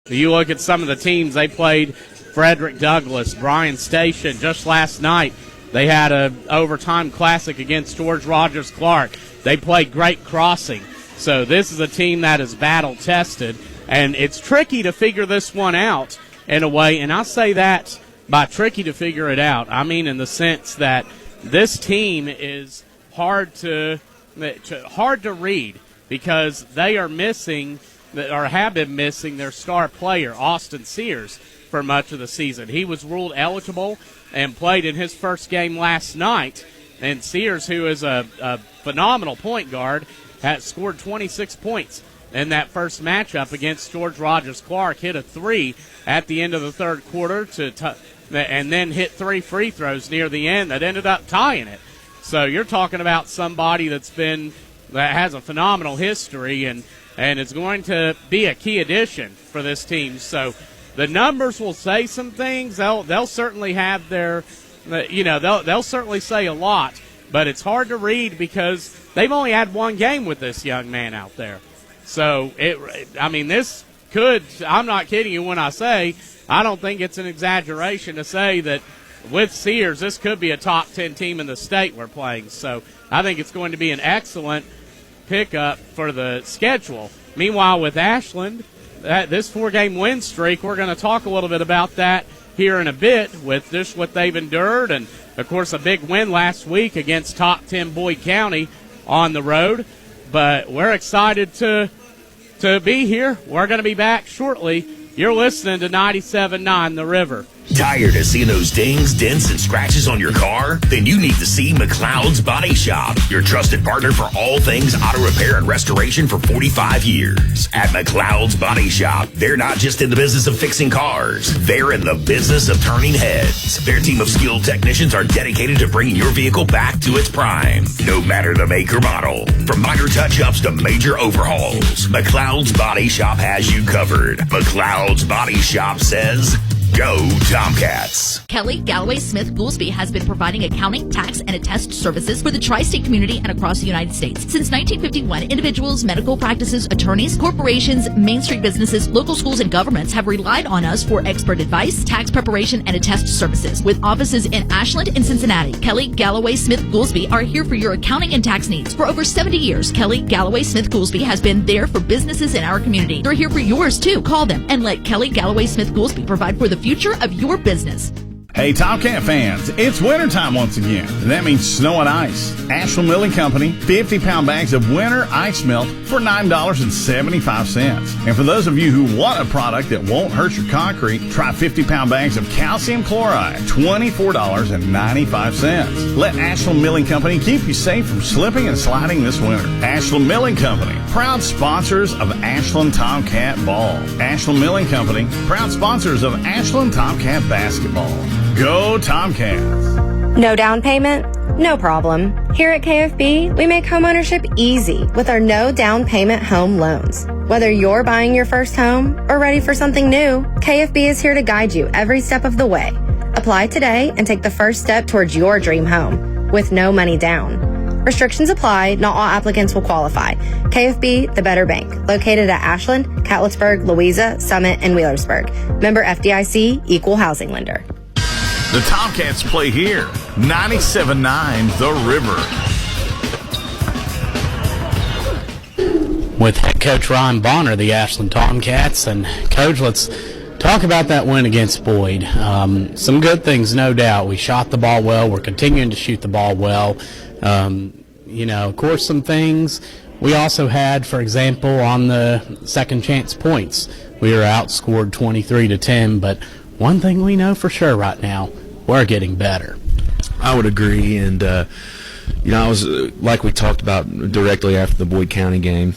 You look at some of the teams they played, Frederick Douglass, Bryan Station. Just last night, they had an overtime classic against George Rogers Clark. They played Great Crossing. So this is a team that is battle-tested, and it's tricky to figure this one out in a way, and I say that by tricky to figure it out, I mean in the sense that this team is hard to read because they are missing or have been missing their star player, Austin Sears, for much of the season. He was ruled eligible and played in his first game last night, and Sears, who is a phenomenal point guard, has scored 26 points in that first matchup against George Rogers Clark, hit a three at the end of the third quarter and then hit 3 free throws near the end that ended up tying it. So you're talking about somebody that has a phenomenal history and it's going to be a key addition for this team. So the numbers will say some things. They'll certainly have their, they'll certainly say a lot, but it's hard to read because they've only had one game with this young man out there. So this could. I'm not kidding you when I say I don't think it's an exaggeration to say that with Sears, this could be a top 10 team in the state we're playing. So I think it's going to be an excellent pickup for the schedule. Meanwhile, with Ashland, this 4-game win streak, we're going to talk a little bit about that here in a bit with just what they've endured. And, of course, a big win last week against top 10 Boyd County on the road. But we're excited to be here. We're going to be back shortly. You're listening to 97.9 The River. Tired of seeing those dings, dents, and scratches on your car? Then you need to see McLeod's Body Shop, your trusted partner for all things auto repair and restoration for 45 years. At McLeod's Body Shop, they're not just in the business of fixing cars. They're in the business of turning heads. Their team of skilled technicians are dedicated to bringing your vehicle back to its prime, no matter the make or model. From minor touch-ups to major overhauls, McLeod's Body Shop has you covered. McLeod's Body Shop says, go Tomcats. Kelly Galloway Smith Goolsby has been providing accounting, tax, and attest services for the tri-state community and across the United States. Since 1951, individuals, medical practices, attorneys, corporations, Main Street businesses, local schools, and governments have relied on us for expert advice, tax preparation, and attest services. With offices in Ashland and Cincinnati, Kelly Galloway Smith Goolsby are here for your accounting and tax needs. For over 70 years, Kelly Galloway Smith Goolsby has been there for businesses in our community. They're here for yours, too. Call them and let Kelly Galloway Smith Goolsby provide for the future of your business. Hey, Tomcat fans, it's wintertime once again, and that means snow and ice. Ashland Milling Company, 50-pound bags of winter ice melt for $9.75. And for those of you who want a product that won't hurt your concrete, try 50-pound bags of calcium chloride, $24.95. Let Ashland Milling Company keep you safe from slipping and sliding this winter. Ashland Milling Company, proud sponsors of Ashland Tomcat Ball. Ashland Milling Company, proud sponsors of Ashland Tomcat Basketball. Go Tomcats! No down payment? No problem. Here at KFB, we make homeownership easy with our no down payment home loans. Whether you're buying your first home or ready for something new, KFB is here to guide you every step of the way. Apply today and take the first step towards your dream home with no money down. Restrictions apply. Not all applicants will qualify. KFB, the better bank. Located at Ashland, Catlettsburg, Louisa, Summit, and Wheelersburg. Member FDIC, Equal Housing Lender. The Tomcats play here. 97.9 The River. With head coach Ryan Bonner, the Ashland Tomcats. And, Coach, let's talk about that win against Boyd. Some good things, no doubt. We shot the ball well. We're continuing to shoot the ball well. Of course, some things we also had, for example, on the second chance points. We were outscored 23-10, but one thing we know for sure right now, we're getting better. I would agree, and I was like we talked about directly after the Boyd County game.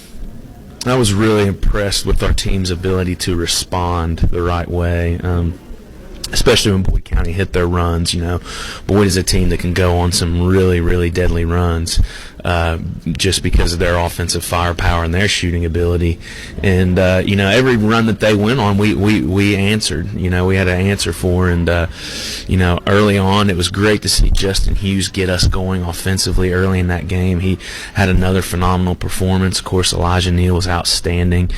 I was really impressed with our team's ability to respond the right way. especially when Boyd County hit their runs. Boyd is a team that can go on some really, really deadly runs just because of their offensive firepower and their shooting ability. And, every run that they went on, we answered. We had an answer for. And, early on, it was great to see Justin Hughes get us going offensively early in that game. He had another phenomenal performance. Of course, Elijah Neal was outstanding.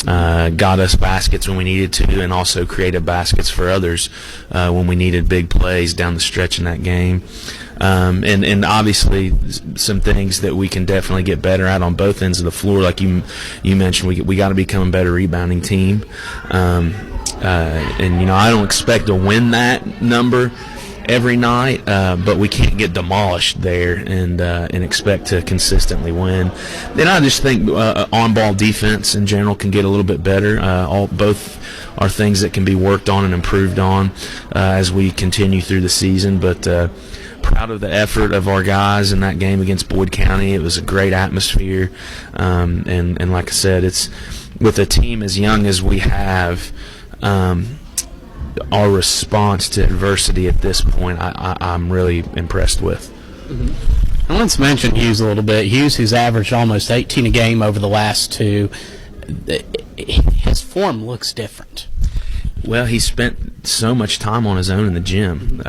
Got us baskets when we needed to, and also created baskets for others when we needed big plays down the stretch in that game. And obviously some things that we can definitely get better at on both ends of the floor. Like you mentioned, we got to become a better rebounding team. I don't expect to win that number every night, but we can't get demolished there and expect to consistently win. Then I just think on-ball defense in general can get a little bit better. Both are things that can be worked on and improved on as we continue through the season. But proud of the effort of our guys in that game against Boyd County. It was a great atmosphere, and like I said, it's with a team as young as we have. Our response to adversity at this point, I'm really impressed with. Mm-hmm. I want to mention Hughes a little bit. Hughes, who's averaged almost 18 a game over the last two, his form looks different. Well, he spent so much time on his own in the gym.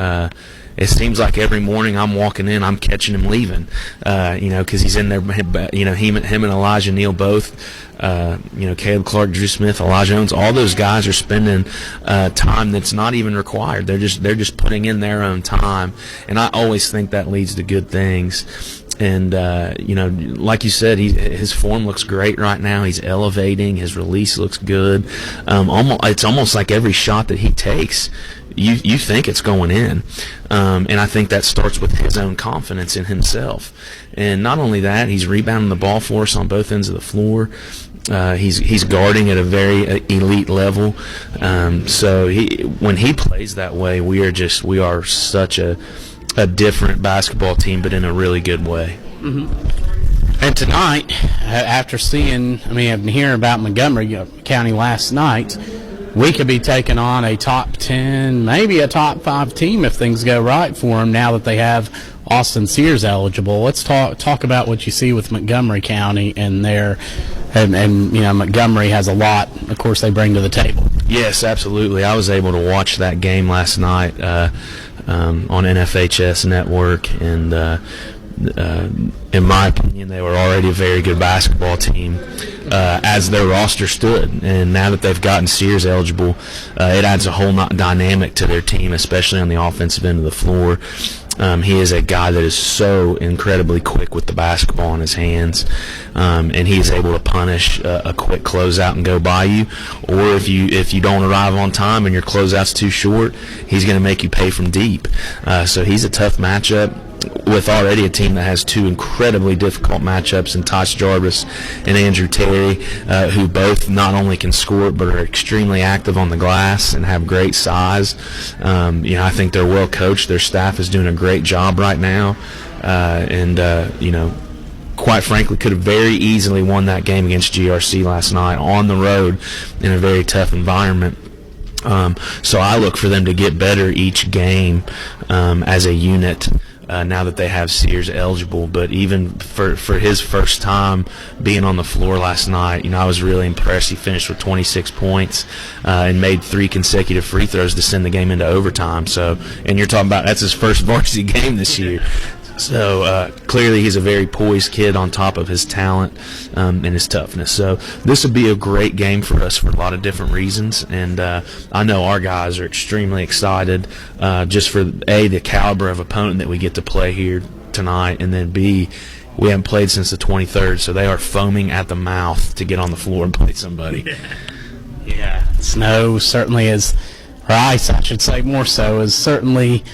It seems like every morning I'm walking in, I'm catching him leaving, because he's in there. Him and Elijah Neal both. Caleb Clark, Drew Smith, Elijah Owens, all those guys are spending time that's not even required. They're just putting in their own time, and I always think that leads to good things. And like you said, his form looks great right now. He's elevating. His release looks good. It's almost like every shot that he takes, you think it's going in. And I think that starts with his own confidence in himself. And not only that, he's rebounding the ball for us on both ends of the floor. He's guarding at a very elite level. So when he plays that way, we are such a different basketball team, but in a really good way. Mm-hmm. And tonight, after hearing about Montgomery County last night, we could be taking on a top 10, maybe a top 5 team if things go right for them now that they have Austin Sears eligible. Let's talk about what you see with Montgomery County and Montgomery has a lot, of course, they bring to the table. Yes, absolutely. I was able to watch that game last night on NFHS Network, and in my opinion, they were already a very good basketball team as their roster stood. And now that they've gotten Sears eligible, it adds a whole dynamic to their team, especially on the offensive end of the floor. He is a guy that is so incredibly quick with the basketball in his hands, and he's able to punish a quick closeout and go by you. Or if you don't arrive on time and your closeout's too short, he's going to make you pay from deep. So he's a tough matchup with already a team that has two incredibly difficult matchups in Tosh Jarvis and Andrew Terry, who both not only can score but are extremely active on the glass and have great size. I think they're well coached. Their staff is doing a great job right now, quite frankly, could have very easily won that game against GRC last night on the road in a very tough environment. So I look for them to get better each game as a unit. Now that they have Sears eligible, but even for his first time being on the floor last night, I was really impressed. He finished with 26 points and made 3 consecutive free throws to send the game into overtime. So, and you're talking about that's his first varsity game this year. So clearly he's a very poised kid on top of his talent and his toughness. So this would be a great game for us for a lot of different reasons. And I know our guys are extremely excited just for, A, the caliber of opponent that we get to play here tonight, and then, B, we haven't played since the 23rd, so they are foaming at the mouth to get on the floor and play somebody. Yeah. Snow certainly is, or ice, I should say, more so, is certainly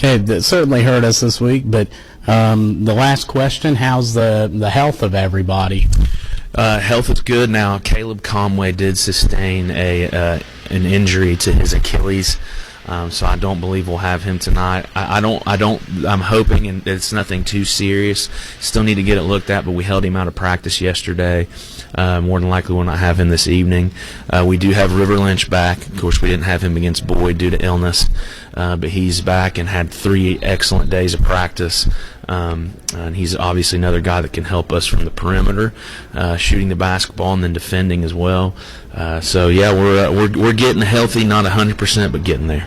that certainly hurt us this week. But the last question, how's the health of everybody? Health is good now. Caleb Conway did sustain an injury to his Achilles. So I don't believe we'll have him tonight. I'm hoping, and it's nothing too serious. Still need to get it looked at, but we held him out of practice yesterday. More than likely we'll not have him this evening. We do have River Lynch back. Of course, we didn't have him against Boyd due to illness, but he's back and had 3 excellent days of practice. And he's obviously another guy that can help us from the perimeter, shooting the basketball and then defending as well. So yeah, we're getting healthy, not 100%, but getting there.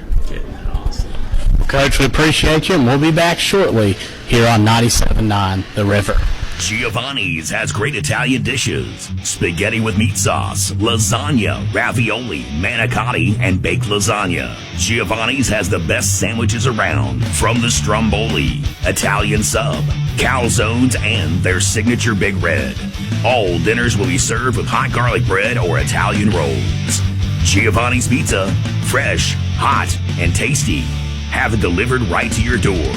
Awesome. Well, Coach, we appreciate you, and we'll be back shortly here on 97.9 The River. Giovanni's has great Italian dishes. Spaghetti with meat sauce, lasagna, ravioli, manicotti, and baked lasagna. Giovanni's has the best sandwiches around, from the stromboli, Italian sub, calzones, and their signature Big Red. All dinners will be served with hot garlic bread or Italian rolls. Giovanni's Pizza, fresh, hot, and tasty. Have it delivered right to your door.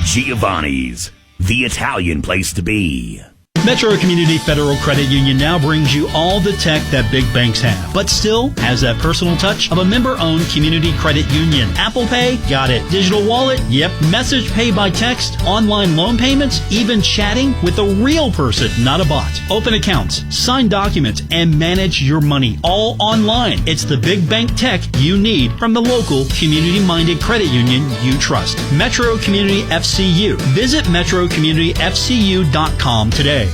Giovanni's, the Italian place to be. Metro Community Federal Credit Union now brings you all the tech that big banks have, but still has that personal touch of a member-owned community credit union. Apple Pay? Got it. Digital wallet? Yep. Message pay by text? Online loan payments? Even chatting with a real person, not a bot. Open accounts, sign documents, and manage your money all online. It's the big bank tech you need from the local community-minded credit union you trust. Metro Community FCU. Visit metrocommunityfcu.com today.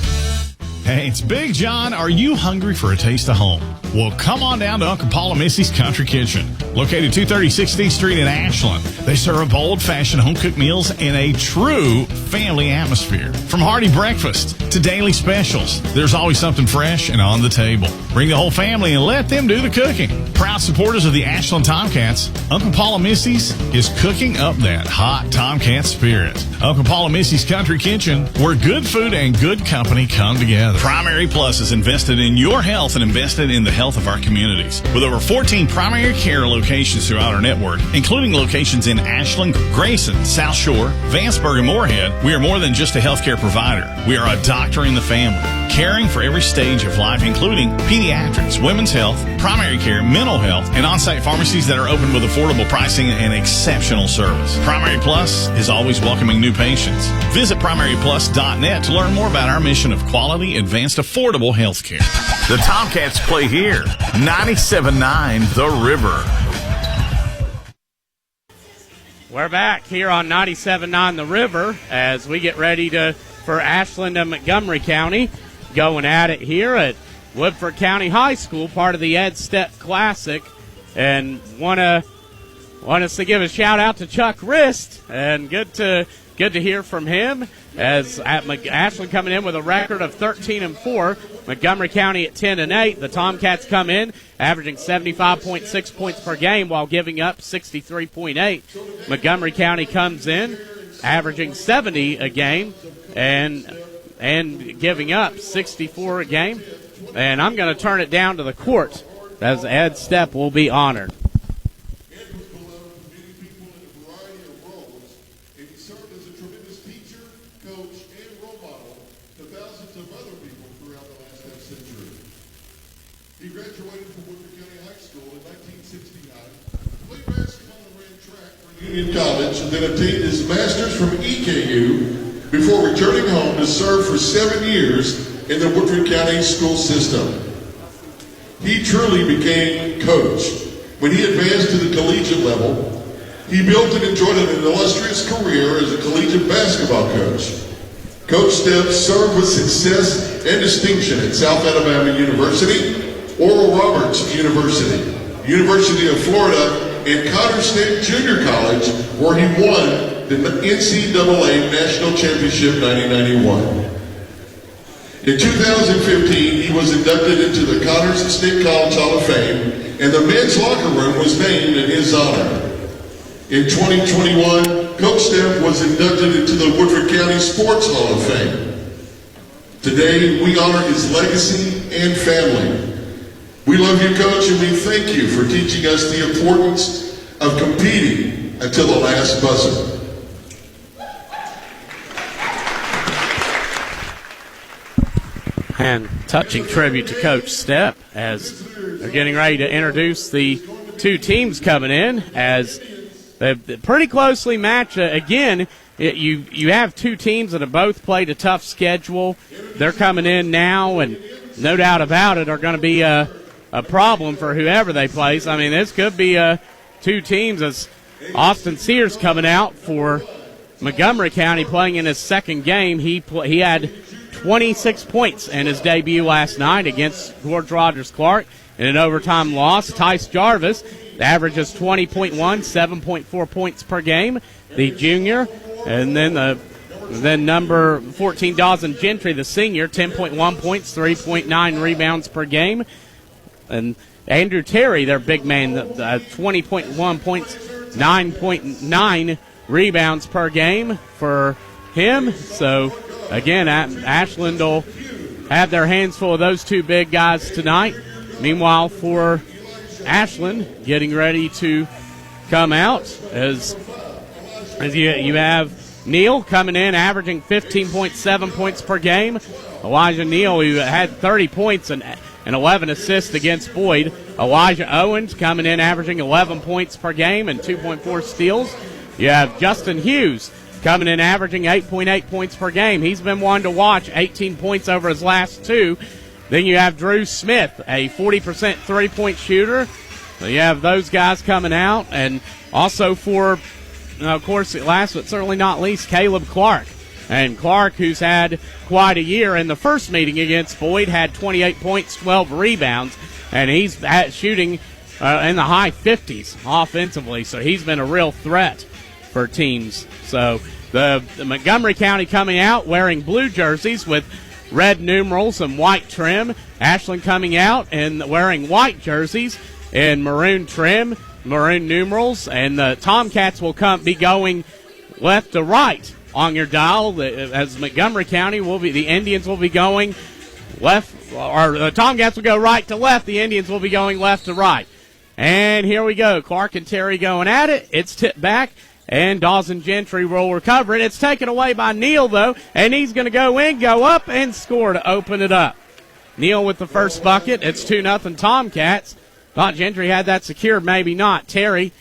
Hey, it's Big John. Are you hungry for a taste of home? Well, come on down to Uncle Paul and Missy's Country Kitchen, located 230 16th Street in Ashland. They serve old-fashioned home-cooked meals in a true family atmosphere. From hearty breakfast to daily specials, there's always something fresh and on the table. Bring the whole family and let them do the cooking. Proud supporters of the Ashland Tomcats, Uncle Paul and Missy's is cooking up that hot Tomcat spirit. Uncle Paul and Missy's Country Kitchen, where good food and good company come together. Primary Plus is invested in your health and invested in the health of our communities. With over 14 primary care locations throughout our network, including locations in Ashland, Grayson, South Shore, Vanceburg, and Moorhead, we are more than just a healthcare provider. We are a doctor in the family, caring for every stage of life, including pediatrics, women's health, primary care, mental health, and on-site pharmacies that are open with affordable pricing and exceptional service. Primary Plus is always welcoming new patients. Visit primaryplus.net to learn more about our mission of quality, advanced, affordable health care. The Tomcats play here. 97.9 The River. We're back here on 97.9 The River as we get ready for Ashland and Montgomery County going at it here at Woodford County High School, part of the Ed Step Classic. And want us to give a shout out to Chuck Rist, and good to hear from him as Ashland coming in with a record of 13-4. Montgomery County at 10-8. The Tomcats come in averaging 75.6 points per game while giving up 63.8. Montgomery County comes in averaging 70 a game and giving up 64 a game. And I'm going to turn it down to the court as Ed Stepp will be honored. He graduated from Woodford County High School in 1969, played basketball and ran track for Union College, and then obtained his master's from EKU before returning home to serve for 7 years in the Woodford County school system. He truly became coach. When he advanced to the collegiate level, he built and enjoyed an illustrious career as a collegiate basketball coach. Coach Stepp served with success and distinction at South Alabama University, Oral Roberts University, University of Florida, and Connors State Junior College, where he won the NCAA National Championship 1991. In 2015, he was inducted into the Connors State College Hall of Fame, and the men's locker room was named in his honor. In 2021, Coach Stepp was inducted into the Woodford County Sports Hall of Fame. Today, we honor his legacy and family. We love you, Coach, and we thank you for teaching us the importance of competing until the last buzzer. And touching tribute to Coach Stepp as they're getting ready to introduce the two teams coming in, as pretty closely matched. Again, you have two teams that have both played a tough schedule. They're coming in now, and no doubt about it, are going to be a problem for whoever they place. I mean, this could be two teams as Austin Sears coming out for Montgomery County playing in his second game. He had 26 points in his debut last night against George Rogers Clark in an overtime loss. Tice Jarvis averages 20.1, 7.4 points per game, the junior. And then number 14, Dawson Gentry, the senior, 10.1 points, 3.9 rebounds per game. And Andrew Terry, their big man, 20.1 points, 9.9 rebounds per game for him. So, again, Ashland will have their hands full of those two big guys tonight. Meanwhile, for Ashland, getting ready to come out as you have Neal coming in, averaging 15.7 points per game. Elijah Neal, who had 30 points and 11 assists against Boyd. Elijah Owens coming in, averaging 11 points per game and 2.4 steals. You have Justin Hughes coming in, averaging 8.8 points per game. He's been one to watch, 18 points over his last two. Then you have Drew Smith, a 40% three-point shooter. So you have those guys coming out. And also for, of course, last but certainly not least, Caleb Clark. And Clark, who's had quite a year in the first meeting against Boyd, had 28 points, 12 rebounds, and he's shooting in the high 50s offensively. So he's been a real threat for teams. So the Montgomery County coming out wearing blue jerseys with red numerals and white trim. Ashland coming out and wearing white jerseys in maroon trim, maroon numerals, and the Tomcats will be going left to right on your dial. As Montgomery County will be, the Indians will be going left, or the Tomcats will go right to left. The Indians will be going left to right. And here we go. Clark and Terry going at it. It's tipped back, and Dawson Gentry will recover it. It's taken away by Neal, though, and he's going to go in, go up, and score to open it up. Neal with the first bucket. It's 2-0 Tomcats. Thought Gentry had that secured, maybe not. Terry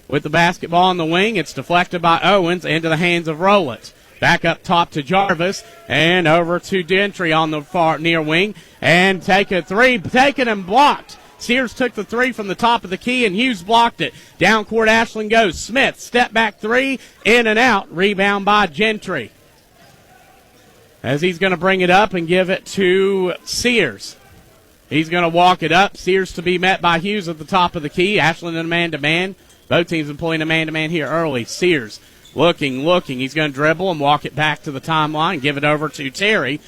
with the basketball on the wing. It's deflected by Owens into the hands of Rowland. Back up top to Jarvis and over to Gentry on the far near wing. And take a three, taken and blocked. Sears took the three from the top of the key, and Hughes blocked it. Down court, Ashland goes. Smith, step back three, in and out. Rebound by Gentry, as he's going to bring it up and give it to Sears. He's going to walk it up. Sears to be met by Hughes at the top of the key. Ashland in a man-to-man. Both teams employing a man-to-man here early. Sears looking. He's going to dribble and walk it back to the timeline and give it over to Terry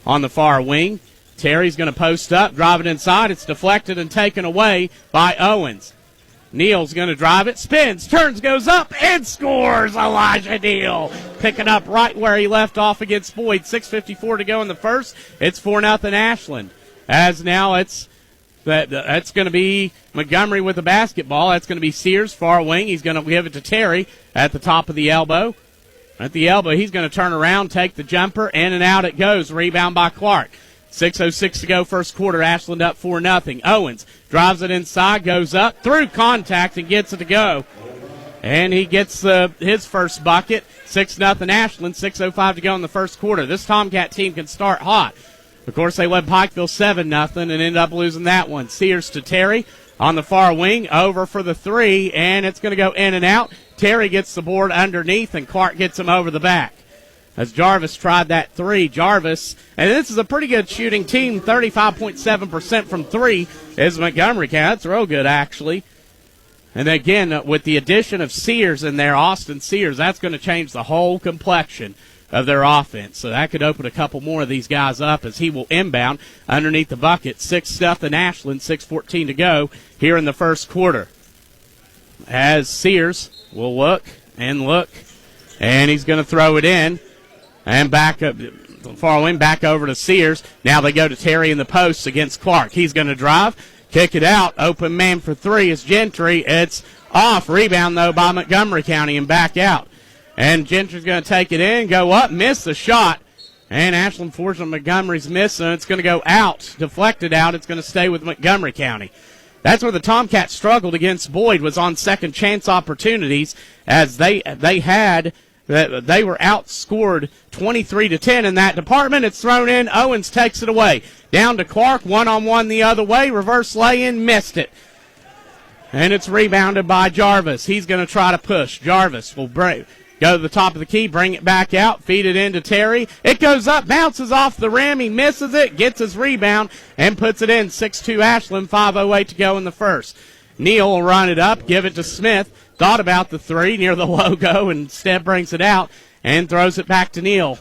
on the far wing. Terry's going to post up, drive it inside. It's deflected and taken away by Owens. Neal's going to drive it, spins, turns, goes up, and scores. Elijah Neal picking up right where he left off against Boyd. 6:54 to go in the first. It's 4-0 Ashland. As now that's going to be Montgomery with the basketball. That's going to be Sears, far wing. He's going to give it to Terry at the top of the elbow. At the elbow, he's going to turn around, take the jumper, in and out it goes. Rebound by Clark. 6:06 to go, first quarter. Ashland up 4-0. Owens drives it inside, goes up, through contact, and gets it to go. And he gets his first bucket. 6-0 Ashland, 6:05 to go in the first quarter. This Tomcat team can start hot. Of course, they led Pikeville 7-0 and ended up losing that one. Sears to Terry on the far wing, over for the three, and it's going to go in and out. Terry gets the board underneath, and Clark gets him over the back. As Jarvis tried that three, Jarvis, and this is a pretty good shooting team, 35.7% from three is Montgomery County. That's real good, actually. And again, with the addition of Sears in there, Austin Sears, that's going to change the whole complexion of their offense. So that could open a couple more of these guys up as he will inbound underneath the bucket. 6-0 Ashland, 6:14 to go here in the first quarter. As Sears will look, and he's going to throw it in. And back up, far wing, back over to Sears. Now they go to Terry in the post against Clark. He's going to drive, kick it out. Open man for three is Gentry. It's off. Rebound, though, by Montgomery County and back out. And Gentry's going to take it in, go up, miss the shot. And Ashland forced Montgomery's miss, and it's going to go out, deflected out. It's going to stay with Montgomery County. That's where the Tomcats struggled against Boyd, was on second chance opportunities, as they were outscored 23-10 in that department. It's thrown in. Owens takes it away. Down to Clark, one-on-one the other way. Reverse lay-in, missed it. And it's rebounded by Jarvis. He's going to try to push. Jarvis will go to the top of the key, bring it back out, feed it into Terry. It goes up, bounces off the rim. He misses it, gets his rebound, and puts it in. 6-2 Ashland, 5:08 to go in the first. Neal will run it up, give it to Smith. Thought about the three near the logo, and instead brings it out and throws it back to Neal.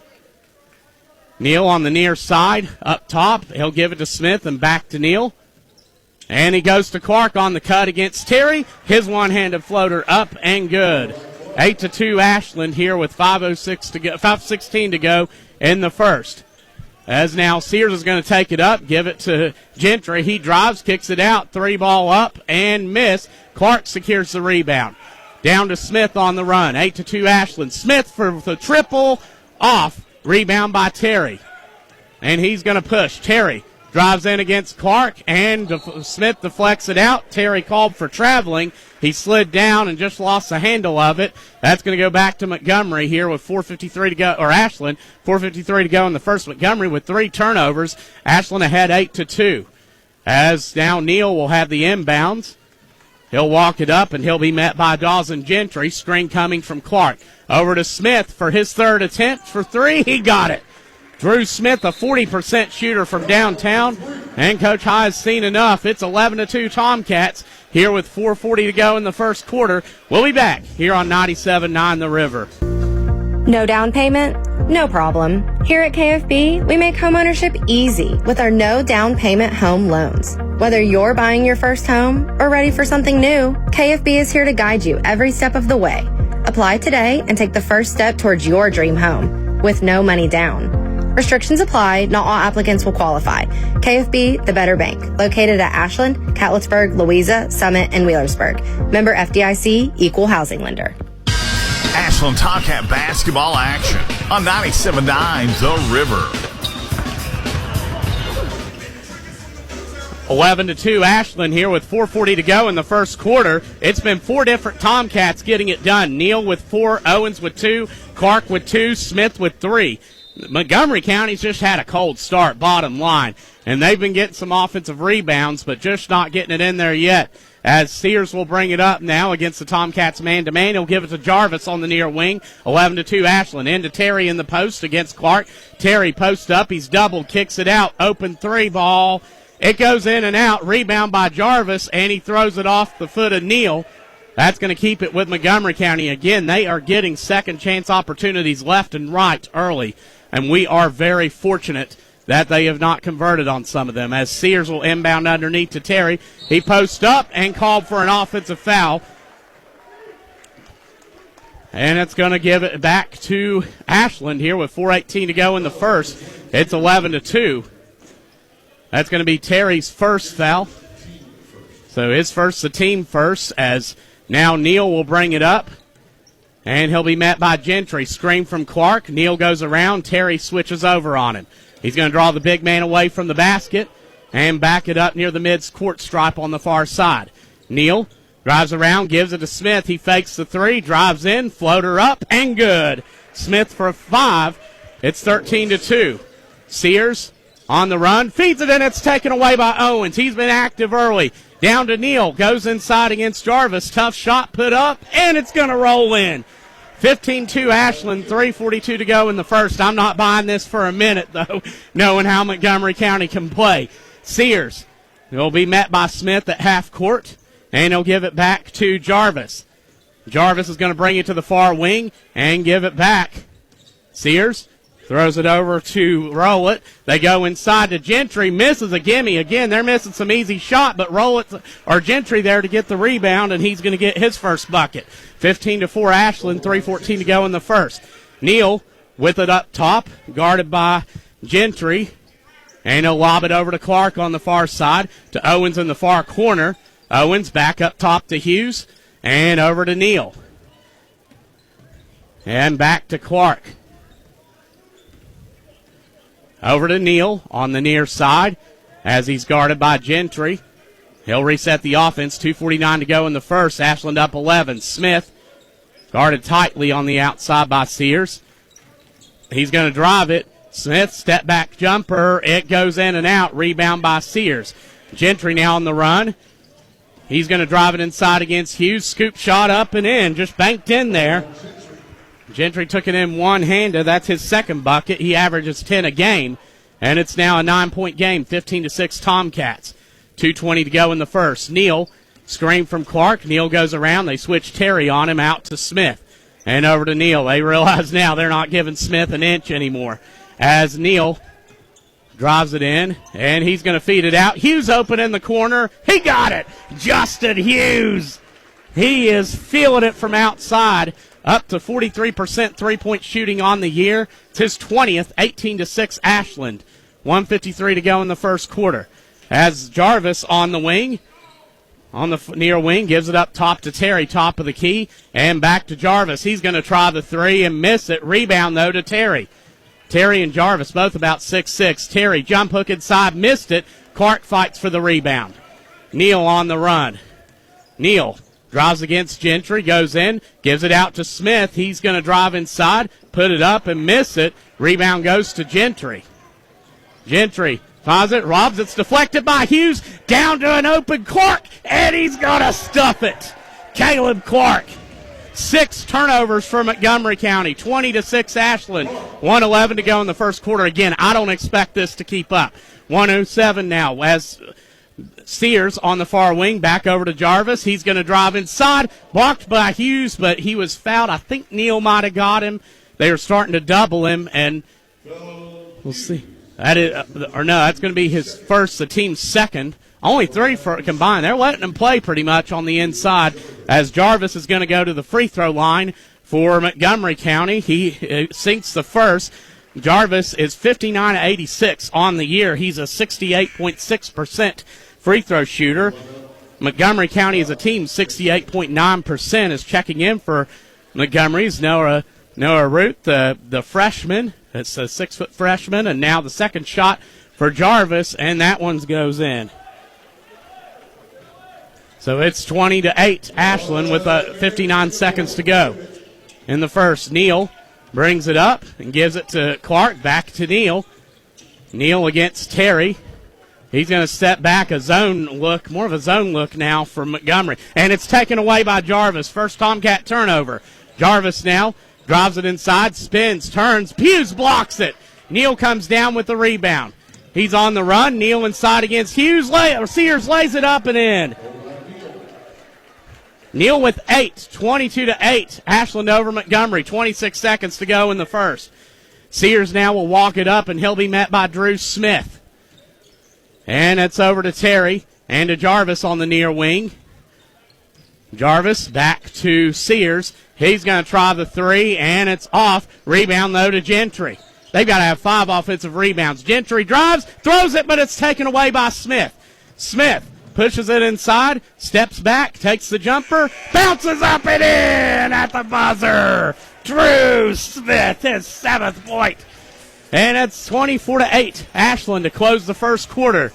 Neal on the near side, up top. He'll give it to Smith and back to Neal. And he goes to Clark on the cut against Terry. His one-handed floater up and good. 8-2 Ashland here with 5:16 to go in the first. As now Sears is going to take it up, give it to Gentry. He drives, kicks it out, three ball up and miss. Clark secures the rebound. Down to Smith on the run. 8-2 Ashland. Smith for the triple, off. Rebound by Terry. And he's going to push. Terry drives in against Clark, and Smith deflects it out. Terry called for traveling. He slid down and just lost the handle of it. That's going to go back to Montgomery here with 4:53 to go, or Ashland, 4:53 to go in the first. Montgomery with 3 turnovers. Ashland ahead 8-2. As now Neal will have the inbounds. He'll walk it up, and he'll be met by Dawson Gentry. Screen coming from Clark. Over to Smith for his third attempt for three. He got it. Drew Smith, a 40% shooter from downtown, and Coach High has seen enough. It's 11-2 Tomcats here with 4:40 to go in the first quarter. We'll be back here on 97.9 The River. No down payment? No problem. Here at KFB, we make homeownership easy with our no down payment home loans. Whether you're buying your first home or ready for something new, KFB is here to guide you every step of the way. Apply today and take the first step towards your dream home with no money down. Restrictions apply. Not all applicants will qualify. KFB, the better bank. Located at Ashland, Catlettsburg, Louisa, Summit, and Wheelersburg. Member FDIC, Equal Housing Lender. Ashland Tomcat basketball action on 97.9 The River. 11-2 Ashland here with 4:40 to go in the first quarter. It's been 4 different Tomcats getting it done. Neal with 4, Owens with 2, Clark with 2, Smith with 3. Montgomery County's just had a cold start, bottom line, and they've been getting some offensive rebounds, but just not getting it in there yet. As Sears will bring it up now against the Tomcats man-to-man. He'll give it to Jarvis on the near wing. 11-2 Ashland. Into Terry in the post against Clark. Terry posts up. He's doubled, kicks it out. Open three ball. It goes in and out. Rebound by Jarvis, and he throws it off the foot of Neal. That's going to keep it with Montgomery County. Again, they are getting second chance opportunities left and right early, and we are very fortunate that they have not converted on some of them. As Sears will inbound underneath to Terry. He posts up and called for an offensive foul. And it's going to give it back to Ashland here with 4:18 to go in the first. It's 11-2. That's going to be Terry's first foul. So his first, the team first, as now Neal will bring it up. And he'll be met by Gentry. Screen from Clark. Neal goes around. Terry switches over on him. He's going to draw the big man away from the basket and back it up near the mid-court stripe on the far side. Neal drives around, gives it to Smith. He fakes the three, drives in, floater up, and good. Smith for 5. It's 13-2. Sears on the run, feeds it in. It's taken away by Owens. He's been active early. Down to Neal, goes inside against Jarvis. Tough shot put up, and it's going to roll in. 15-2 Ashland, 3:42 to go in the first. I'm not buying this for a minute, though, knowing how Montgomery County can play. Sears will be met by Smith at half court, and he'll give it back to Jarvis. Jarvis is going to bring it to the far wing and give it back. Sears throws it over to Rowlett. They go inside to Gentry. Misses a gimme. Again, they're missing some easy shot, but Rowlett or Gentry there to get the rebound, and he's going to get his first bucket. 15-4 Ashland, 3:14 to go in the first. Neal with it up top, guarded by Gentry. And he'll lob it over to Clark on the far side, to Owens in the far corner. Owens back up top to Hughes, and over to Neal. And back to Clark. Over to Neal on the near side as he's guarded by Gentry. He'll reset the offense. 2:49 to go in the first. Ashland up 11. Smith guarded tightly on the outside by Sears. He's going to drive it. Smith, step back jumper. It goes in and out. Rebound by Sears. Gentry now on the run. He's going to drive it inside against Hughes. Scoop shot up and in. Just banked in there. Gentry took it in one-handed. That's his second bucket. He averages 10 a game. And it's now a 9-point game, 15-6 Tomcats. 2:20 to go in the first. Neal, screen from Clark. Neal goes around. They switch Terry on him, out to Smith. And over to Neal. They realize now they're not giving Smith an inch anymore. As Neal drives it in, and he's going to feed it out. Hughes open in the corner. He got it. Justin Hughes. He is feeling it from outside. Up to 43% three-point shooting on the year. It's his 20th, 18-6 Ashland. 1:53 to go in the first quarter. As Jarvis on the wing, on the near wing, gives it up top to Terry, top of the key, and back to Jarvis. He's going to try the three and miss it. Rebound, though, to Terry. Terry and Jarvis both about 6'6". Terry, jump hook inside, missed it. Clark fights for the rebound. Neal on the run. Neal drives against Gentry, goes in, gives it out to Smith. He's going to drive inside, put it up and miss it. Rebound goes to Gentry. Gentry finds it, robs, it's deflected by Hughes, down to an open Clark, and he's going to stuff it. Caleb Clark. 6 turnovers for Montgomery County, 20-6 Ashland. 1:11 to go in the first quarter. Again, I don't expect this to keep up. 1:07 now as Sears on the far wing, back over to Jarvis. He's going to drive inside, blocked by Hughes, but he was fouled. I think Neal might have got him. They were starting to double him, and we'll see. That's going to be his first, the team's second. Only 3 for combined. They're letting him play pretty much on the inside as Jarvis is going to go to the free throw line for Montgomery County. He sinks the first. Jarvis is 59-86 on the year. He's a 68.6% free throw shooter. Montgomery County as a team, 68.9% is checking in for Montgomery's Noah Root, the freshman. It's a 6-foot freshman, and now the second shot for Jarvis, and that one goes in. So it's 20-8 Ashland with 59 seconds to go in the first. Neal brings it up and gives it to Clark. Back to Neal. Neal against Terry. He's going to step back, a zone look, more of a zone look now for Montgomery. And it's taken away by Jarvis. First Tomcat turnover. Jarvis now drives it inside, spins, turns. Hughes blocks it. Neal comes down with the rebound. He's on the run. Neal inside against Hughes. Sears lays it up and in. Neal with 8, 22-8. Ashland over Montgomery. 26 seconds to go in the first. Sears now will walk it up, and he'll be met by Drew Smith. And it's over to Terry and to Jarvis on the near wing. Jarvis back to Sears. He's going to try the three, and it's off. Rebound, though, to Gentry. They've got to have 5 offensive rebounds. Gentry drives, throws it, but it's taken away by Smith. Smith pushes it inside, steps back, takes the jumper, bounces up and in at the buzzer. Drew Smith, his 7th point. And it's 24-8. Ashland to close the first quarter.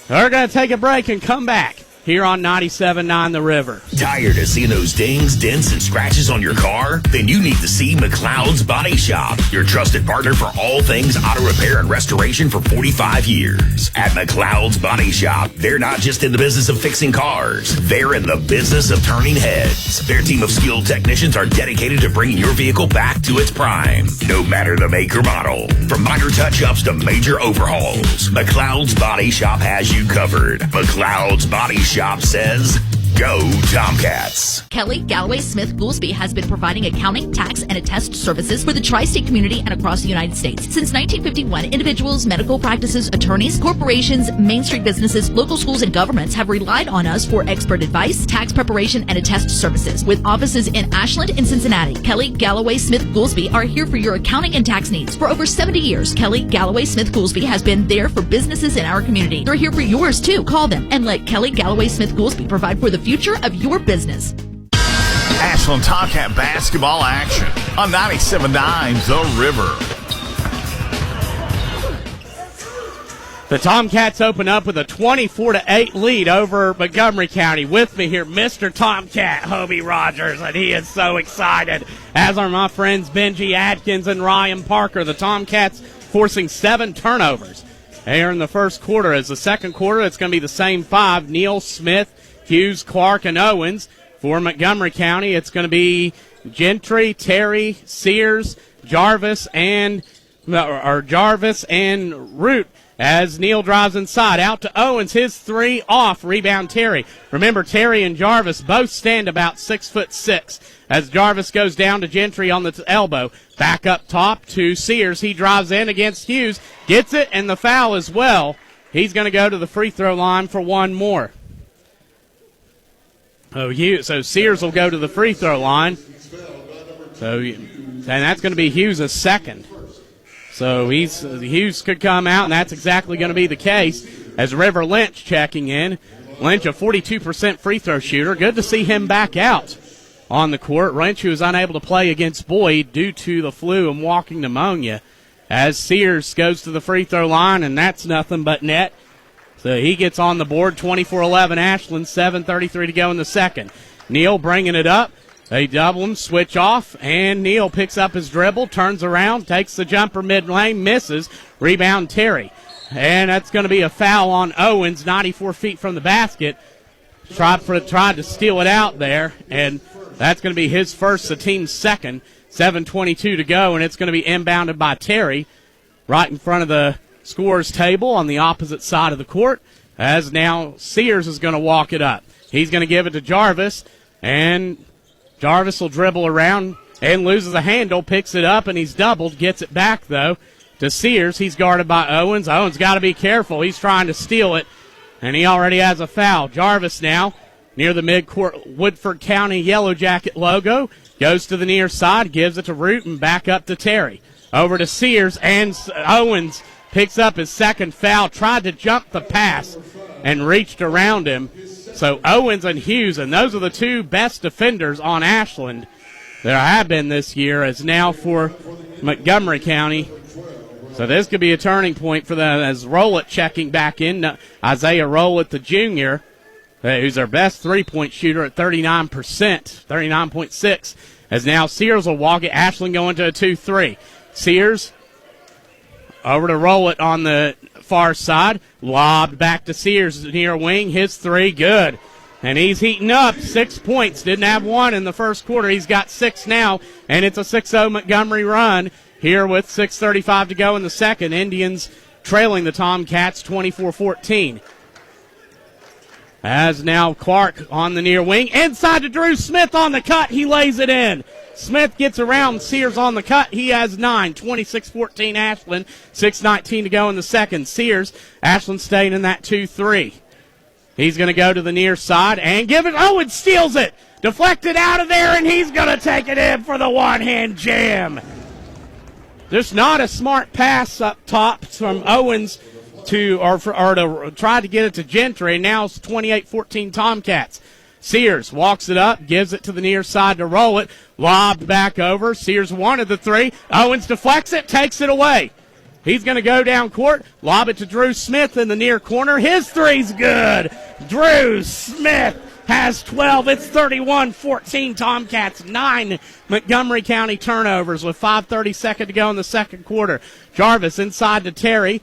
They're going to take a break and come back here on 97.9 The River. Tired of seeing those dings, dents, and scratches on your car? Then you need to see McLeod's Body Shop, your trusted partner for all things auto repair and restoration for 45 years. At McLeod's Body Shop, they're not just in the business of fixing cars, they're in the business of turning heads. Their team of skilled technicians are dedicated to bringing your vehicle back to its prime, no matter the make or model. From minor touch-ups to major overhauls, McLeod's Body Shop has you covered. McLeod's Body Shop says, go Tomcats. Kelly Galloway Smith Goolsby has been providing accounting, tax, and attest services for the tri-state community and across the United States. Since 1951, individuals, medical practices, attorneys, corporations, Main Street businesses, local schools, and governments have relied on us for expert advice, tax preparation, and attest services. With offices in Ashland and Cincinnati, Kelly Galloway Smith Goolsby are here for your accounting and tax needs. For over 70 years, Kelly Galloway Smith Goolsby has been there for businesses in our community. They're here for yours, too. Call them and let Kelly Galloway Smith Goolsby provide for the future of your business. Ashland Tomcat basketball action on 97.9 The River. The Tomcats open up with a 24-8 lead over Montgomery County. With me here, Mr. Tomcat, Hobie Rogers, and he is so excited, as are my friends Benji Adkins and Ryan Parker. The Tomcats forcing 7 turnovers here in the first quarter. As the second quarter, it's going to be the same 5. Neal, Smith, Hughes, Clark, and Owens. For Montgomery County, it's going to be Gentry, Terry, Sears, Jarvis, and Root. As Neal drives inside, out to Owens, his 3 off, rebound Terry. Remember, Terry and Jarvis both stand about 6'6". As Jarvis goes down to Gentry on the elbow, back up top to Sears. He drives in against Hughes, gets it, and the foul as well. He's going to go to the free throw line for one more. So Sears will go to the free throw line. And that's going to be Hughes' second. So Hughes could come out, and that's exactly going to be the case. As River Lynch checking in. Lynch, a 42% free throw shooter. Good to see him back out on the court. Lynch, who was unable to play against Boyd due to the flu and walking pneumonia. As Sears goes to the free throw line, and that's nothing but net. So he gets on the board, 24-11 Ashland, 7:33 to go in the second. Neal bringing it up. They double him, switch off, and Neal picks up his dribble, turns around, takes the jumper mid-lane, misses. Rebound Terry. And that's going to be a foul on Owens, 94 feet from the basket. Tried to steal it out there, and that's going to be his first, the team's second. 7:22 to go, and it's going to be inbounded by Terry right in front of the scorer's table on the opposite side of the court, as now Sears is going to walk it up. He's going to give it to Jarvis, and Jarvis will dribble around and loses a handle, picks it up, and he's doubled, gets it back, though, to Sears. He's guarded by Owens. Owens got to be careful. He's trying to steal it, and he already has a foul. Jarvis now near the midcourt Woodford County Yellow Jacket logo, goes to the near side, gives it to Root, and back up to Terry. Over to Sears, and Owens picks up his second foul, tried to jump the pass and reached around him. So Owens and Hughes, and those are the 2 best defenders on Ashland there have been this year, as now for Montgomery County. So this could be a turning point for them, as Rowlett checking back in. Isaiah Rowlett, the junior, who's their best three-point shooter at 39%, 39.6. As now Sears will walk it. Ashland going to a 2-3. Sears over to Rowlett on the far side. Lobbed back to Sears near wing. His 3, good. And he's heating up. 6 points. Didn't have 1 in the first quarter. He's got 6 now. And it's a 6-0 Montgomery run here with 6:35 to go in the second. Indians trailing the Tomcats 24-14. As now Clark on the near wing. Inside to Drew Smith on the cut. He lays it in. Smith gets around Sears on the cut. He has 9. 26-14 Ashland. 6:19 to go in the second. Sears, Ashland staying in that 2-3. He's going to go to the near side and give it. Owens steals it. Deflected out of there, and he's going to take it in for the one-hand jam. There's not a smart pass up top from Owens to try to get it to Gentry. Now it's 28-14 Tomcats. Sears walks it up, gives it to the near side to roll it, lobbed back over. Sears wanted the 3. Owens deflects it, takes it away. He's going to go down court, lob it to Drew Smith in the near corner. His 3's good. Drew Smith has 12. It's 31-14 Tomcats. 9 Montgomery County turnovers with 5:32 to go in the second quarter. Jarvis inside to Terry.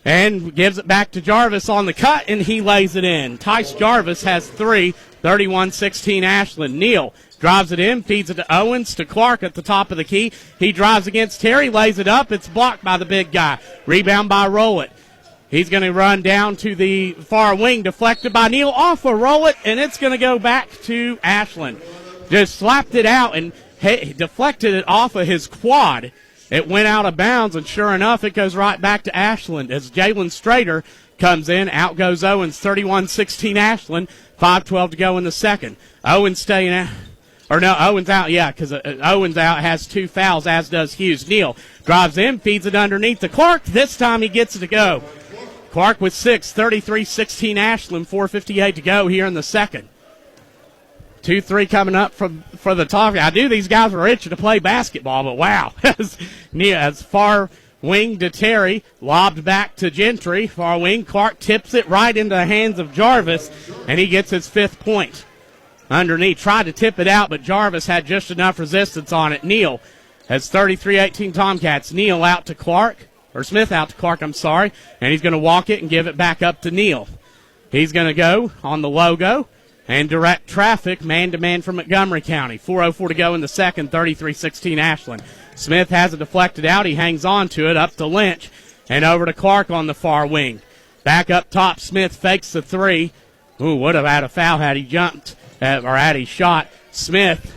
And gives it back to Jarvis on the cut, and he lays it in. Tice Jarvis has 3, 31-16 Ashland. Neal drives it in, feeds it to Owens, to Clark at the top of the key. He drives against Terry, lays it up. It's blocked by the big guy. Rebound by Rowlett. He's going to run down to the far wing, deflected by Neal off of Rowlett, and it's going to go back to Ashland. Just slapped it out and deflected it off of his quad. It went out of bounds, and sure enough, it goes right back to Ashland as Jalen Strader comes in. Out goes Owens, 31-16 Ashland, 5:12 to go in the second. Owens staying out. Or no, Owens out, because Owens out has 2 fouls, as does Hughes. Neal drives in, feeds it underneath to Clark. This time he gets it to go. Clark with 6, 33-16 Ashland, 4:58 to go here in the second. 2-3 coming up for the top. I knew these guys were itching to play basketball, but wow. As far wing to Terry, lobbed back to Gentry. Far wing, Clark tips it right into the hands of Jarvis, and he gets his 5th point. Underneath, tried to tip it out, but Jarvis had just enough resistance on it. Neal has 33-18 Tomcats. Neal out to Clark, or Smith out to Clark, and he's going to walk it and give it back up to Neal. He's going to go on the logo and direct traffic man-to-man from Montgomery County. 4:04 to go in the second, 33-16 Ashland. Smith has it deflected out. He hangs on to it, up to Lynch, and over to Clark on the far wing. Back up top, Smith fakes the 3. Ooh, would have had a foul had he jumped, or had he shot. Smith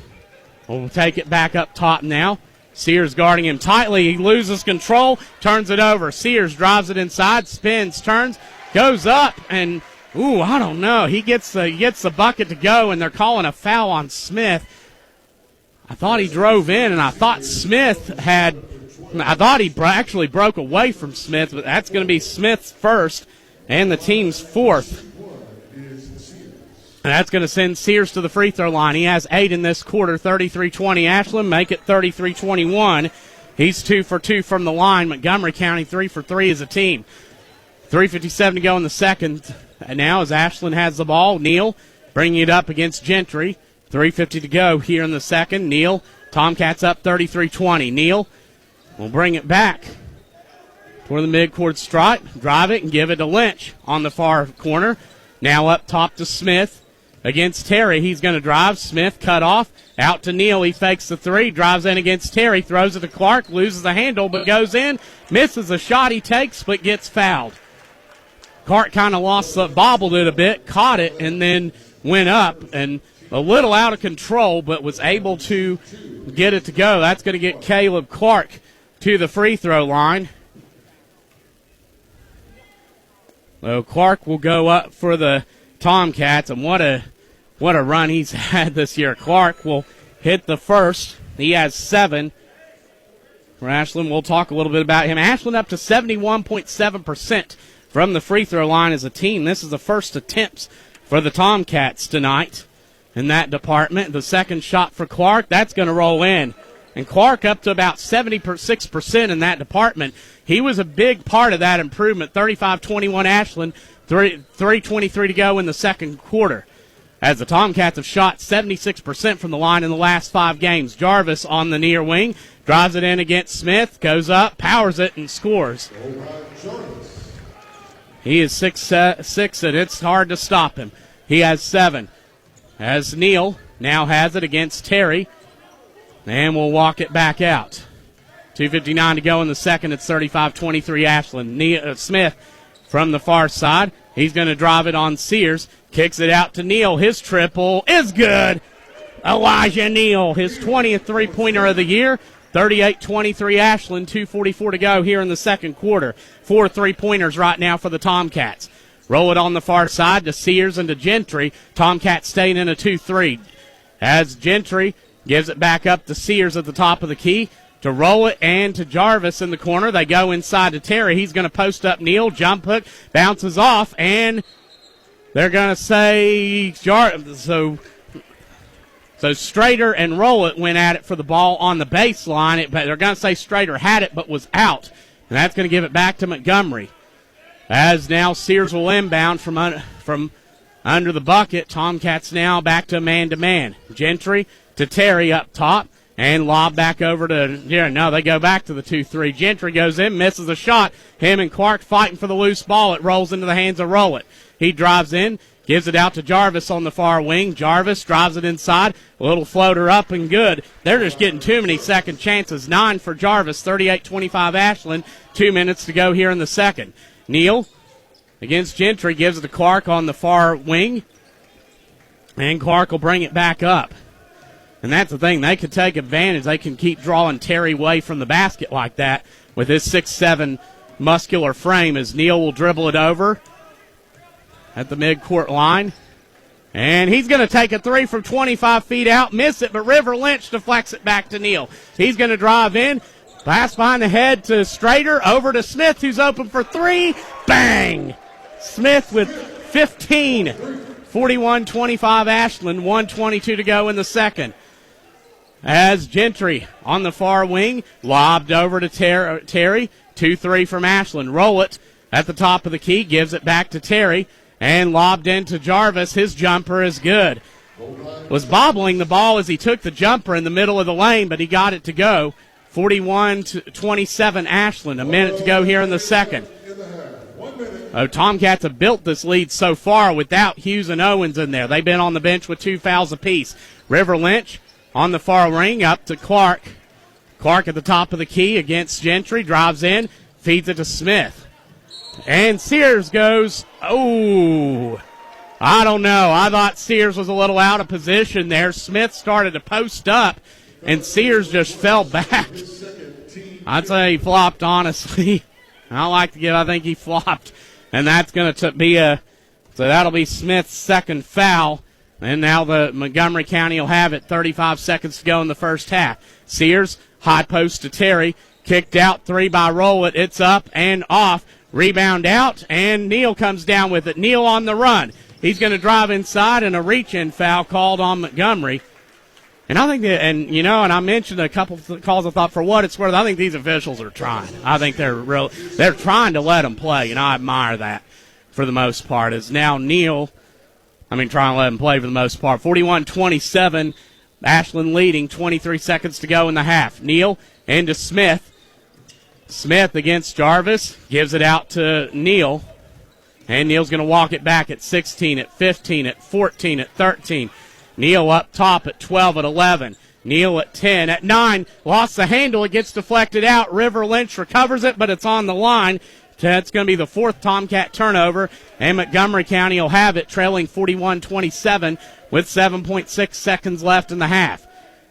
will take it back up top now. Sears guarding him tightly. He loses control, turns it over. Sears drives it inside, spins, turns, goes up, and ooh, I don't know. He gets the bucket to go, and they're calling a foul on Smith. I thought he drove in, and I thought he actually broke away from Smith, but that's going to be Smith's first and the team's 4th. And that's going to send Sears to the free throw line. He has 8 in this quarter, 33-20 Ashland, make it 33-21. He's 2 for 2 from the line. Montgomery County 3 for 3 as a team. 3:57 to go in the second. And now as Ashland has the ball, Neal bringing it up against Gentry. 3:50 to go here in the second. Neal, Tomcats up 33-20. Neal will bring it back toward the midcourt stripe, drive it and give it to Lynch on the far corner. Now up top to Smith against Terry. He's going to drive. Smith cut off. Out to Neal. He fakes the 3, drives in against Terry, throws it to Clark, loses the handle but goes in, misses a shot he takes but gets fouled. Clark kind of bobbled it a bit, caught it, and then went up and a little out of control, but was able to get it to go. That's going to get Caleb Clark to the free throw line. So Clark will go up for the Tomcats, and what a run he's had this year. Clark will hit the first. He has 7 for Ashland. We'll talk a little bit about him. Ashland up to 71.7% from the free throw line as a team. This is the first attempts for the Tomcats tonight in that department. The second shot for Clark, that's going to roll in. And Clark up to about 76% in that department. He was a big part of that improvement. 35-21 Ashland, 3:23 to go in the second quarter. As the Tomcats have shot 76% from the line in the last 5 games. Jarvis on the near wing, drives it in against Smith, goes up, powers it, and scores. He is 6'6", and it's hard to stop him. He has 7. As Neal now has it against Terry, and will walk it back out. 2:59 to go in the second. It's 35-23 Ashland. Smith from the far side. He's going to drive it on Sears. Kicks it out to Neal. His triple is good. Elijah Neal, his 20th three-pointer of the year. 38-23 Ashland, 2:44 to go here in the second quarter. 4 3-pointers right now for the Tomcats. Roll it on the far side to Sears and to Gentry. Tomcats staying in a 2-3. As Gentry gives it back up to Sears at the top of the key to roll it, and to Jarvis in the corner. They go inside to Terry. He's going to post up Neal. Jump hook bounces off, and they're going to say so Strader and Rollett went at it for the ball on the baseline. They're going to say Strader had it but was out, and that's going to give it back to Montgomery. As now Sears will inbound from under the bucket. Tomcats now back to man-to-man. Gentry to Terry up top, and lob back over to they go back to the 2-3. Gentry goes in, misses a shot. Him and Clark fighting for the loose ball. It rolls into the hands of Rollett. He drives in, gives it out to Jarvis on the far wing. Jarvis drives it inside. A little floater up and good. They're just getting too many second chances. 9 for Jarvis, 38-25 Ashland. 2 minutes to go here in the second. Neal against Gentry gives it to Clark on the far wing. And Clark will bring it back up. And that's the thing. They could take advantage. They can keep drawing Terry away from the basket like that with his 6'7" muscular frame, as Neal will dribble it over at the midcourt line. And he's going to take a 3 from 25 feet out, miss it, but River Lynch deflects it back to Neal. He's going to drive in, pass behind the head to Strader, over to Smith, who's open for 3. Bang! Smith with 15. 41-25 Ashland, 1:22 to go in the second. as Gentry on the far wing, lobbed over to Terry. 2-3 from Ashland. Roll it at the top of the key, gives it back to Terry, and lobbed into Jarvis. His jumper is good. Was bobbling the ball as he took the jumper in the middle of the lane, but he got it to go. 41-27 Ashland. A minute to go here in the second. Tomcats have built this lead so far without Hughes and Owens in there. They've been on the bench with 2 fouls apiece. River Lynch on the far wing up to Clark. Clark at the top of the key against Gentry. Drives in, feeds it to Smith. And Sears goes, oh, I don't know. I thought Sears was a little out of position there. Smith started to post up, and Sears just fell back. I'd say he flopped, honestly. I think he flopped. And that's going to be so that'll be Smith's second foul. And now the Montgomery County will have it. 35 seconds to go in the first half. Sears, high post to Terry. Kicked out, 3 by Rowlett. It's up and off. Rebound out, and Neal comes down with it. Neal on the run. He's going to drive inside, and a reach-in foul called on Montgomery. And I think that, and I mentioned a couple of calls I thought for what it's worth, I think these officials are trying. I think they're trying to let them play, and I admire that for the most part. It's now Neal, trying to let them play for the most part. 41-27, Ashland leading, 23 seconds to go in the half. Neal into Smith. Smith against Jarvis, gives it out to Neal. And Neal's going to walk it back at 16, at 15, at 14, at 13. Neal up top at 12, at 11. Neal at 10, at 9. Lost the handle. It gets deflected out. River Lynch recovers it, but it's on the line. That's going to be the 4th Tomcat turnover. And Montgomery County will have it, trailing 41-27 with 7.6 seconds left in the half.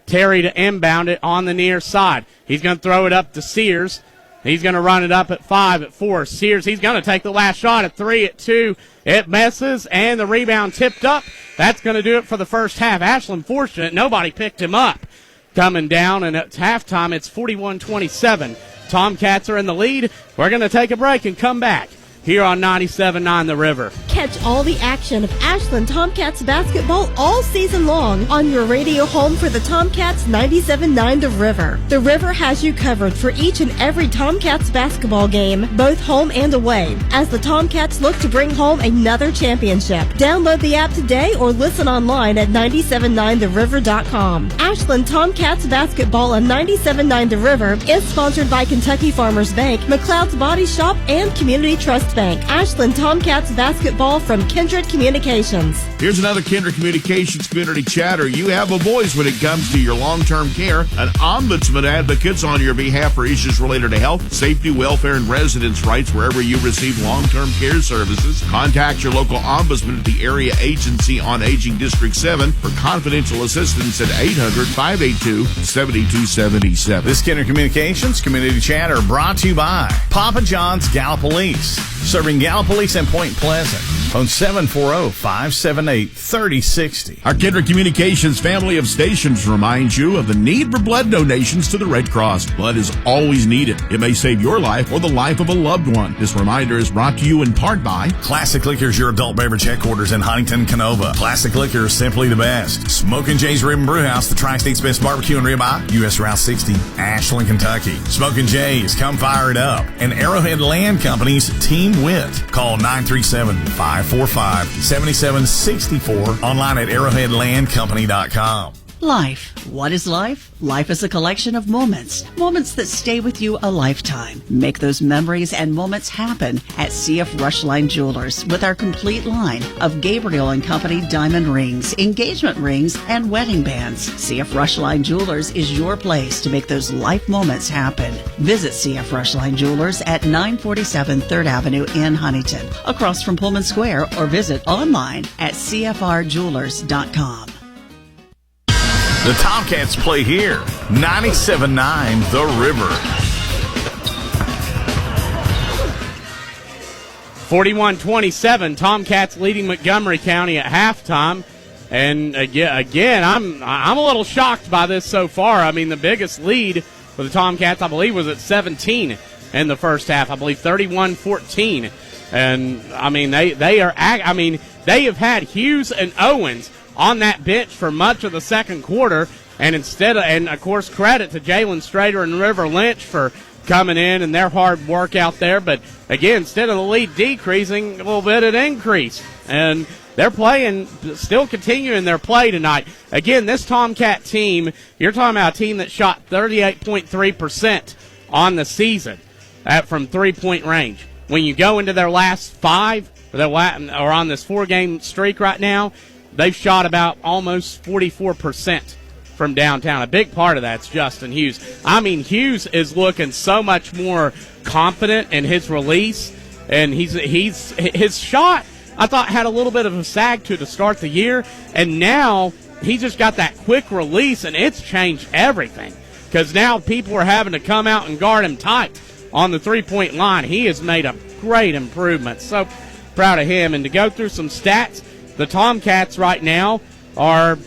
Terry to inbound it on the near side. He's going to throw it up to Sears. He's going to run it up at 5, at 4. Sears, he's going to take the last shot at 3, at 2. It misses, and the rebound tipped up. That's going to do it for the first half. Ashland fortunate. Nobody picked him up. Coming down, and at halftime, it's 41-27. Tomcats are in the lead. We're going to take a break and come back here on 97.9 The River. Catch all the action of Ashland Tomcats basketball all season long on your radio home for the Tomcats 97.9 The River. The River has you covered for each and every Tomcats basketball game, both home and away, as the Tomcats look to bring home another championship. Download the app today or listen online at 979theriver.com. Ashland Tomcats basketball on 97.9 The River is sponsored by Kentucky Farmers Bank, McLeod's Body Shop, and Community Trust Bank. Ashland Tomcats basketball from Kindred Communications. Here's another Kindred Communications community chatter. You have a voice when it comes to your long-term care. An ombudsman advocates on your behalf for issues related to health, safety, welfare, and residents' rights wherever you receive long-term care services. Contact your local ombudsman at the Area Agency on Aging District 7 for confidential assistance at 800-582-7277. This Kindred Communications community chatter brought to you by Papa John's Gallipolis, serving Gallipolis and Point Pleasant on 740-578-3060. Our Kindred Communications family of stations reminds you of the need for blood donations to the Red Cross. Blood is always needed. It may save your life or the life of a loved one. This reminder is brought to you in part by Classic Liquors, your adult beverage headquarters in Huntington, Canova. Classic Liquors, simply the best. Smokin' Jay's Rib and Brew House, the Tri-State's best barbecue and ribeye, U.S. Route 60, Ashland, Kentucky. Smokin' Jay's, come fire it up. And Arrowhead Land Company's Team Wit. Call 937-545-7764. Online at arrowheadlandcompany.com. Life. What is life? Life is a collection of moments. Moments that stay with you a lifetime. Make those memories and moments happen at CF Rushline Jewelers with our complete line of Gabriel & Company diamond rings, engagement rings, and wedding bands. CF Rushline Jewelers is your place to make those life moments happen. Visit CF Rushline Jewelers at 947 3rd Avenue in Huntington, across from Pullman Square, or visit online at cfrjewelers.com. The Tomcats play here. 97.9 The River. 41-27. Tomcats leading Montgomery County at halftime. And again, I'm a little shocked by this so far. I mean, the biggest lead for the Tomcats, I believe, was at 17 in the first half. I believe 31-14. And I mean, they have had Hughes and Owens on that bench for much of the second quarter. And of course, credit to Jalen Strader and River Lynch for coming in and their hard work out there. But again, instead of the lead decreasing, a little bit it increased. And they're playing, still continuing their play tonight. Again, this Tomcat team, you're talking about a team that shot 38.3% on the season from three-point range. When you go into their last 5, or on this 4-game streak right now, they've shot about almost 44% from downtown. A big part of that's Justin Hughes. I mean, Hughes is looking so much more confident in his release, and his shot, I thought, had a little bit of a sag to start the year, and now he just got that quick release, and it's changed everything because now people are having to come out and guard him tight on the three-point line. He has made a great improvement. So proud of him. And to go through some stats, the Tomcats right now are,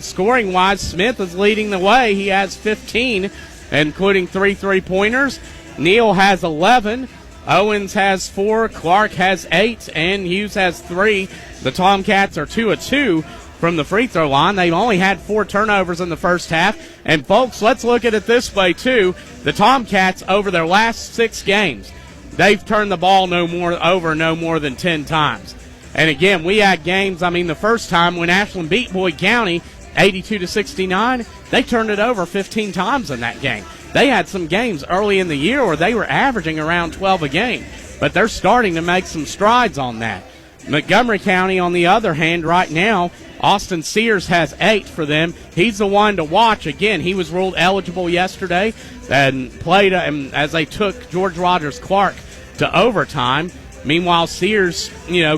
scoring-wise, Smith is leading the way. He has 15, including 3 3-pointers. Neal has 11. Owens has 4. Clark has 8. And Hughes has 3. The Tomcats are 2 of 2 from the free throw line. They've only had 4 turnovers in the first half. And, folks, let's look at it this way, too. The Tomcats, over their last 6 games, they've turned the ball no more than 10 times. And, again, we had games, the first time when Ashland beat Boyd County 82-69, they turned it over 15 times in that game. They had some games early in the year where they were averaging around 12 a game, but they're starting to make some strides on that. Montgomery County, on the other hand, right now, Austin Sears has 8 for them. He's the one to watch. Again, he was ruled eligible yesterday and played as they took George Rogers Clark to overtime. Meanwhile, Sears,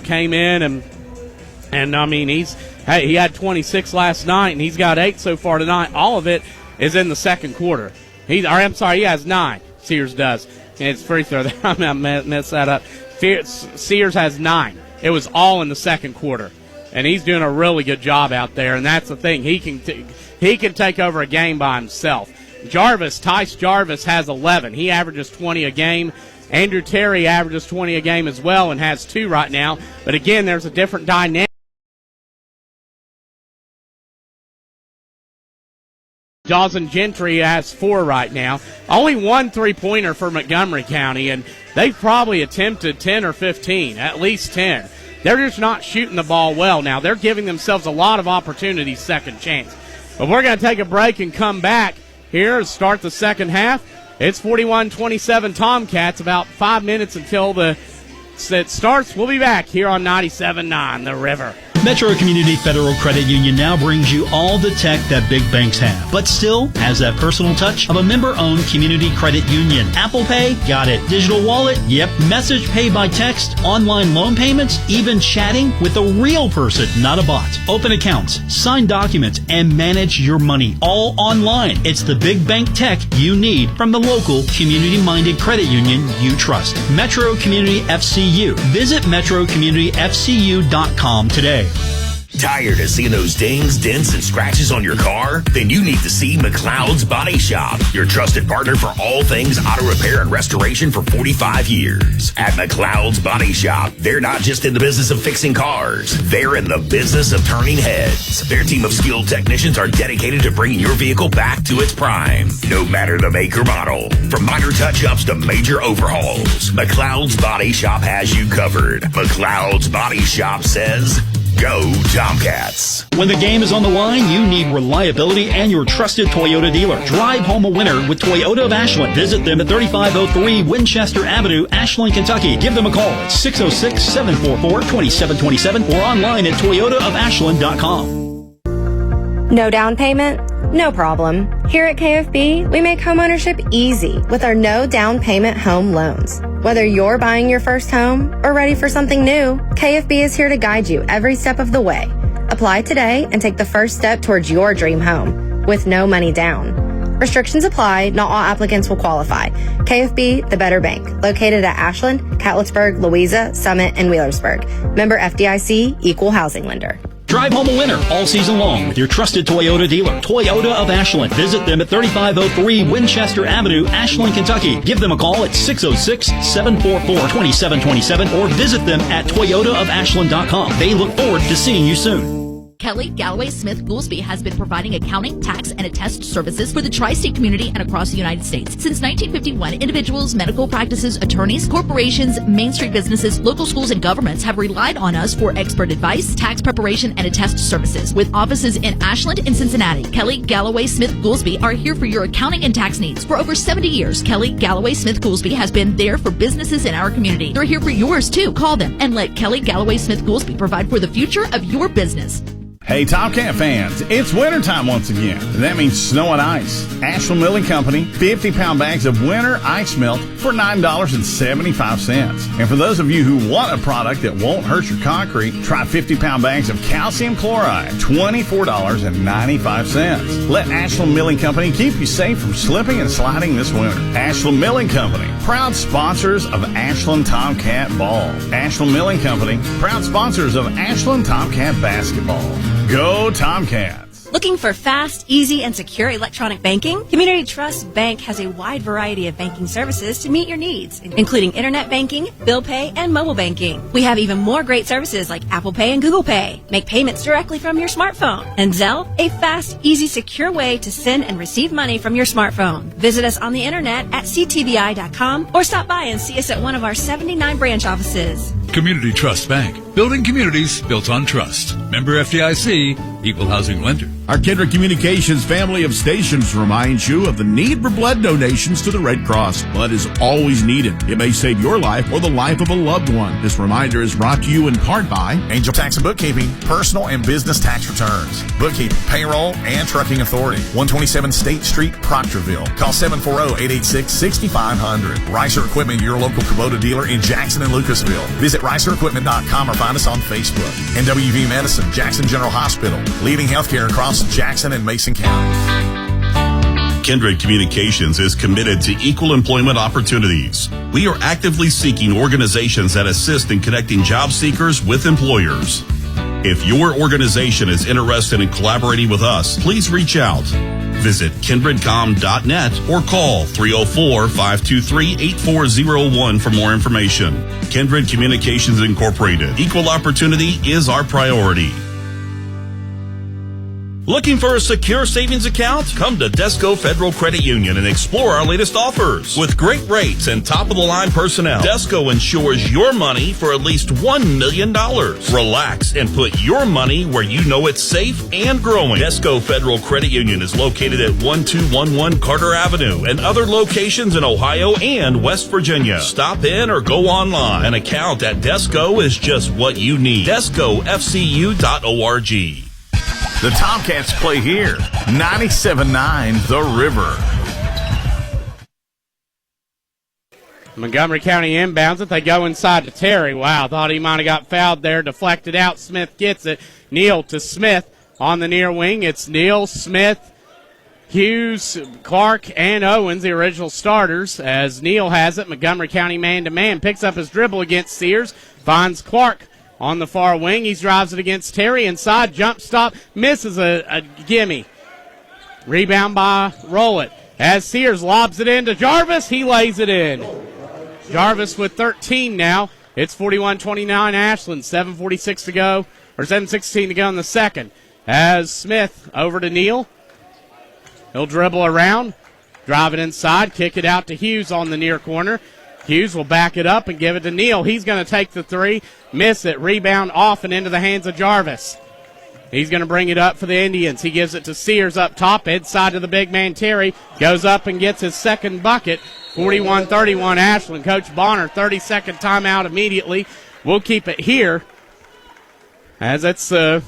came in and he had 26 last night, and he's got 8 so far tonight. All of it is in the second quarter. He has 9. Sears does. It's free throw there. I'm going to mess that up. Sears has 9. It was all in the second quarter, and he's doing a really good job out there. And that's the thing; he can take over a game by himself. Tice Jarvis has 11. He averages 20 a game. Andrew Terry averages 20 a game as well and has 2 right now. But again, there's a different dynamic. Dawson Gentry has 4 right now. Only 1 3-pointer for Montgomery County, and they've probably attempted 10 or 15, at least 10. They're just not shooting the ball well now. They're giving themselves a lot of opportunities, second chance. But we're going to take a break and come back here and start the second half. It's 41-27 Tomcats, about 5 minutes until it starts. We'll be back here on 97.9 The River. Metro Community Federal Credit Union now brings you all the tech that big banks have, but still has that personal touch of a member-owned community credit union. Apple Pay? Got it. Digital wallet? Yep. Message pay by text, online loan payments, even chatting with a real person, not a bot. Open accounts, sign documents, and manage your money all online. It's the big bank tech you need from the local community-minded credit union you trust. Metro Community FCU. Visit metrocommunityfcu.com today. Tired of seeing those dings, dents, and scratches on your car? Then you need to see McLeod's Body Shop, your trusted partner for all things auto repair and restoration for 45 years. At McLeod's Body Shop, they're not just in the business of fixing cars, they're in the business of turning heads. Their team of skilled technicians are dedicated to bringing your vehicle back to its prime, no matter the make or model. From minor touch-ups to major overhauls, McLeod's Body Shop has you covered. McLeod's Body Shop says, go Tomcats. When the game is on the line, you need reliability and your trusted Toyota dealer. Drive home a winner with Toyota of Ashland. Visit them at 3503 Winchester Avenue, Ashland, Kentucky. Give them a call at 606-744-2727 or online at toyotaofashland.com. No down payment? No problem. Here at KFB, we make homeownership easy with our no down payment home loans. Whether you're buying your first home or ready for something new, KFB is here to guide you every step of the way. Apply today and take the first step towards your dream home with no money down. Restrictions apply. Not all applicants will qualify. KFB, the better bank. Located at Ashland, Catlettsburg, Louisa, Summit, and Wheelersburg. Member FDIC, Equal Housing Lender. Drive home a winner all season long with your trusted Toyota dealer, Toyota of Ashland. Visit them at 3503 Winchester Avenue, Ashland, Kentucky. Give them a call at 606-744-2727 or visit them at toyotaofashland.com. They look forward to seeing you soon. Kelly Galloway Smith Goolsby has been providing accounting, tax, and attest services for the tri-state community and across the United States. Since 1951, individuals, medical practices, attorneys, corporations, Main Street businesses, local schools, and governments have relied on us for expert advice, tax preparation, and attest services. With offices in Ashland and Cincinnati, Kelly Galloway Smith Goolsby are here for your accounting and tax needs. For over 70 years, Kelly Galloway Smith Goolsby has been there for businesses in our community. They're here for yours too. Call them and let Kelly Galloway Smith Goolsby provide for the future of your business. Hey, Tomcat fans, it's wintertime once again. That means snow and ice. Ashland Milling Company, 50-pound bags of winter ice melt for $9.75. And for those of you who want a product that won't hurt your concrete, try 50-pound bags of calcium chloride, $24.95. Let Ashland Milling Company keep you safe from slipping and sliding this winter. Ashland Milling Company, proud sponsors of Ashland Tomcat Ball. Ashland Milling Company, proud sponsors of Ashland Tomcat Basketball. Go Tomcats! Looking for fast, easy, and secure electronic banking? Community Trust Bank has a wide variety of banking services to meet your needs, including internet banking, bill pay, and mobile banking. We have even more great services like Apple Pay and Google Pay. Make payments directly from your smartphone. And Zelle, a fast, easy, secure way to send and receive money from your smartphone. Visit us on the internet at ctbi.com or stop by and see us at one of our 79 branch offices. Community Trust Bank. Building communities built on trust. Member FDIC, Equal Housing Lender. Our Kendrick Communications family of stations reminds you of the need for blood donations to the Red Cross. Blood is always needed. It may save your life or the life of a loved one. This reminder is brought to you in part by Angel Tax and Bookkeeping, personal and business tax returns, bookkeeping, payroll, and trucking authority. 127 State Street, Proctorville. Call 740-886-6500. Ricer Equipment, your local Kubota dealer in Jackson and Lucasville. Visit RicerEquipment.com or find us on Facebook. NWV Medicine, Jackson General Hospital, leading healthcare across Jackson and Mason counties. Kindred Communications is committed to equal employment opportunities. We are actively seeking organizations that assist in connecting job seekers with employers. If your organization is interested in collaborating with us, please reach out. Visit kindredcom.net or call 304-523-8401 for more information. Kindred Communications Incorporated. Equal opportunity is our priority. Looking for a secure savings account? Come to Desco Federal Credit Union and explore our latest offers. With great rates and top-of-the-line personnel, Desco ensures your money for at least $1 million. Relax and put your money where you know it's safe and growing. Desco Federal Credit Union is located at 1211 Carter Avenue and other locations in Ohio and West Virginia. Stop in or go online. An account at Desco is just what you need. DescoFCU.org. The Tomcats play here. 97.9 The River. Montgomery County inbounds it. They go inside to Terry. Wow, thought he might have got fouled there. Deflected out. Smith gets it. Neal to Smith on the near wing. It's Neal, Smith, Hughes, Clark, and Owens, the original starters. As Neal has it, Montgomery County man-to-man. Picks up his dribble against Sears. Finds Clark on the far wing. He drives it against Terry. Inside, jump stop. Misses a gimme. Rebound by Rowlett. As Sears lobs it in to Jarvis, he lays it in. Jarvis with 13 now. It's 41-29 Ashland. 7:46 to go, or 7:16 to go in the second. As Smith over to Neal. He'll dribble around, drive it inside, kick it out to Hughes on the near corner. Hughes will back it up and give it to Neal. He's going to take the three, miss it, rebound off and into the hands of Jarvis. He's going to bring it up for the Indians. He gives it to Sears up top, inside to the big man Terry. Goes up and gets his second bucket. 41-31 Ashland. Coach Bonner, 30-second timeout immediately. We'll keep it here as it's the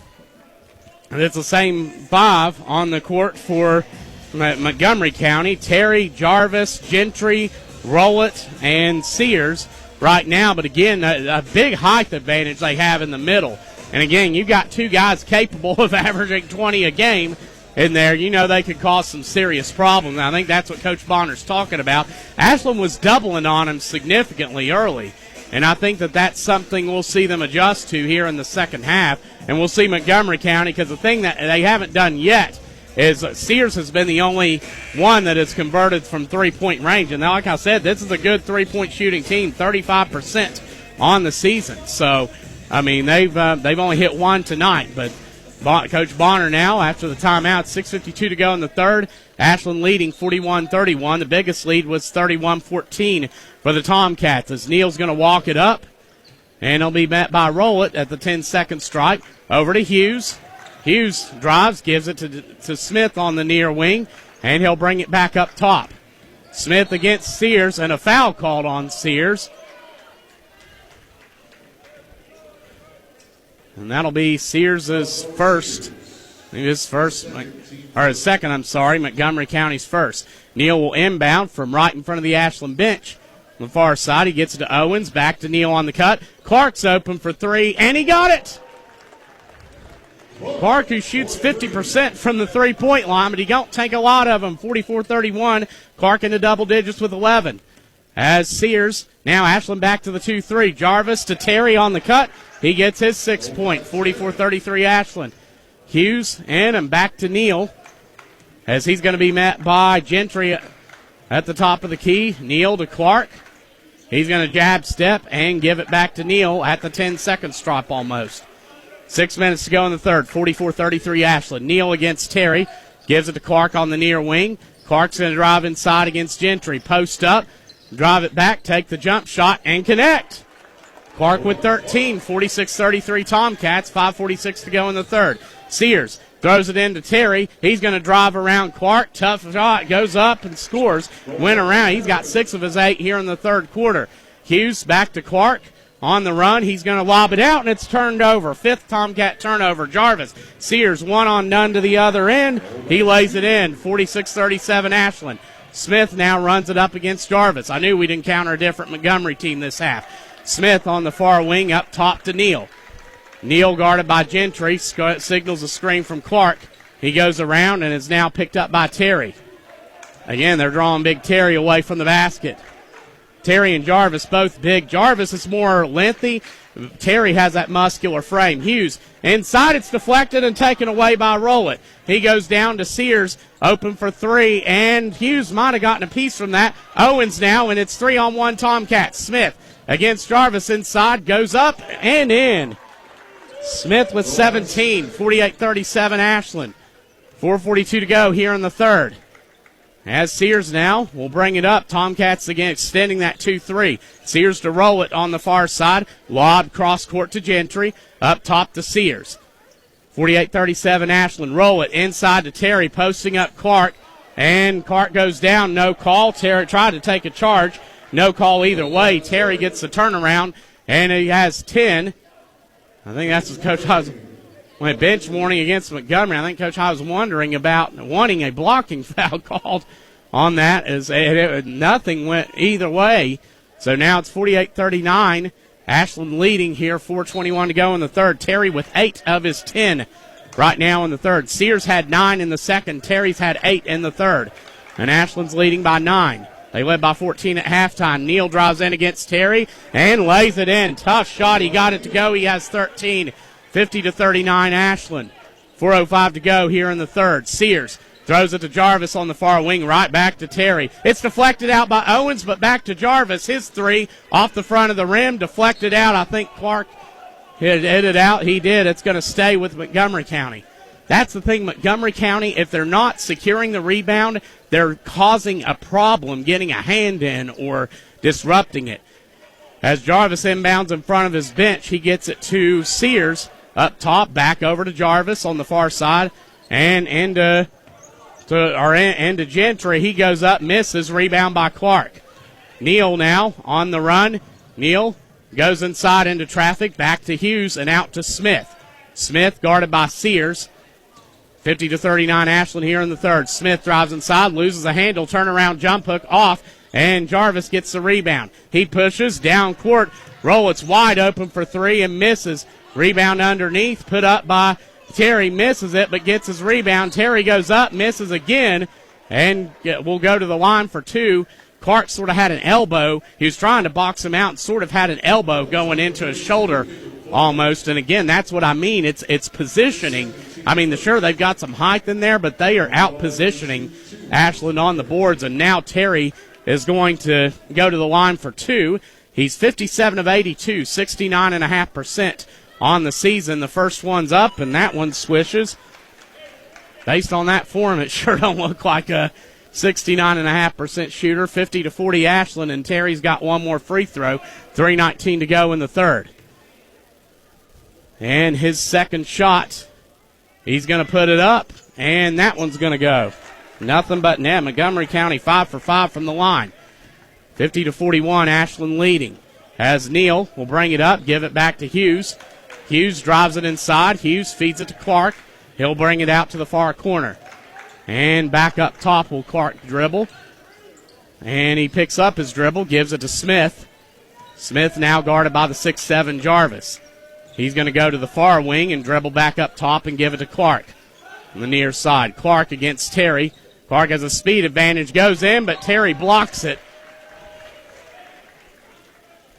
same five on the court for Montgomery County. Terry, Jarvis, Gentry, Rowlett, and Sears right now. But again, a big height advantage they have in the middle. And again, you've got two guys capable of averaging 20 a game in there. You know they could cause some serious problems. And I think that's what Coach Bonner's talking about. Ashland was doubling on him significantly early. And I think that's something we'll see them adjust to here in the second half. And we'll see Montgomery County, because the thing that they haven't done yet is Sears has been the only one that has converted from three-point range. And like I said, this is a good three-point shooting team, 35% on the season. So, I mean, they've only hit one tonight, but Coach Bonner now after the timeout. 6:52 to go in the third. Ashland leading 41-31. The biggest lead was 31-14 for the Tomcats as Neal's going to walk it up. And he'll be met by Rowlett at the 10-second stripe. Over to Hughes. Hughes drives, gives it to Smith on the near wing, and he'll bring it back up top. Smith against Sears, and a foul called on Sears. And that'll be Sears' first. His second, Montgomery County's first. Neal will inbound from right in front of the Ashland bench. On the far side, he gets it to Owens, back to Neal on the cut. Clark's open for three, and he got it! Clark, who shoots 50% from the three-point line, but he don't take a lot of them. 44-31, Clark into double digits with 11. As Sears, now Ashland back to the 2-3. Jarvis to Terry on the cut. He gets his 6-point, 44-33 Ashland. Hughes in and back to Neal as he's going to be met by Gentry at the top of the key. Neal to Clark. He's going to jab step and give it back to Neal at the 10-second stripe almost. 6 minutes to go in the third, 44-33 Ashland. Neal against Terry. Gives it to Clark on the near wing. Clark's going to drive inside against Gentry. Post up, drive it back, take the jump shot, and connect. Clark with 13, 46-33 Tomcats, 5:46 to go in the third. Sears throws it into Terry. He's going to drive around Clark. Tough shot, goes up and scores. Went around. He's got 6 of his 8 here in the third quarter. Hughes back to Clark. On the run, he's going to lob it out, and it's turned over. 5th Tomcat turnover. Jarvis. Sears, 1-on-none to the other end. He lays it in. 46-37 Ashland. Smith now runs it up against Jarvis. I knew we'd encounter a different Montgomery team this half. Smith on the far wing up top to Neal. Neal guarded by Gentry. Signals a screen from Clark. He goes around and is now picked up by Terry. Again, they're drawing Big Terry away from the basket. Terry and Jarvis both big. Jarvis is more lengthy. Terry has that muscular frame. Hughes inside. It's deflected and taken away by Rowlett. He goes down to Sears, open for three, and Hughes might have gotten a piece from that. Owens now, and it's 3-on-1 Tomcats. Smith against Jarvis inside, goes up and in. Smith with 17, 48-37 Ashland. 4:42 to go here in the third. As Sears now will bring it up. Tomcats again extending that 2-3. Sears to Rowlett on the far side. Lob cross court to Gentry. Up top to Sears. 48-37 Ashland. Rowlett inside to Terry, posting up Clark. And Clark goes down. No call. Terry tried to take a charge. No call either way. Terry gets the turnaround, and he has 10. I think that's what Coach Hawes went bench warning against Montgomery. I think Coach Hawes was wondering about wanting a blocking foul called on that, as nothing went either way. So now it's 48-39. Ashland leading here, 4:21 to go in the third. Terry with 8 of his 10 right now in the third. Sears had 9 in the second. Terry's had 8 in the third. And Ashland's leading by 9. They led by 14 at halftime. Neal drives in against Terry and lays it in. Tough shot. He got it to go. He has 13. 50-39 Ashland. 4:05 to go here in the third. Sears throws it to Jarvis on the far wing, right back to Terry. It's deflected out by Owens, but back to Jarvis. His 3 off the front of the rim, deflected out. I think Clark hit it out. He did. It's going to stay with Montgomery County. That's the thing, Montgomery County, if they're not securing the rebound, they're causing a problem getting a hand in or disrupting it. As Jarvis inbounds in front of his bench, he gets it to Sears. Up top, back over to Jarvis on the far side, and into Gentry. He goes up, misses, rebound by Clark. Neal now on the run. Neal goes inside into traffic, back to Hughes and out to Smith. Smith guarded by Sears. 50-39 Ashland here in the third. Smith drives inside, loses a handle, turnaround jump hook off, and Jarvis gets the rebound. He pushes down court. Rowlett's wide open for 3 and misses. Rebound underneath, put up by Terry, misses it, but gets his rebound. Terry goes up, misses again, and will go to the line for 2. Clark sort of had an elbow. He was trying to box him out and sort of had an elbow going into his shoulder almost. And again, that's what I mean. It's positioning. I mean, sure, they've got some height in there, but they are out positioning Ashland on the boards. And now Terry is going to go to the line for 2. He's 57 of 82, 69.5% on the season. The first one's up, and that one swishes. Based on that form, it sure don't look like a 69.5% shooter. 50-40 Ashland, and Terry's got one more free throw. 3:19 to go in the third. And his second shot, he's going to put it up, and that one's going to go. Nothing but net. Montgomery County 5 for 5 from the line. 50-41, Ashland leading. As Neal will bring it up, give it back to Hughes. Hughes drives it inside. Hughes feeds it to Clark. He'll bring it out to the far corner. And back up top will Clark dribble. And he picks up his dribble, gives it to Smith. Smith now guarded by the 6'7 Jarvis. He's going to go to the far wing and dribble back up top and give it to Clark on the near side. Clark against Terry. Clark has a speed advantage, goes in, but Terry blocks it.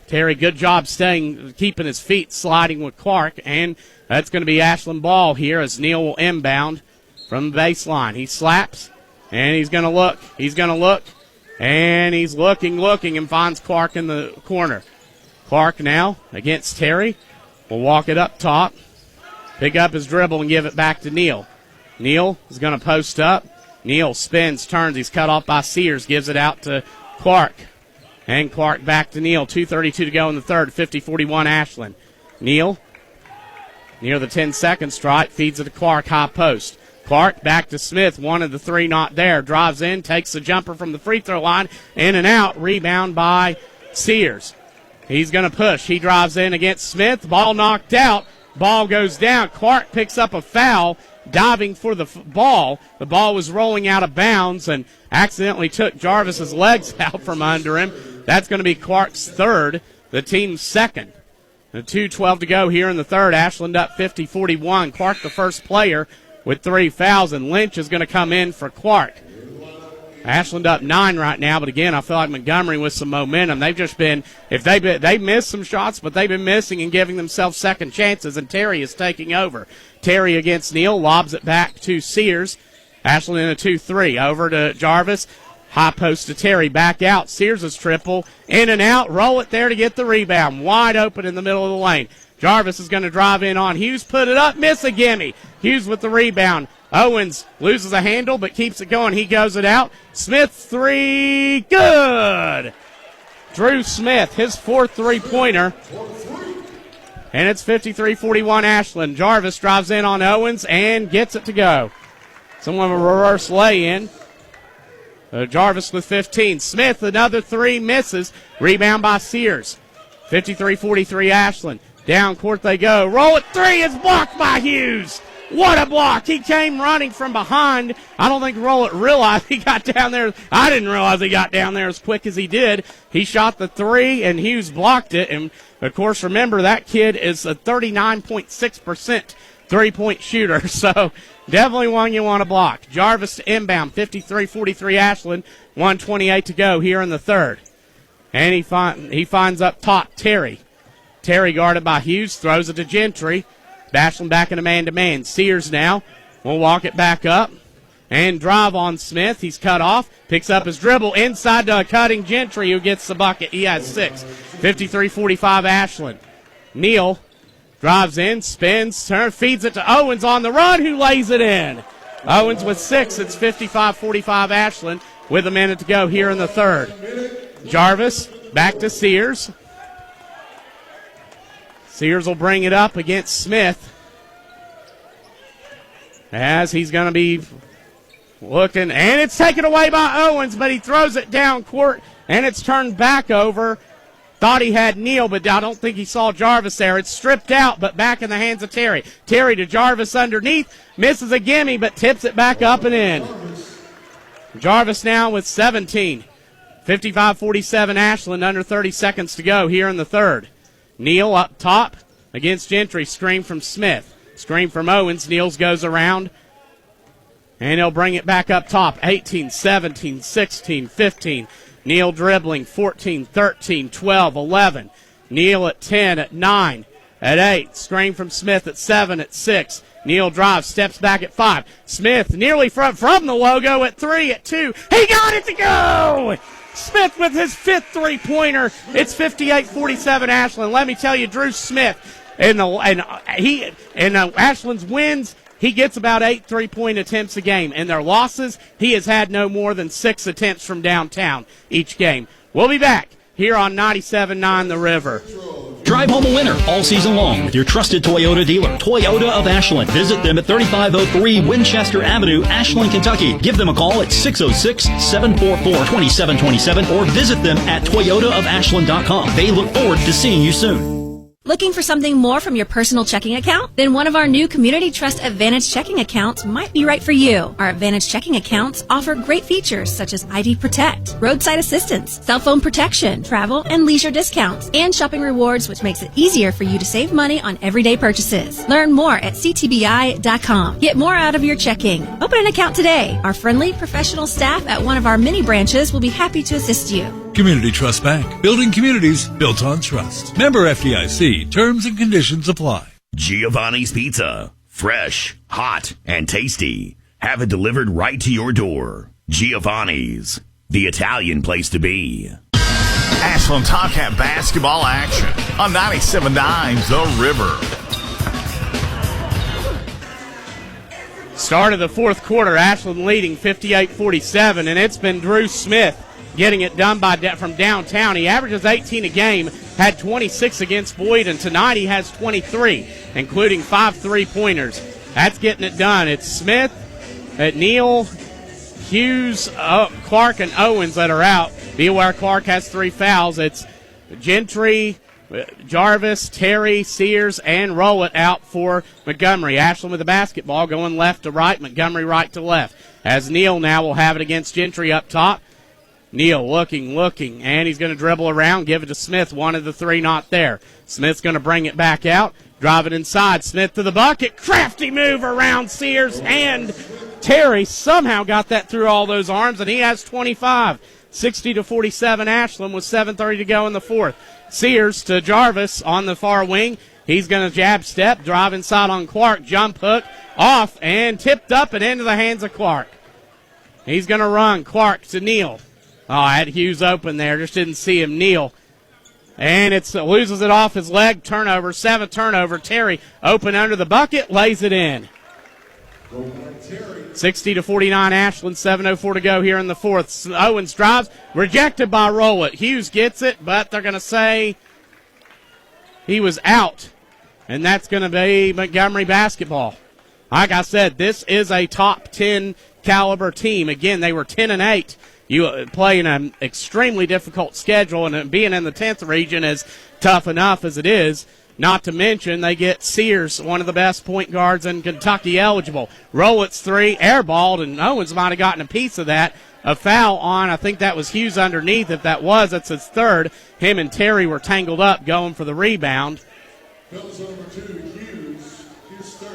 Terry, good job keeping his feet sliding with Clark, and that's going to be Ashland ball here as Neal will inbound from the baseline. He slaps, and he's going to look. He's going to look, and he's looking, and finds Clark in the corner. Clark now against Terry. Will walk it up top, pick up his dribble, and give it back to Neal. Neal is going to post up. Neal spins, turns. He's cut off by Sears, gives it out to Clark. And Clark back to Neal. 2:32 to go in the third. 50-41 Ashland. Neal near the 10-second stripe, feeds it to Clark, high post. Clark back to Smith. One of the three not there. Drives in, takes the jumper from the free throw line. In and out. Rebound by Sears. He's going to push. He drives in against Smith. Ball knocked out. Ball goes down. Clark picks up a foul, diving for the ball. The ball was rolling out of bounds and accidentally took Jarvis's legs out from under him. That's going to be Clark's third, the team's second. 2:12 to go here in the third. Ashland up 50-41. Clark the first player with 3 fouls, and Lynch is going to come in for Clark. Ashland up 9 right now, but again, I feel like Montgomery with some momentum. They've just been, they missed some shots, but they've been missing and giving themselves second chances, and Terry is taking over. Terry against Neal, lobs it back to Sears. Ashland in a 2-3. Over to Jarvis. High post to Terry. Back out. Sears' triple. In and out. Roll it there to get the rebound. Wide open in the middle of the lane. Jarvis is going to drive in on Hughes. Put it up. Miss a gimme. Hughes with the rebound. Owens loses a handle but keeps it going. He goes it out. Smith three. Good. Drew Smith, his fourth three-pointer. And it's 53-41 Ashland. Jarvis drives in on Owens and gets it to go. Somewhat of a reverse lay-in. Jarvis with 15. Smith, another three, misses. Rebound by Sears. 53-43 Ashland. Down court they go. Roll it three is blocked by Hughes. What a block. He came running from behind. I don't think Rowlett realized he got down there. I didn't realize he got down there as quick as he did. He shot the three, and Hughes blocked it. And, of course, remember, that kid is a 39.6% three-point shooter. So definitely one you want to block. Jarvis to inbound, 53-43 Ashland, 1:28 to go here in the third. And he finds up top Terry. Terry guarded by Hughes, throws it to Gentry. Ashland back in a man-to-man. Sears now will walk it back up and drive on Smith. He's cut off, picks up his dribble inside to a cutting Gentry who gets the bucket. He has 6. 53-45 Ashland. Neal drives in, spins, feeds it to Owens on the run, who lays it in. Owens with 6. It's 55-45 Ashland with a minute to go here in the third. Jarvis back to Sears. Sears will bring it up against Smith as he's going to be looking, and it's taken away by Owens, but he throws it down court, and it's turned back over. Thought he had Neal, but I don't think he saw Jarvis there. It's stripped out, but back in the hands of Terry. Terry to Jarvis underneath, misses a gimme, but tips it back up and in. Jarvis now with 17. 55-47 Ashland, under 30 seconds to go here in the third. Neal up top against Gentry. Screen from Smith. Screen from Owens. Neals goes around. And he'll bring it back up top. 18, 17, 16, 15. Neal dribbling. 14, 13, 12, 11. Neal at 10, at 9, at 8. Screen from Smith at 7, at 6. Neal drives, steps back at 5. Smith nearly from the logo at 3, at 2. He got it to go! Smith with his 5th three-pointer. It's 58-47 Ashland. Let me tell you, Drew Smith Ashland's wins, he gets about 8 3-point attempts a game. In their losses, he has had no more than 6 attempts from downtown each game. We'll be back here on 97.9 The River. Drive home a winner all season long with your trusted Toyota dealer, Toyota of Ashland. Visit them at 3503 Winchester Avenue, Ashland, Kentucky. Give them a call at 606-744-2727 or visit them at toyotaofashland.com. They look forward to seeing you soon. Looking for something more from your personal checking account? Then one of our new Community Trust Advantage checking accounts might be right for you. Our Advantage checking accounts offer great features such as ID Protect, roadside assistance, cell phone protection, travel and leisure discounts, and shopping rewards, which makes it easier for you to save money on everyday purchases. Learn more at ctbi.com. Get more out of your checking. Open an account today. Our friendly, professional staff at one of our many branches will be happy to assist you. Community Trust Bank. Building communities built on trust. Member FDIC. Terms and conditions apply. Giovanni's Pizza. Fresh, hot, and tasty. Have it delivered right to your door. Giovanni's. The Italian place to be. Ashland Tomcat basketball action on 97.9 The River. Start of the fourth quarter, Ashland leading 58-47, and it's been Drew Smith getting it done from downtown. He averages 18 a game, had 26 against Boyd, and tonight he has 23, including 5 3-pointers. That's getting it done. It's Smith, Neal, Hughes, Clark, and Owens that are out. Be aware Clark has 3 fouls. It's Gentry, Jarvis, Terry, Sears, and Rowlett out for Montgomery. Ashland with the basketball going left to right, Montgomery right to left. As Neal now will have it against Gentry up top. Neal looking, and he's going to dribble around, give it to Smith. One of the 3 not there. Smith's going to bring it back out, drive it inside. Smith to the bucket. Crafty move around Sears, and Terry somehow got that through all those arms, and he has 25. 60-47 Ashland with 7:30 to go in the fourth. Sears to Jarvis on the far wing. He's going to jab step, drive inside on Clark, jump hook, off, and tipped up and into the hands of Clark. He's going to run. Clark to Neal. Oh, I had Hughes open there. Just didn't see him. Neal. And it loses it off his leg. Turnover. 7th turnover. Terry open under the bucket. Lays it in. 60-49 Ashland. 7:04 to go here in the fourth. Owens drives. Rejected by Rowlett. Hughes gets it, but they're going to say he was out. And that's going to be Montgomery basketball. Like I said, this is a top 10 caliber team. Again, they were 10-8. You play in an extremely difficult schedule, and being in the 10th region is tough enough as it is. Not to mention they get Sears, one of the best point guards in Kentucky, eligible. Rowlett's 3, airballed, and Owens might have gotten a piece of that. A foul on, I think that was Hughes underneath. If that was, that's his 3rd. Him and Terry were tangled up going for the rebound.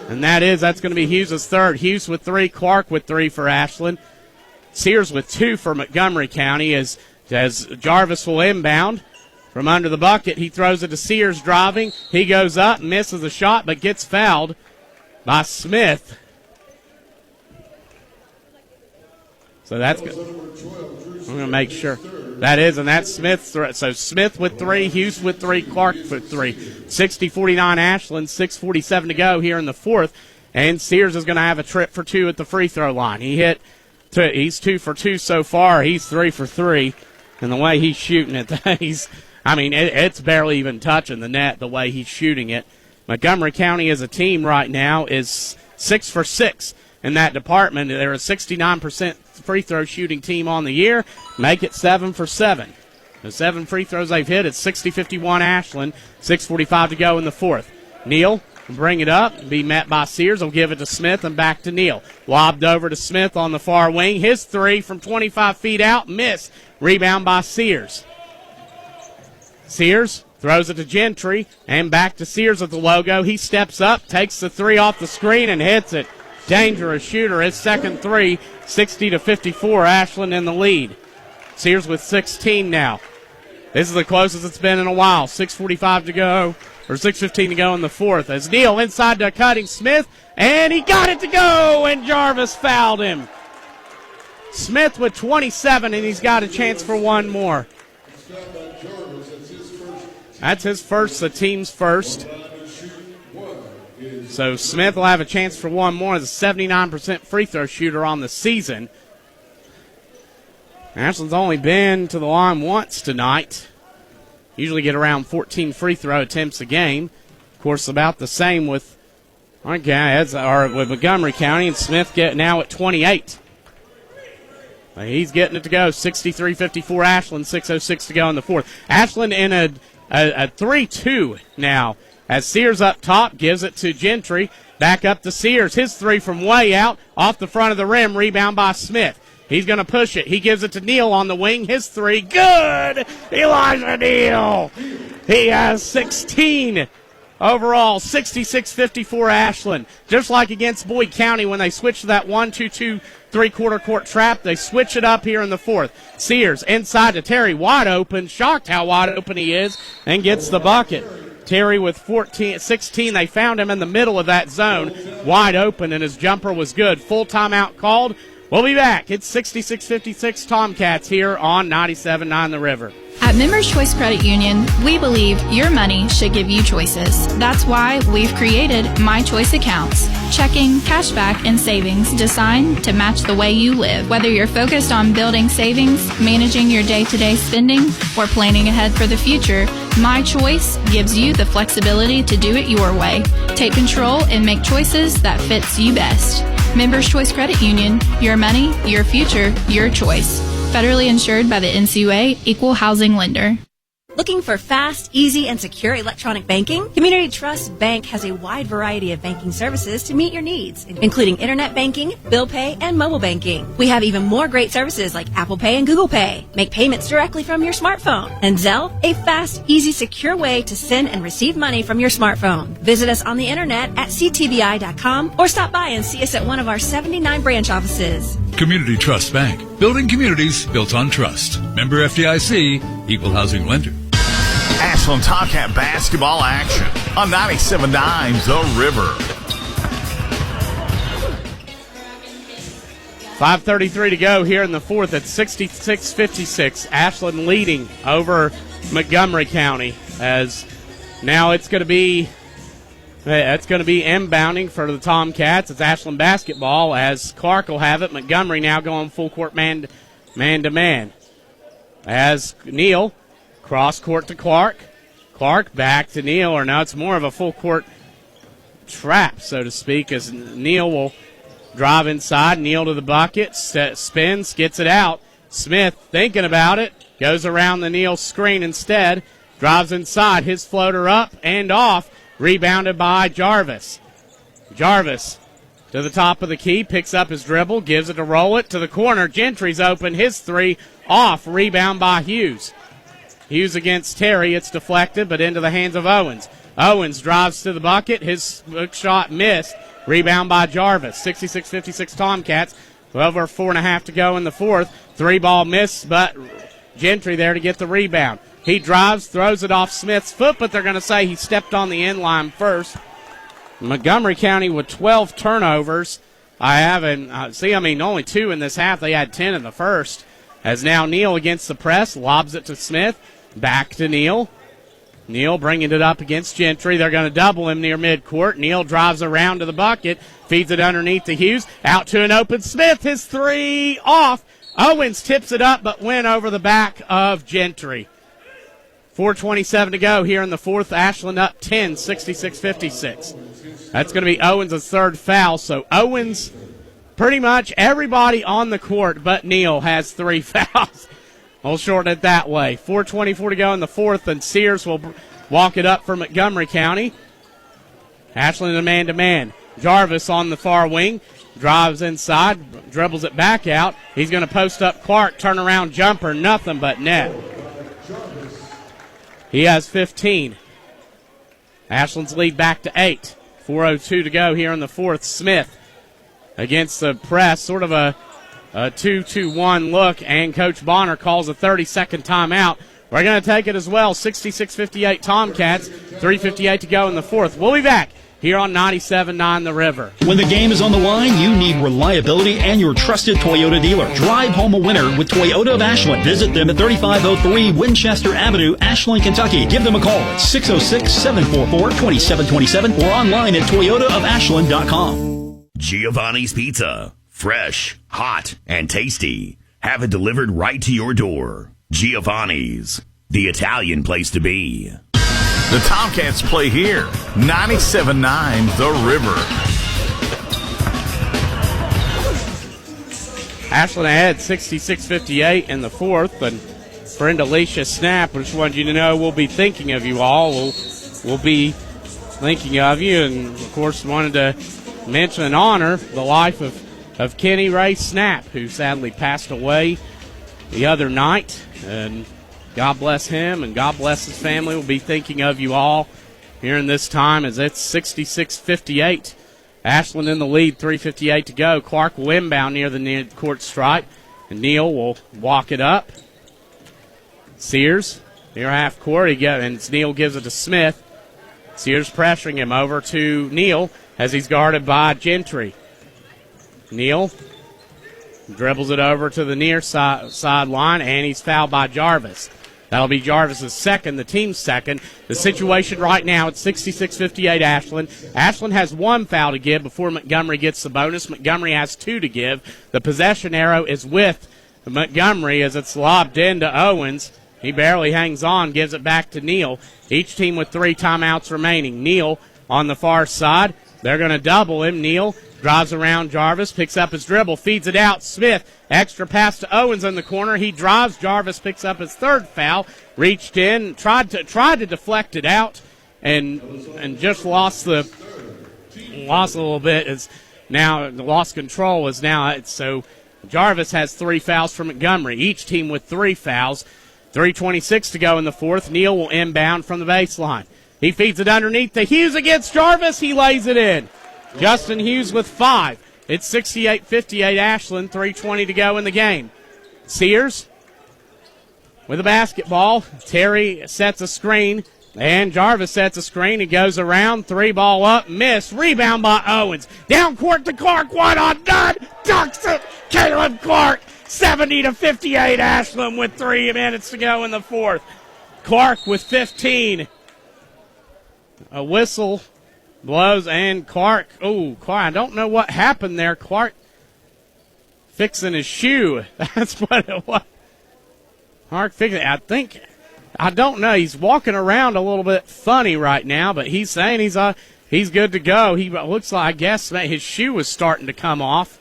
And that's going to be Hughes' 3rd. Hughes with 3, Clark with 3 for Ashland. Sears with 2 for Montgomery County as Jarvis will inbound. From under the bucket, he throws it to Sears driving. He goes up, misses a shot, but gets fouled by Smith. So that's good. I'm going to make sure. That is, and that's Smith's threat. So Smith with 3, Hughes with 3, Clark with 3. 60-49 Ashland, 6:47 to go here in the fourth. And Sears is going to have a trip for 2 at the free throw line. He's 2 for 2 so far. He's 3 for 3. And the way he's shooting it, it's barely even touching the net the way he's shooting it. Montgomery County as a team right now is 6 for 6 in that department. They're a 69% free throw shooting team on the year. Make it 7 for 7. The 7 free throws they've hit, it's 60-51 Ashland. 6:45 to go in the fourth. Neal will bring it up, be met by Sears. Will give it to Smith and back to Neal. Lobbed over to Smith on the far wing. His 3 from 25 feet out, missed. Rebound by Sears. Sears throws it to Gentry and back to Sears with the logo. He steps up, takes the 3 off the screen and hits it. Dangerous shooter. His second 3, 60-54. Ashland in the lead. Sears with 16 now. This is the closest it's been in a while. 6:45 to go, or 6:15 to go in the fourth. As Neal inside to Cutting Smith, and he got it to go, and Jarvis fouled him. Smith with 27, and he's got a chance for one more. That's his first, the team's first. So Smith will have a chance for one more as a 79% free throw shooter on the season. Ashland's only been to the line once tonight. Usually get around 14 free throw attempts a game. Of course, about the same with with Montgomery County, and Smith now at 28. He's getting it to go. 63-54 Ashland, 6:06 to go in the fourth. Ashland in a 3-2 now. As Sears up top, gives it to Gentry. Back up to Sears. His three from way out, off the front of the rim. Rebound by Smith. He's going to push it. He gives it to Neal on the wing. His three, good! Elijah Neal! He has 16 overall, 66-54 Ashland. Just like against Boyd County when they switched to that 1-2-2 three-quarter court trap, they switch it up here in the fourth. Sears inside to Terry, wide open. Shocked how wide open he is, and gets the bucket. Terry with 16. They found him in the middle of that zone, wide open, and his jumper was good. Full timeout called. We'll be back. It's 66-56 Tomcats here on 97.9 The River. At Members Choice Credit Union, we believe your money should give you choices. That's why we've created My Choice accounts. Checking, cashback, and savings designed to match the way you live. Whether you're focused on building savings, managing your day-to-day spending, or planning ahead for the future, My Choice gives you the flexibility to do it your way. Take control and make choices that fits you best. Members Choice Credit Union, your money, your future, your choice. Federally insured by the NCUA, Equal Housing Lender. Looking for fast, easy, and secure electronic banking? Community Trust Bank has a wide variety of banking services to meet your needs, including internet banking, bill pay, and mobile banking. We have even more great services like Apple Pay and Google Pay. Make payments directly from your smartphone. And Zelle, a fast, easy, secure way to send and receive money from your smartphone. Visit us on the internet at ctbi.com or stop by and see us at one of our 79 branch offices. Community Trust Bank. Building communities built on trust. Member FDIC, Equal Housing Lender. Ashland Tomcat basketball action on 97.9 The River. 5:33 to go here in the fourth at 66-56. Ashland leading over Montgomery County, as now it's going to be inbounding for the Tomcats. It's Ashland basketball as Clark will have it. Montgomery now going full court man to man. As Neal cross court to Clark. Clark back to Neal, or now it's more of a full court trap, so to speak, as Neal will drive inside. Neal to the bucket, spins, gets it out. Smith thinking about it, goes around the Neal screen instead, drives inside, his floater up and off, rebounded by Jarvis. Jarvis to the top of the key, picks up his dribble, gives it to roll it to the corner. Gentry's open, his three off, rebound by Hughes. Hughes against Terry. It's deflected, but into the hands of Owens. Owens drives to the bucket. His hook shot missed. Rebound by Jarvis. 66-56 Tomcats. Over 4.5 to go in the fourth. Three ball miss, but Gentry there to get the rebound. He drives, throws it off Smith's foot, but they're going to say he stepped on the end line first. Montgomery County with 12 turnovers. Only 2 in this half. They had 10 in the first. As now Neal against the press, lobs it to Smith. Back to Neal. Neal bringing it up against Gentry. They're going to double him near midcourt. Neal drives around to the bucket, feeds it underneath to Hughes. Out to an open Smith. His three off. Owens tips it up, but went over the back of Gentry. 4:27 to go here in the fourth. Ashland up 10, 66-56. That's going to be Owens' third foul. So Owens, pretty much everybody on the court but Neal has 3 fouls. We'll shorten it that way. 4:24 to go in the fourth, and Sears will walk it up for Montgomery County. Ashland a man-to-man. Jarvis on the far wing. Drives inside, dribbles it back out. He's going to post up Clark, turnaround jumper, nothing but net. He has 15. Ashland's lead back to 8. 4:02 to go here in the fourth. Smith against the press, sort of a 2-2-1 look, and Coach Bonner calls a 30-second timeout. We're going to take it as well. 66-58 Tomcats, 3:58 to go in the fourth. We'll be back here on 97.9 The River. When the game is on the line, you need reliability and your trusted Toyota dealer. Drive home a winner with Toyota of Ashland. Visit them at 3503 Winchester Avenue, Ashland, Kentucky. Give them a call at 606-744-2727 or online at toyotaofashland.com. Giovanni's Pizza. Fresh, hot, and tasty. Have it delivered right to your door. Giovanni's, the Italian place to be. The Tomcats play here. 97.9 The River. Ashland ahead 66-58 in the fourth. And friend Alicia Snap, just wanted you to know we'll be thinking of you all. We'll be thinking of you. And, of course, wanted to mention and honor the life of Kenny Ray Snap, who sadly passed away the other night. And God bless him and God bless his family. We'll be thinking of you all here in this time as it's 66-58. Ashland in the lead, 3:58 to go. Clark will inbound near the mid-court stripe, and Neal will walk it up. Sears near half court, and Neal gives it to Smith. Sears pressuring him over to Neal as he's guarded by Gentry. Neal dribbles it over to the near sideline, and he's fouled by Jarvis. That'll be Jarvis's second, the team's second. The situation right now, it's 66-58 Ashland. Ashland has one foul to give before Montgomery gets the bonus. Montgomery has two to give. The possession arrow is with Montgomery as it's lobbed into Owens. He barely hangs on, gives it back to Neal. Each team with 3 timeouts remaining. Neal on the far side. They're going to double him. Neal drives around Jarvis, picks up his dribble, feeds it out. Smith, extra pass to Owens in the corner. He drives. Jarvis picks up his third foul. Reached in, tried to deflect it out, and just lost a little bit. Is now lost control. Is now so Jarvis has 3 fouls for Montgomery. Each team with 3 fouls. 3:26 to go in the fourth. Neal will inbound from the baseline. He feeds it underneath to Hughes against Jarvis. He lays it in. Justin Hughes with 5. It's 68-58 Ashland, 3:20 to go in the game. Sears with a basketball. Terry sets a screen, and Jarvis sets a screen. He goes around, 3 ball up, miss. Rebound by Owens. Down court to Clark, one on done. Ducks it. Caleb Clark, 70-58 Ashland with 3 minutes to go in the fourth. Clark with 15. A whistle blows, and Clark, I don't know what happened there. Clark fixing his shoe. That's what it was. Clark fixing it. I don't know. He's walking around a little bit funny right now, but he's saying he's good to go. He looks like, I guess, that his shoe is starting to come off.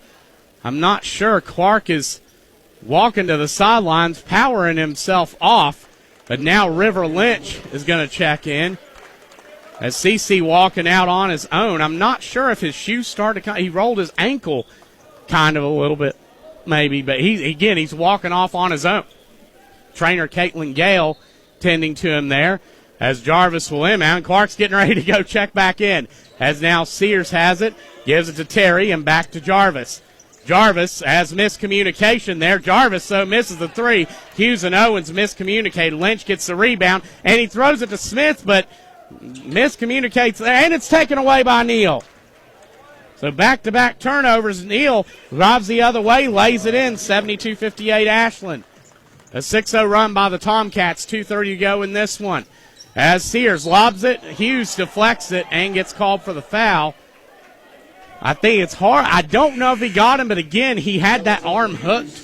I'm not sure. Clark is walking to the sidelines, powering himself off, but now River Lynch is going to check in. As CC walking out on his own. I'm not sure if his shoe started to come. He rolled his ankle kind of a little bit, maybe, but he's walking off on his own. Trainer Caitlin Gale tending to him there as Jarvis will inbound. Clark's getting ready to go check back in. As now Sears has it, gives it to Terry, and back to Jarvis. Jarvis has miscommunication there. Jarvis, so misses the 3. Hughes and Owens miscommunicated. Lynch gets the rebound, and he throws it to Smith, but miscommunicates there, and it's taken away by Neal. So back-to-back turnovers. Neal drives the other way, lays it in, 72-58 Ashland. A 6-0 run by the Tomcats, 2:30 to go in this one. As Sears lobs it, Hughes deflects it and gets called for the foul. I think it's hard. I don't know if he got him, but again, he had that arm hooked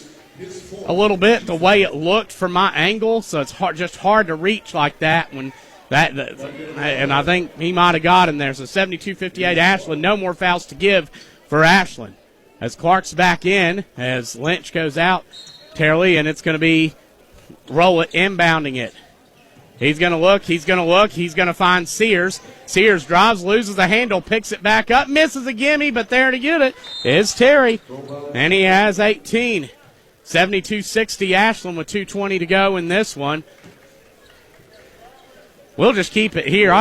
a little bit the way it looked from my angle, so it's just hard to reach like that when and I think he might have got him there. So 72-58 Ashland. No more fouls to give for Ashland. As Clark's back in, as Lynch goes out, Terley, and it's going to be Rowlett inbounding it. He's going to look. He's going to find Sears. Sears drives, loses the handle, picks it back up, misses a gimme, but there to get it is Terry. And he has 18. 72-60 Ashland with 2:20 to go in this one. We'll just keep it here.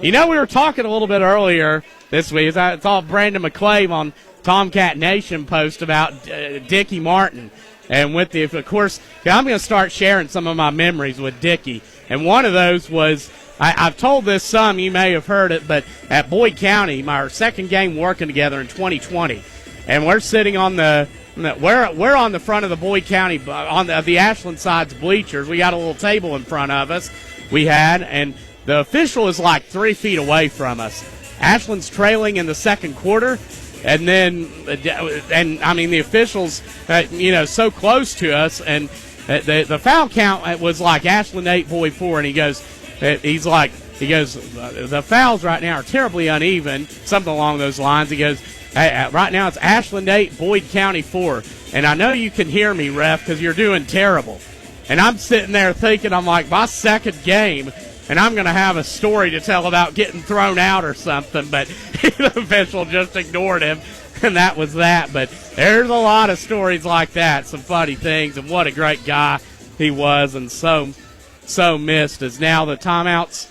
We were talking a little bit earlier this week. I saw Brandon McClave on Tomcat Nation post about Dickie Martin. And of course, I'm going to start sharing some of my memories with Dickie. And one of those was I've told this some, you may have heard it, but at Boyd County, our second game working together in 2020, and we're sitting on we're on the front of the Boyd County, on the Ashland side's bleachers. We got a little table in front of us and the official is like 3 feet away from us. Ashland's trailing in the second quarter, and the officials, so close to us, and the foul count was like Ashland 8, Boyd 4, and he goes, the fouls right now are terribly uneven, something along those lines. He goes, hey, right now it's Ashland 8, Boyd County 4, and I know you can hear me, ref, because you're doing terrible. And I'm sitting there thinking, I'm like, my second game, and I'm going to have a story to tell about getting thrown out or something, but the official just ignored him, and that was that. But there's a lot of stories like that, some funny things, and what a great guy he was, and so missed. As now the timeouts,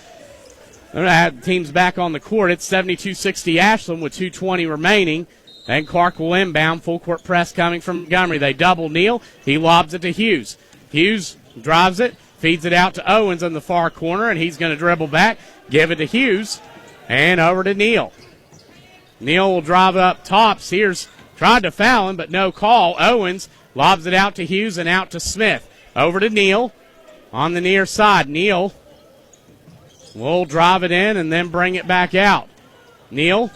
the team's back on the court. It's 72-60 Ashland with 2:20 remaining, and Clark will inbound. Full court press coming from Montgomery. They double Neal. He lobs it to Hughes. Hughes drives it, feeds it out to Owens in the far corner, and he's going to dribble back, give it to Hughes, and over to Neal. Neal will drive up top. Sears tried to foul him, but no call. Owens lobs it out to Hughes and out to Smith. Over to Neal on the near side. Neal will drive it in and then bring it back out. Neal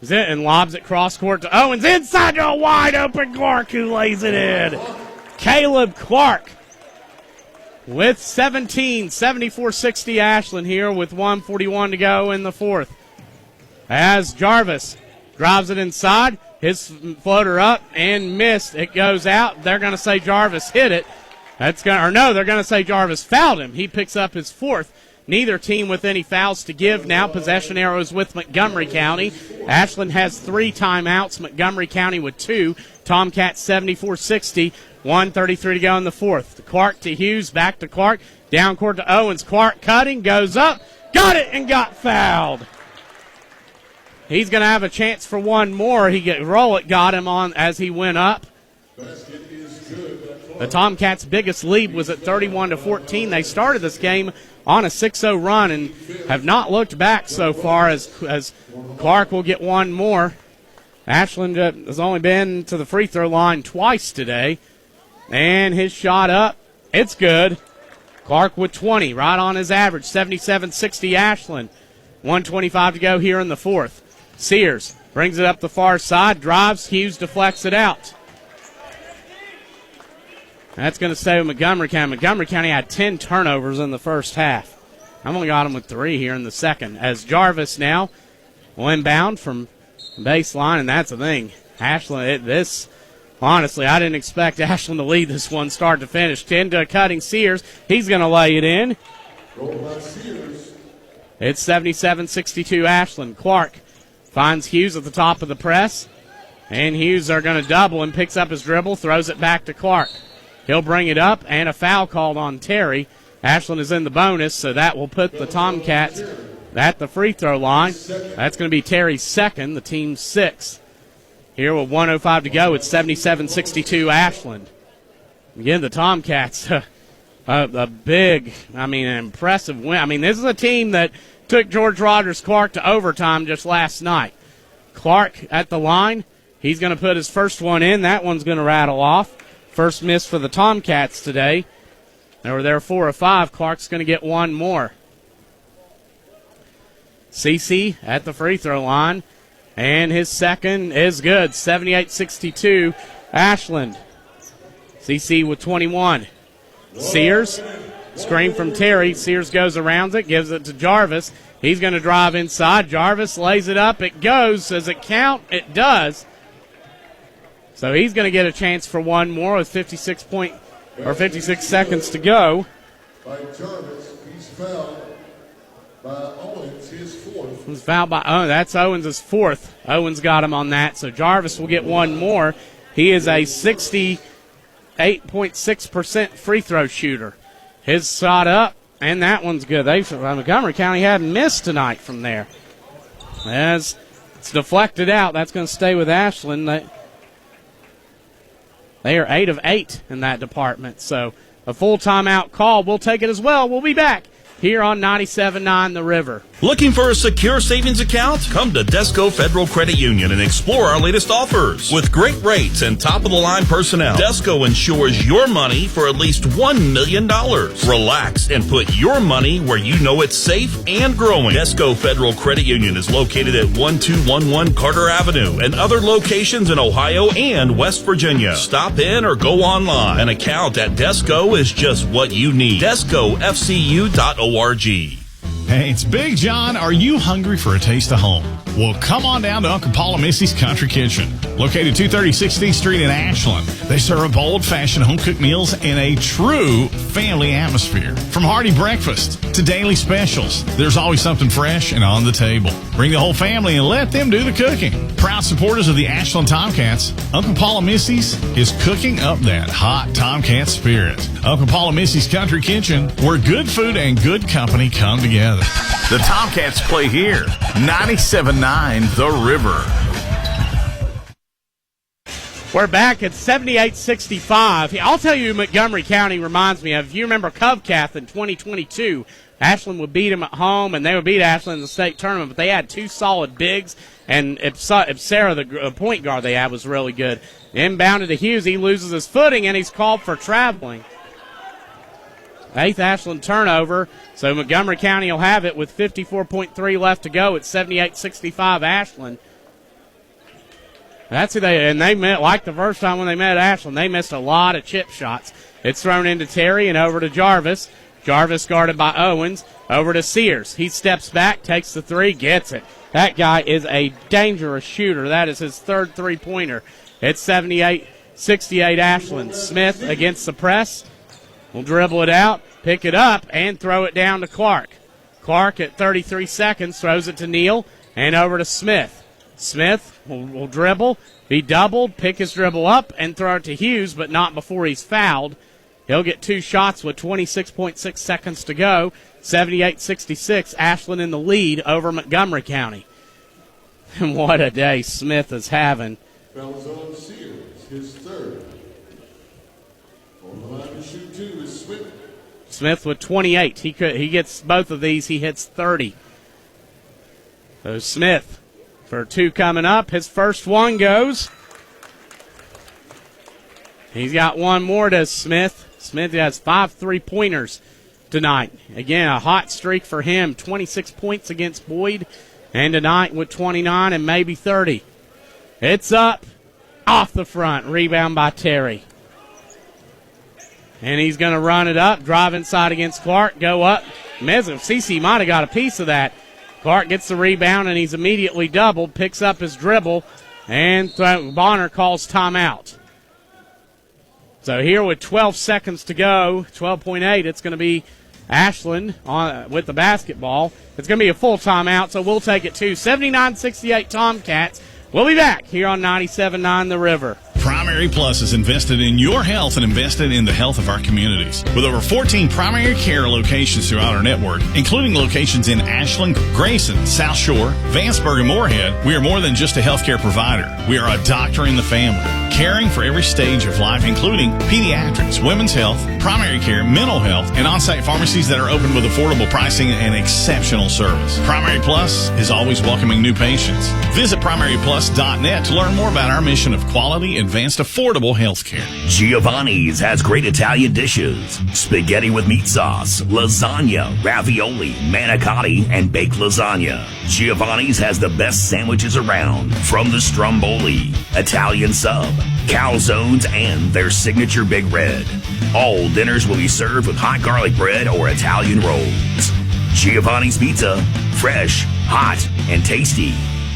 and lobs it cross court to Owens. Inside to a wide open Clark, who lays it in. Caleb Clark with 17, 74-60 Ashland here with 1:41 to go in the fourth. As Jarvis drives it inside, his floater up and missed. It goes out. They're going to say Jarvis hit it. They're going to say Jarvis fouled him. He picks up his fourth. Neither team with any fouls to give now. Possession arrows with Montgomery County. Ashland has 3 timeouts. Montgomery County with 2. Tomcats 74-60. 1:33 to go in the fourth. Clark to Hughes, back to Clark. Down court to Owens. Clark cutting, goes up, got it, and got fouled. He's going to have a chance for one more. Rowlett got him on as he went up. The Tomcats' biggest lead was at 31-14. They started this game on a 6-0 run and have not looked back so far as Clark will get one more. Ashland has only been to the free throw line twice today. And his shot up, it's good. Clark with 20, right on his average, 77-60 Ashland. 1:25 to go here in the fourth. Sears brings it up the far side, drives, Hughes deflects it out. That's going to stay with Montgomery County. Montgomery County had 10 turnovers in the first half. I've only got them with 3 here in the second. As Jarvis now will inbound from baseline, and that's the thing. Ashland, honestly, I didn't expect Ashland to lead this one start to finish. 10 to cutting Sears. He's going to lay it in. It's 77-62 Ashland. Clark finds Hughes at the top of the press. And Hughes are going to double and picks up his dribble, throws it back to Clark. He'll bring it up, and a foul called on Terry. Ashland is in the bonus, so that will put the Tomcats at the free throw line. That's going to be Terry's second, the team's sixth. Here with 1:05 to go, it's 77-62 Ashland. Again, the Tomcats, a big, an impressive win. This is a team that took George Rogers Clark to overtime just last night. Clark at the line. He's going to put his first one in. That one's going to rattle off. First miss for the Tomcats today. They were there 4 of 5. Clark's going to get one more. CC at the free throw line. And his second is good. 78-62 Ashland. CC with 21. Sears. Screen from Terry. Sears goes around it. Gives it to Jarvis. He's going to drive inside. Jarvis lays it up. It goes. Does it count? It does. So he's going to get a chance for one more with 56 seconds to go. By Jarvis, he's fouled by Owens, his fourth. He's fouled by that's Owens' fourth. Owens got him on that, so Jarvis will get one more. He is a 68.6% free throw shooter. His shot up, and that one's good. Montgomery County hadn't missed tonight from there. As it's deflected out, that's going to stay with Ashland. They are 8 of 8 in that department, so a full timeout call. We'll take it as well. We'll be back here on 97.9 The River. Looking for a secure savings account? Come to Desco Federal Credit Union and explore our latest offers. With great rates and top-of-the-line personnel, Desco insures your money for at least $1 million. Relax and put your money where you know it's safe and growing. Desco Federal Credit Union is located at 1211 Carter Avenue and other locations in Ohio and West Virginia. Stop in or go online. An account at Desco is just what you need. DescoFCU.org. Hey, it's Big John. Are you hungry for a taste of home? Well, come on down to Uncle Paul and Missy's Country Kitchen, located 230 16th Street in Ashland. They serve bold-fashioned home-cooked meals in a true family atmosphere. From hearty breakfast to daily specials, there's always something fresh and on the table. Bring the whole family and let them do the cooking. Proud supporters of the Ashland Tomcats, Uncle Paul and Missy's is cooking up that hot Tomcat spirit. Uncle Paul and Missy's Country Kitchen, where good food and good company come together. The Tomcats play here. 97.9 The River. We're back at 78-65. I'll tell you who Montgomery County reminds me of. If you remember Covcath in 2022, Ashland would beat them at home, and they would beat Ashland in the state tournament, but they had two solid bigs, and Sarah, the point guard they had, was really good. Inbounded to Hughes. He loses his footing, and he's called for traveling. 8th Ashland turnover, so Montgomery County will have it with 54.3 left to go. It's 78-65 Ashland. That's who they met, like the first time when they met Ashland, they missed a lot of chip shots. It's thrown into Terry and over to Jarvis. Jarvis guarded by Owens. Over to Sears. He steps back, takes the three, gets it. That guy is a dangerous shooter. That is his third three-pointer. It's 78-68 Ashland. Smith against the press. Will dribble it out, pick it up, and throw it down to Clark. Clark at 33 seconds throws it to Neal and over to Smith. Smith will dribble, be doubled, pick his dribble up, and throw it to Hughes, but not before he's fouled. He'll get two shots with 26.6 seconds to go. 78-66, Ashland in the lead over Montgomery County. And what a day Smith is having. Fouls on Sears, his third. On the line to shoot two is Smith. Smith with 28. He gets both of these. He hits 30. So Smith for two coming up. His first one goes. He's got one more to Smith. Smith has 5 3-pointers tonight. Again, a hot streak for him. 26 points against Boyd. And tonight with 29 and maybe 30. It's up. Off the front. Rebound by Terry. And he's going to run it up, drive inside against Clark, go up. CC might have got a piece of that. Clark gets the rebound, and he's immediately doubled, picks up his dribble, and Bonner calls timeout. So here with 12 seconds to go, 12.8, it's going to be Ashland with the basketball. It's going to be a full timeout, so we'll take it too. 79-68 Tomcats. We'll be back here on 97.9 The River. Primary Plus is invested in your health and invested in the health of our communities. With over 14 primary care locations throughout our network, including locations in Ashland, Grayson, South Shore, Vanceburg, and Moorhead, we are more than just a healthcare provider. We are a doctor in the family, caring for every stage of life, including pediatrics, women's health, primary care, mental health, and on-site pharmacies that are open with affordable pricing and exceptional service. Primary Plus is always welcoming new patients. Visit primaryplus.net to learn more about our mission of quality, advanced, affordable health care. Giovanni's has great Italian dishes. Spaghetti with meat sauce, lasagna, ravioli, manicotti, and baked lasagna. Giovanni's has the best sandwiches around, from the stromboli, Italian sub, calzones, and their signature Big Red. All dinners will be served with hot garlic bread or Italian rolls. Giovanni's Pizza, fresh, hot, and tasty.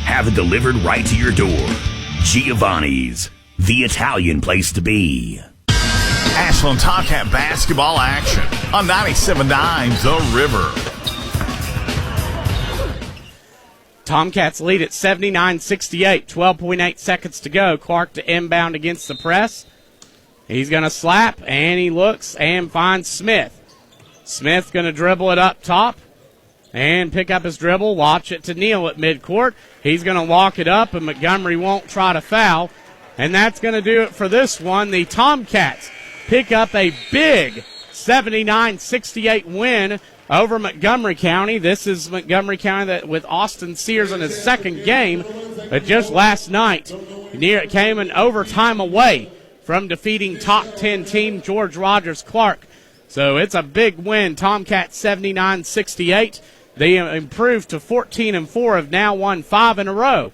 Have it delivered right to your door. Giovanni's, the Italian place to be. Ashland Tomcat basketball action on 97.9 The River. Tomcats lead at 79-68, 12.8 seconds to go. Clark to inbound against the press. He's going to slap, and he looks and finds Smith. Smith going to dribble it up top and pick up his dribble, watch it to Neal at midcourt. He's going to walk it up, and Montgomery won't try to foul. And that's going to do it for this one. The Tomcats pick up a big 79-68 win over Montgomery County. This is Montgomery County that with Austin Sears in his second game. But just last night, it came an overtime away from defeating top 10 team George Rogers Clark. So it's a big win. Tomcats 79-68. They improved to 14-4, have now won 5 in a row.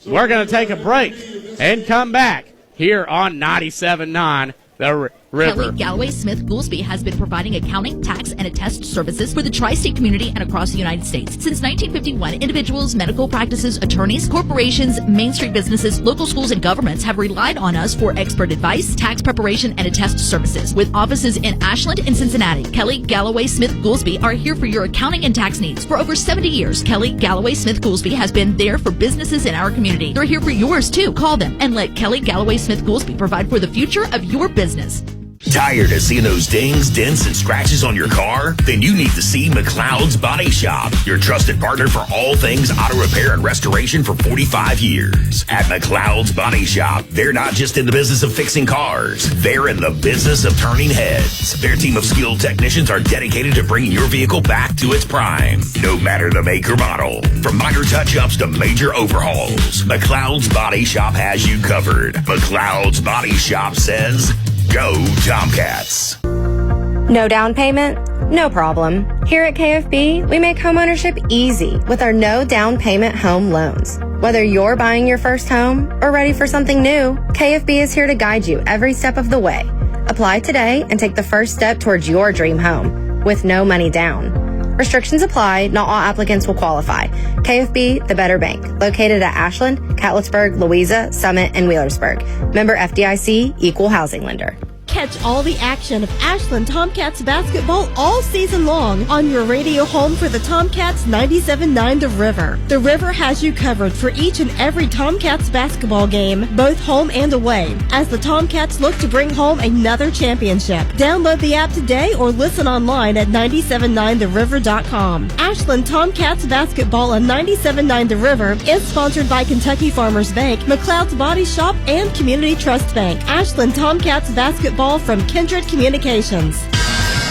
We're going to take a break and come back here on 97.9 The River. Kelly Galloway Smith Goolsby has been providing accounting, tax, and attest services for the tri-state community and across the United States. Since 1951, individuals, medical practices, attorneys, corporations, Main Street businesses, local schools, and governments have relied on us for expert advice, tax preparation, and attest services. With offices in Ashland and Cincinnati, Kelly Galloway Smith Goolsby are here for your accounting and tax needs. For over 70 years, Kelly Galloway Smith Goolsby has been there for businesses in our community. They're here for yours, too. Call them and let Kelly Galloway Smith Goolsby provide for the future of your business. Tired of seeing those dings, dents, and scratches on your car? Then you need to see McLeod's Body Shop, your trusted partner for all things auto repair and restoration for 45 years. At McLeod's Body Shop, they're not just in the business of fixing cars, they're in the business of turning heads. Their team of skilled technicians are dedicated to bringing your vehicle back to its prime, no matter the make or model. From minor touch-ups to major overhauls, McLeod's Body Shop has you covered. McLeod's Body Shop says, go Tomcats. No down payment? No problem. Here at KFB, we make homeownership easy with our no down payment home loans. Whether you're buying your first home or ready for something new, KFB is here to guide you every step of the way. Apply today and take the first step towards your dream home with no money down. Restrictions apply. Not all applicants will qualify. KFB, the better bank. Located at Ashland, Catlettsburg, Louisa, Summit, and Wheelersburg. Member FDIC, equal housing lender. Catch all the action of Ashland Tomcats basketball all season long on your radio home for the Tomcats 97.9 The River. The River has you covered for each and every Tomcats basketball game, both home and away, as the Tomcats look to bring home another championship. Download the app today or listen online at 979theriver.com. Ashland Tomcats basketball on 97.9 The River is sponsored by Kentucky Farmers Bank, McLeod's Body Shop, and Community Trust Bank. Ashland Tomcats basketball from Kindred Communications.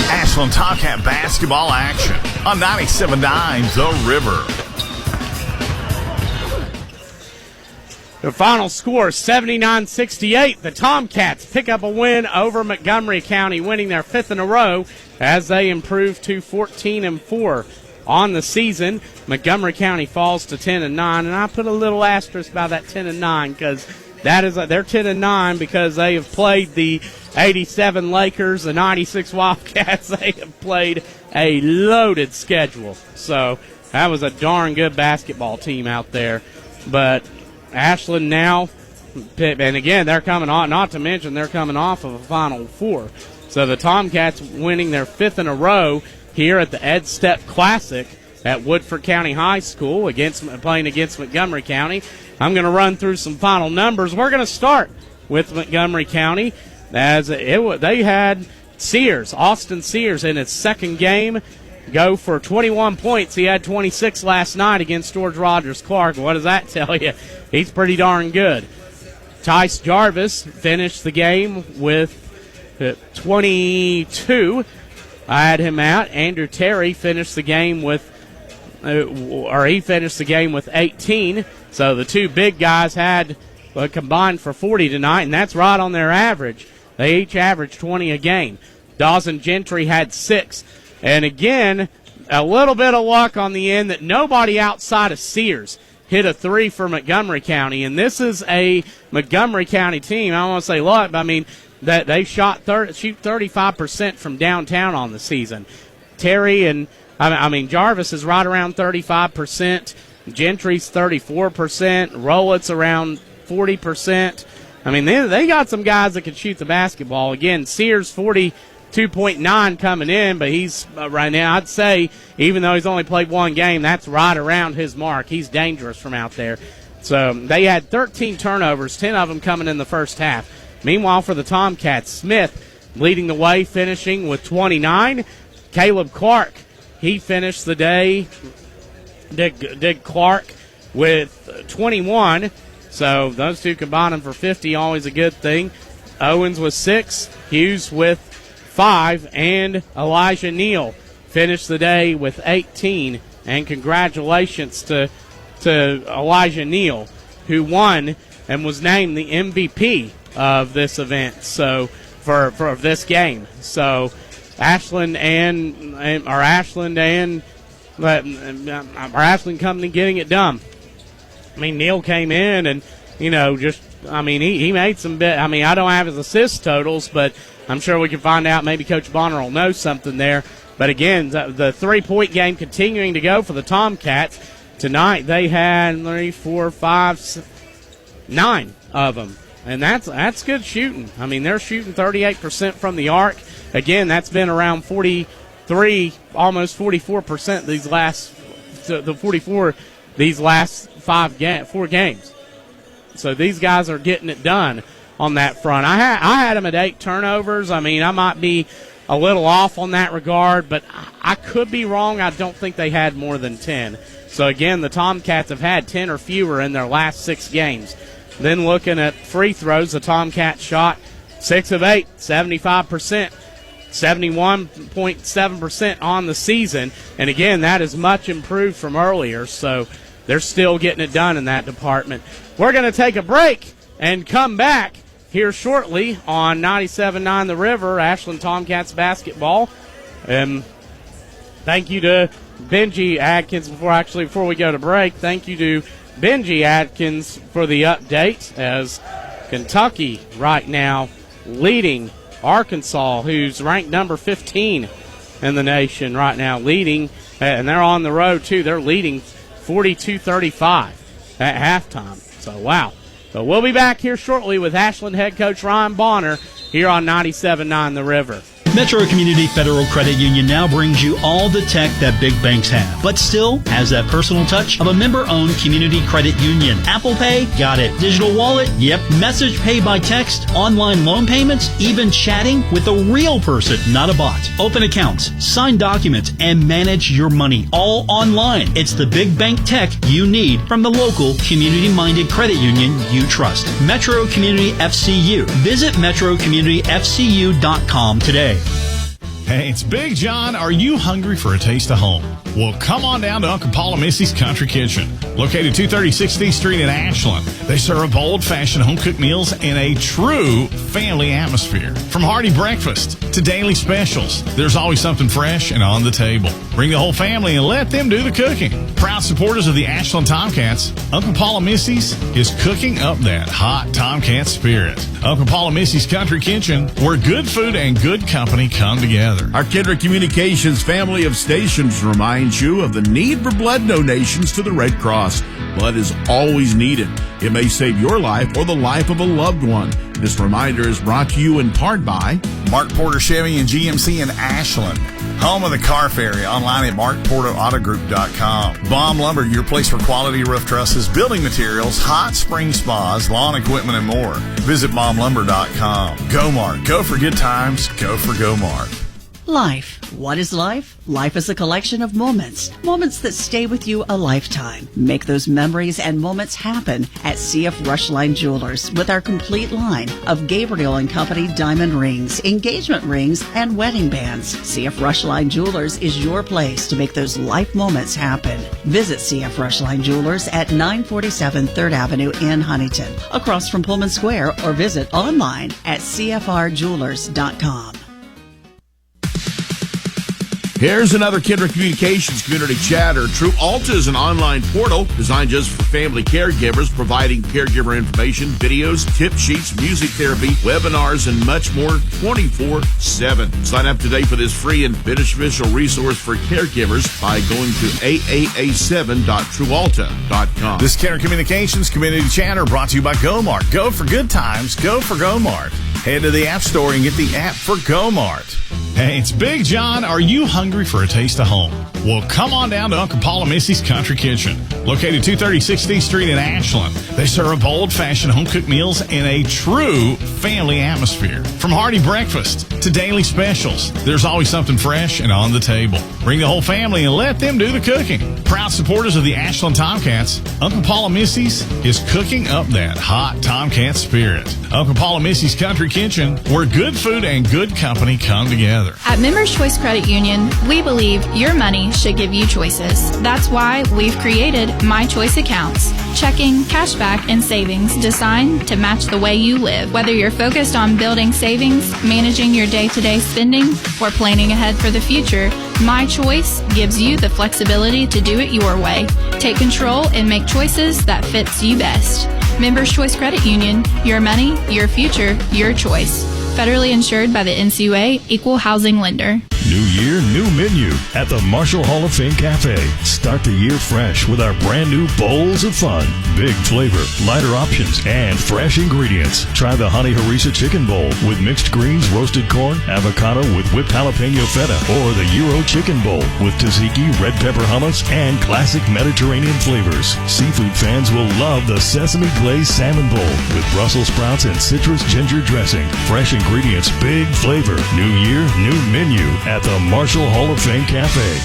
Ashland Tomcat basketball action on 97.9 The River. The final score, 79-68. The Tomcats pick up a win over Montgomery County, winning their 5th in a row as they improve to 14-4 on the season. Montgomery County falls to 10-9, and I put a little asterisk by that 10-9 because that is they're 10-9 because they have played the 87 Lakers, the 96 Wildcats. They have played a loaded schedule. So that was a darn good basketball team out there. But Ashland now, and again, they're coming on, not to mention they're coming off of a Final Four. So the Tomcats winning their 5th in a row here at the Ed Step Classic at Woodford County High School playing against Montgomery County. I'm going to run through some final numbers. We're going to start with Montgomery County as they had Austin Sears in his second game go for 21 points. He had 26 last night against George Rogers Clark. What does that tell you? He's pretty darn good. Tice Jarvis finished the game with 22. I had him out. Andrew Terry finished the game with 18. So the two big guys had combined for 40 tonight, and that's right on their average. They each averaged 20 a game. Dawson Gentry had 6. And again, a little bit of luck on the end that nobody outside of Sears hit a 3 for Montgomery County. And this is a Montgomery County team. I don't want to say luck, but I mean that they shoot 35% from downtown on the season. Terry and Jarvis is right around 35%. Gentry's 34%. Rowlett's around 40%. I mean, they got some guys that can shoot the basketball. Again, Sears 42.9 coming in, but he's right now, I'd say, even though he's only played one game, that's right around his mark. He's dangerous from out there. So they had 13 turnovers, 10 of them coming in the first half. Meanwhile, for the Tomcats, Smith leading the way, finishing with 29. Caleb Clark, he finished the day, did Clark with 21. So those two combining for 50, always a good thing. Owens with 6, Hughes with 5, and Elijah Neal finished the day with 18. And congratulations to Elijah Neal, who won and was named the MVP of this event. So for this game, so Ashland our Ashland company getting it done. I mean, Neal came in and he made some bit. I mean, I don't have his assist totals, but I'm sure we can find out. Maybe Coach Bonner will know something there. But again, the 3-point game continuing to go for the Tomcats. Tonight they had 3, 4, 5, 9 of them. And that's good shooting. I mean, they're shooting 38% from the arc. Again, that's been around 43, almost 44% these last 4 games. So these guys are getting it done on that front. I had them at 8 turnovers. I mean, I might be a little off on that regard, but I could be wrong. I don't think they had more than 10. So, again, the Tomcats have had 10 or fewer in their last 6 games. Then looking at free throws, the Tomcats shot 6 of 8, 75%, 71.7% on the season. And, again, that is much improved from earlier, so they're still getting it done in that department. We're going to take a break and come back here shortly on 97.9 The River, Ashland Tomcats basketball. Thank you to Benji Adkins. Before we go to break, thank you to Benji Adkins for the update, as Kentucky right now leading Arkansas, who's ranked number 15 in the nation right now, leading, and they're on the road too. They're leading 42-35 at halftime. So, wow. So we'll be back here shortly with Ashland head coach Ryan Bonner here on 97.9 The River. Metro Community Federal Credit Union now brings you all the tech that big banks have, but still has that personal touch of a member-owned community credit union. Apple Pay? Got it. Digital wallet? Yep. Message pay by text, online loan payments, even chatting with a real person, not a bot. Open accounts, sign documents, and manage your money all online. It's the big bank tech you need from the local community-minded credit union you trust. Metro Community FCU. Visit metrocommunityfcu.com today. Hey, it's Big John. Are you hungry for a taste of home? Well, come on down to Uncle Paul and Missy's Country Kitchen, located 230 16th Street in Ashland. They serve old-fashioned home-cooked meals in a true family atmosphere. From hearty breakfast to daily specials, there's always something fresh and on the table. Bring the whole family and let them do the cooking. Proud supporters of the Ashland Tomcats, Uncle Paul and Missy's is cooking up that hot Tomcat spirit. Uncle Paul and Missy's Country Kitchen, where good food and good company come together. Our Kendrick Communications family of stations reminds you of the need for blood donations to the Red Cross. Blood is always needed. It may save your life or the life of a loved one. This reminder is brought to you in part by Mark Porter Chevy and GMC in Ashland. Home of the Car Ferry, online at markporterautogroup.com. Baum Lumber, your place for quality roof trusses, building materials, hot spring spas, lawn equipment, and more. Visit baumlumber.com. Gomart, go for good times, go for Gomart. Life. What is life? Life is a collection of moments. Moments that stay with you a lifetime. Make those memories and moments happen at CF Rushline Jewelers with our complete line of Gabriel & Company diamond rings, engagement rings, and wedding bands. CF Rushline Jewelers is your place to make those life moments happen. Visit CF Rushline Jewelers at 947 3rd Avenue in Huntington, across from Pullman Square, or visit online at cfrjewelers.com. Here's another Kendrick Communications community chatter. True Alta is an online portal designed just for family caregivers, providing caregiver information, videos, tip sheets, music therapy, webinars, and much more 24/7. Sign up today for this free and beneficial resource for caregivers by going to aaa7.truealta.com. This Kendrick Communications community chatter brought to you by Gomart. Go for good times. Go for Gomart. Head to the App Store and get the app for Gomart. Hey, it's Big John. Are you hungry for a taste of home? Well, come on down to Uncle Paul and Missy's Country Kitchen, located 230 16th Street in Ashland. They serve old-fashioned home-cooked meals in a true family atmosphere. From hearty breakfast to daily specials, there's always something fresh and on the table. Bring the whole family and let them do the cooking. Proud supporters of the Ashland Tomcats, Uncle Paul and Missy's is cooking up that hot Tomcat spirit. Uncle Paul and Missy's Country Kitchen, where good food and good company come together. together. At Members Choice Credit Union, we believe your money should give you choices. That's why we've created My Choice accounts. Checking, cashback, and savings designed to match the way you live. Whether you're focused on building savings, managing your day-to-day spending, or planning ahead for the future, My Choice gives you the flexibility to do it your way. Take control and make choices that fits you best. Members Choice Credit Union, your money, your future, your choice. Federally insured by the NCUA, Equal Housing Lender. New year, new menu at the Marshall Hall of Fame Cafe. Start the year fresh with our brand new Bowls of Fun. Big flavor, lighter options, and fresh ingredients. Try the Honey Harissa Chicken Bowl with mixed greens, roasted corn, avocado with whipped jalapeno feta, or the Euro Chicken Bowl with tzatziki, red pepper hummus, and classic Mediterranean flavors. Seafood fans will love the Sesame Glazed Salmon Bowl with Brussels sprouts and citrus ginger dressing. Fresh ingredients, big flavor. New year, new menu at the Marshall Hall of Fame Cafe.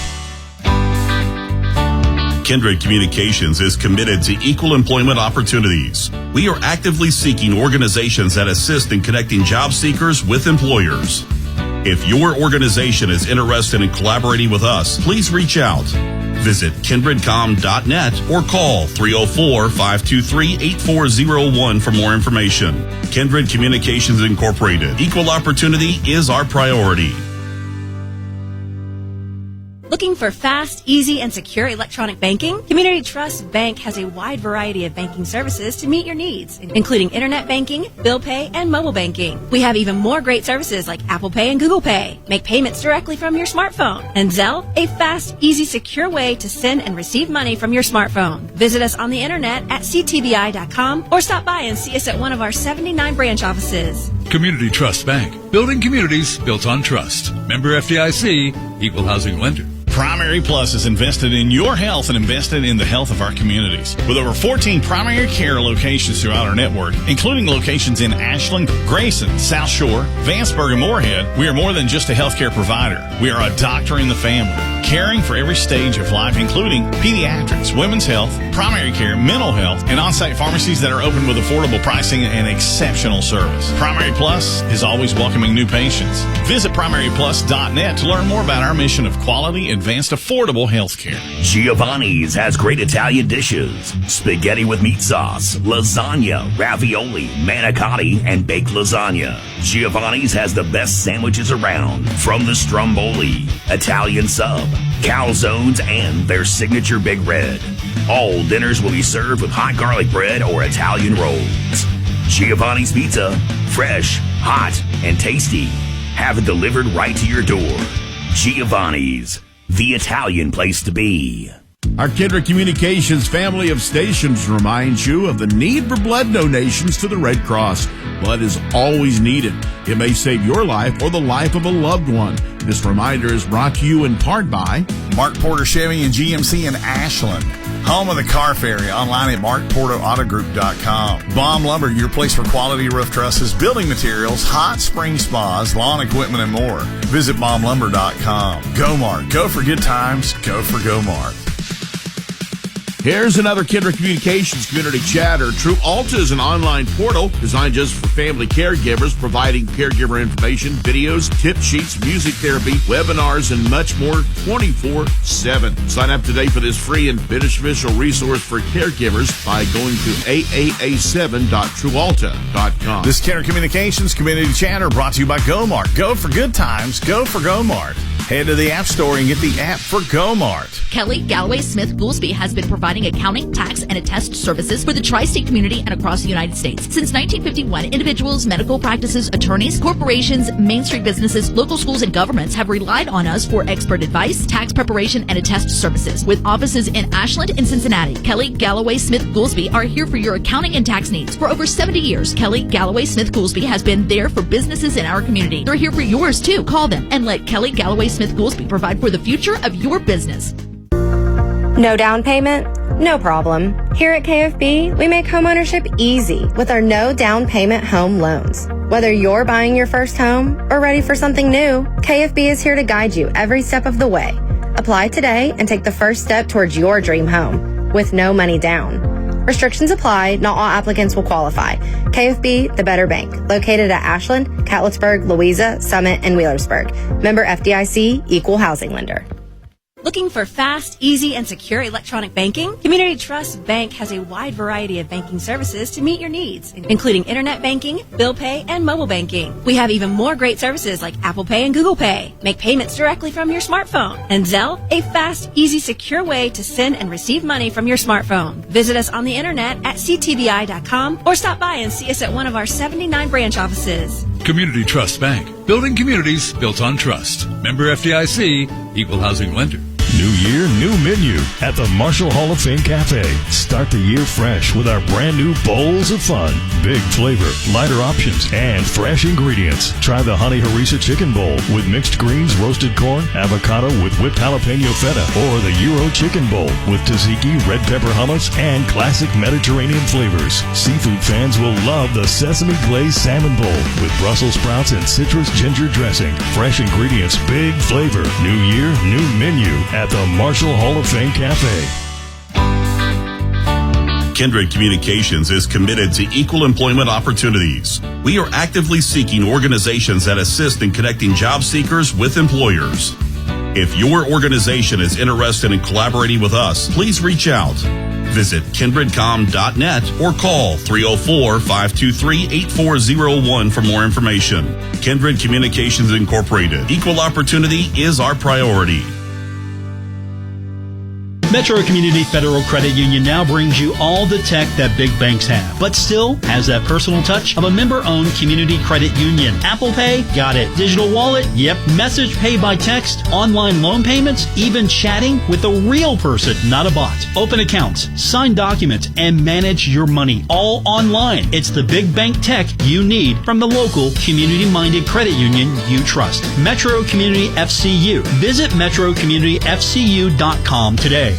Kindred Communications is committed to equal employment opportunities. We are actively seeking organizations that assist in connecting job seekers with employers. If your organization is interested in collaborating with us, please reach out. Visit kindredcom.net or call 304-523-8401 for more information. Kindred Communications Incorporated. Equal opportunity is our priority. Looking for fast, easy, and secure electronic banking? Community Trust Bank has a wide variety of banking services to meet your needs, including internet banking, bill pay, and mobile banking. We have even more great services like Apple Pay and Google Pay. Make payments directly from your smartphone. And Zelle, a fast, easy, secure way to send and receive money from your smartphone. Visit us on the internet at ctbi.com or stop by and see us at one of our 79 branch offices. Community Trust Bank. Building communities built on trust. Member FDIC, Equal Housing Lender. Primary Plus is invested in your health and invested in the health of our communities. With over 14 primary care locations throughout our network, including locations in Ashland, Grayson, South Shore, Vanceburg, and Moorhead, we are more than just a healthcare provider. We are a doctor in the family, caring for every stage of life, including pediatrics, women's health, primary care, mental health, and on-site pharmacies that are open with affordable pricing and exceptional service. Primary Plus is always welcoming new patients. Visit primaryplus.net to learn more about our mission of quality, advanced, affordable health care. Giovanni's has great Italian dishes. Spaghetti with meat sauce, lasagna, ravioli, manicotti, and baked lasagna. Giovanni's has the best sandwiches around, from the stromboli, Italian sub, calzones, and their signature Big Red. All dinners will be served with hot garlic bread or Italian rolls. Giovanni's Pizza, fresh, hot, and tasty. Have it delivered right to your door. Giovanni's, the Italian place to be. Our Kindred Communications family of stations reminds you of the need for blood donations to the Red Cross. Blood is always needed. It may save your life or the life of a loved one. This reminder is brought to you in part by Mark Porter Chevy and GMC in Ashland. Home of the car ferry, online at markporterautogroup.com. Bomb Lumber, your place for quality roof trusses, building materials, hot spring spas, lawn equipment, and more. Visit bomblumber.com. Gomart, go for good times, go for Gomart. Here's another Kindred Communications community chatter. True Alta is an online portal designed just for family caregivers, providing caregiver information, videos, tip sheets, music therapy, webinars, and much more 24/7. Sign up today for this free and beneficial resource for caregivers by going to aaa7.truealta.com. This Kindred Communications community chatter brought to you by Gomart. Go for good times, go for Gomart. Head to the App Store and get the app for Gomart. Kelly Galloway Smith Goolsby has been providing accounting, tax, and attest services for the tri-state community and across the United States. Since 1951, individuals, medical practices, attorneys, corporations, Main Street businesses, local schools, and governments have relied on us for expert advice, tax preparation, and attest services. With offices in Ashland and Cincinnati, Kelly Galloway Smith Goolsby are here for your accounting and tax needs. For over 70 years, Kelly Galloway Smith Goolsby has been there for businesses in our community. They're here for yours too. Call them and let Kelly Galloway Smith Goolsby provide for the future of your business. No down payment? No problem. Here at KFB, we make homeownership easy with our no down payment home loans. Whether you're buying your first home or ready for something new, KFB is here to guide you every step of the way. Apply today and take the first step towards your dream home with no money down. Restrictions apply. Not all applicants will qualify. KFB, the better bank. Located at Ashland, Catlettsburg, Louisa, Summit, and Wheelersburg. Member FDIC, equal housing lender. Looking for fast, easy, and secure electronic banking? Community Trust Bank has a wide variety of banking services to meet your needs, including internet banking, bill pay, and mobile banking. We have even more great services like Apple Pay and Google Pay. Make payments directly from your smartphone. And Zelle, a fast, easy, secure way to send and receive money from your smartphone. Visit us on the internet at ctbi.com or stop by and see us at one of our 79 branch offices. Community Trust Bank. Building communities built on trust. Member FDIC, equal housing lender. New year, new menu at the Marshall Hall of Fame Cafe. Start the year fresh with our brand new bowls of fun. Big flavor, lighter options, and fresh ingredients. Try the Honey Harissa Chicken Bowl with mixed greens, roasted corn, avocado with whipped jalapeno feta, or the Euro Chicken Bowl with tzatziki, red pepper hummus, and classic Mediterranean flavors. Seafood fans will love the Sesame Glazed Salmon Bowl with Brussels sprouts and citrus ginger dressing. Fresh ingredients, big flavor. New year, new menu at the Marshall Hall of Fame Cafe. Kindred Communications is committed to equal employment opportunities. We are actively seeking organizations that assist in connecting job seekers with employers. If your organization is interested in collaborating with us, please reach out. Visit kindredcom.net or call 304-523-8401 for more information. Kindred Communications Incorporated. Equal opportunity is our priority. Metro Community Federal Credit Union now brings you all the tech that big banks have, but still has that personal touch of a member-owned community credit union. Apple Pay? Got it. Digital wallet? Yep. Message pay by text, online loan payments, even chatting with a real person, not a bot. Open accounts, sign documents, and manage your money all online. It's the big bank tech you need from the local community-minded credit union you trust. Metro Community FCU. Visit metrocommunityfcu.com today.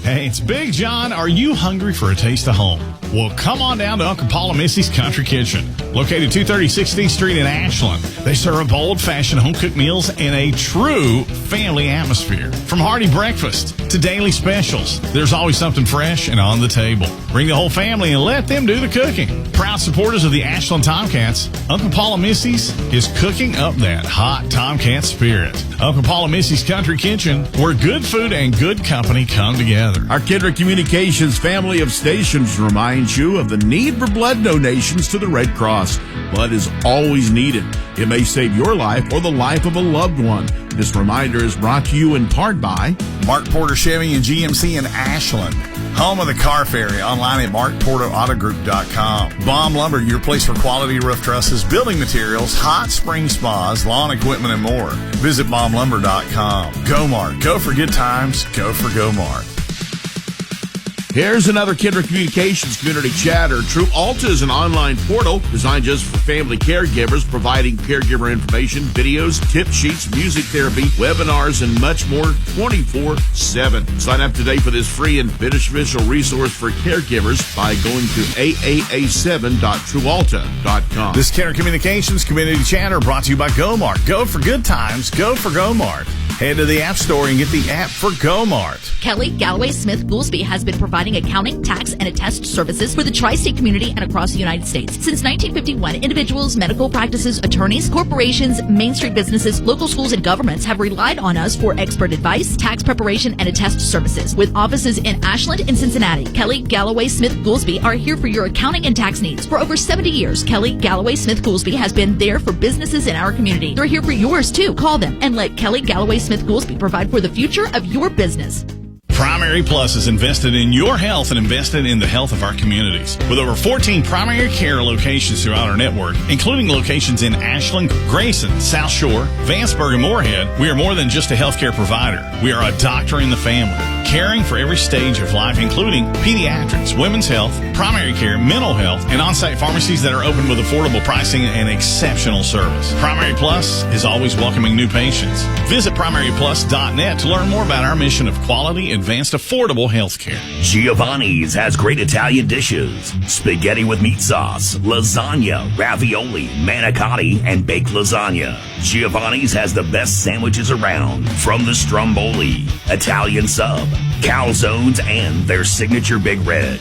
Hey, it's Big John. Are you hungry for a taste of home? Well, come on down to Uncle Paul and Missy's Country Kitchen, located 230 16th Street in Ashland. They serve bold-fashioned home-cooked meals in a true family atmosphere. From hearty breakfast to daily specials, there's always something fresh and on the table. Bring the whole family and let them do the cooking. Proud supporters of the Ashland Tomcats, Uncle Paul and Missy's is cooking up that hot Tomcat spirit. Uncle Paul and Missy's Country Kitchen, where good food and good company come together. Our Kindred Communications family of stations reminds you of the need for blood donations to the Red Cross. Blood is always needed. It may save your life or the life of a loved one. This reminder is brought to you in part by Mark Porter Chevy and GMC in Ashland. Home of the Car Ferry, online at markporterautogroup.com. Bomb Lumber, your place for quality roof trusses, building materials, hot spring spas, lawn equipment, and more. Visit bomblumber.com. GoMart, go for good times, go for GoMart. Here's another Kindred Communications community chatter. True Alta is an online portal designed just for family caregivers, providing caregiver information, videos, tip sheets, music therapy, webinars, and much more 24/7. Sign up today for this free and beneficial resource for caregivers by going to aaa7.truealta.com. This Kindred Communications community chatter brought to you by GoMart. Go for good times, go for GoMart. Head to the App Store and get the app for GoMart. Kelly Galloway Smith Goolsby has been providing accounting, tax, and attest services for the tri-state community and across the United States. Since 1951, individuals, medical practices, attorneys, corporations, Main Street businesses, local schools, and governments have relied on us for expert advice, tax preparation, and attest services. With offices in Ashland and Cincinnati, Kelly Galloway Smith Goolsby are here for your accounting and tax needs. For over 70 years, Kelly Galloway Smith Goolsby has been there for businesses in our community. They're here for yours, too. Call them and let Kelly Galloway Smith Goolsby provide for the future of your business. Primary Plus is invested in your health and invested in the health of our communities. With over 14 primary care locations throughout our network, including locations in Ashland, Grayson, South Shore, Vanceburg, and Moorhead, we are more than just a healthcare provider. We are a doctor in the family, caring for every stage of life, including pediatrics, women's health, primary care, mental health, and on-site pharmacies that are open with affordable pricing and exceptional service. Primary Plus is always welcoming new patients. Visit primaryplus.net to learn more about our mission of quality, advanced, affordable health care. Giovanni's has great Italian dishes. Spaghetti with meat sauce, lasagna, ravioli, manicotti, and baked lasagna. Giovanni's has the best sandwiches around, from the stromboli, Italian sub, calzones, and their signature Big Red.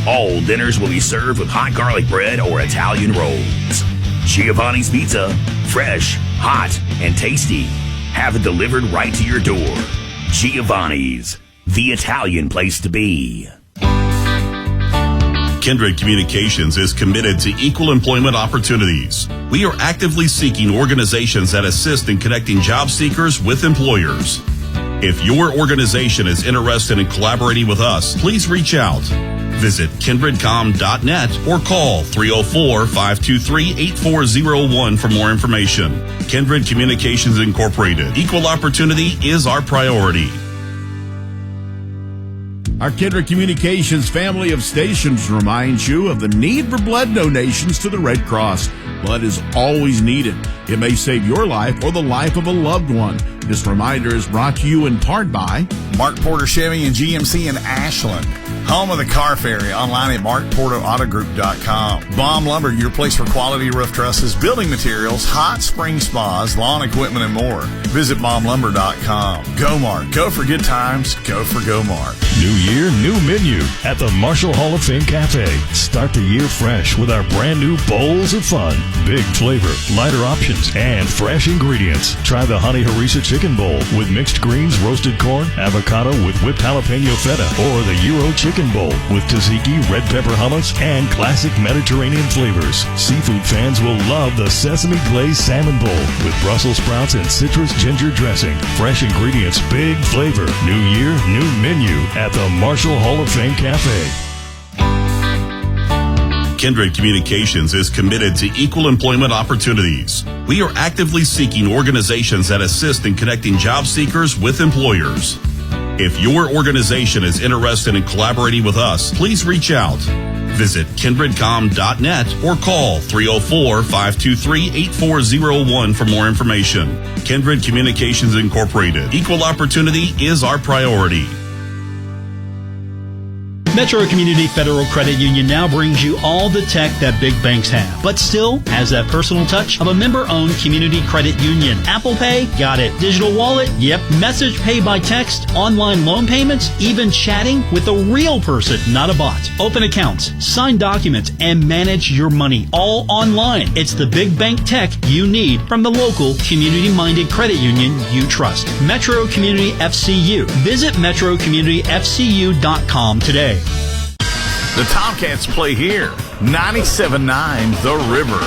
All dinners will be served with hot garlic bread or Italian rolls. Giovanni's Pizza, fresh, hot, and tasty. Have it delivered right to your door. Giovanni's, the Italian place to be. Kindred Communications is committed to equal employment opportunities. We are actively seeking organizations that assist in connecting job seekers with employers. If your organization is interested in collaborating with us, please reach out. Visit kindredcom.net or call 304-523-8401 for more information. Kindred Communications Incorporated. Equal opportunity is our priority. Our Kindred Communications family of stations reminds you of the need for blood donations to the Red Cross. Blood is always needed. It may save your life or the life of a loved one. This reminder is brought to you in part by Mark Porter Chevy and GMC in Ashland. Home of the car ferry, online at markporterautogroup.com. Baum Lumber, your place for quality roof trusses, building materials, hot spring spas, lawn equipment, and more. Visit baumlumber.com. Go Mark. Go for good times. Go for Go Mark. New year, new menu at the Marshall Hall of Fame Cafe. Start the year fresh with our brand new Bowls of Fun. Big flavor, lighter options, and fresh ingredients. Try the Honey Harissa Chicken Bowl with mixed greens, roasted corn, avocado with whipped jalapeno feta, or the Euro Chicken Bowl with tzatziki, red pepper hummus, and classic Mediterranean flavors. Seafood fans will love the Sesame Glazed Salmon Bowl with Brussels sprouts and citrus ginger dressing. Fresh ingredients, big flavor. New year, new menu at the Marshall Hall of Fame Cafe. Kindred Communications is committed to equal employment opportunities. We are actively seeking organizations that assist in connecting job seekers with employers. If your organization is interested in collaborating with us, please reach out. Visit kindredcom.net or call 304-523-8401 for more information. Kindred Communications Incorporated. Equal opportunity is our priority. Metro Community Federal Credit Union now brings you all the tech that big banks have, but still has that personal touch of a member-owned community credit union. Apple Pay? Got it. Digital wallet? Yep. Message pay by text, online loan payments, even chatting with a real person, not a bot. Open accounts, sign documents, and manage your money all online. It's the big bank tech you need from the local community-minded credit union you trust. Metro Community FCU. Visit metrocommunityfcu.com today. The Tomcats play here. 97.9 The River.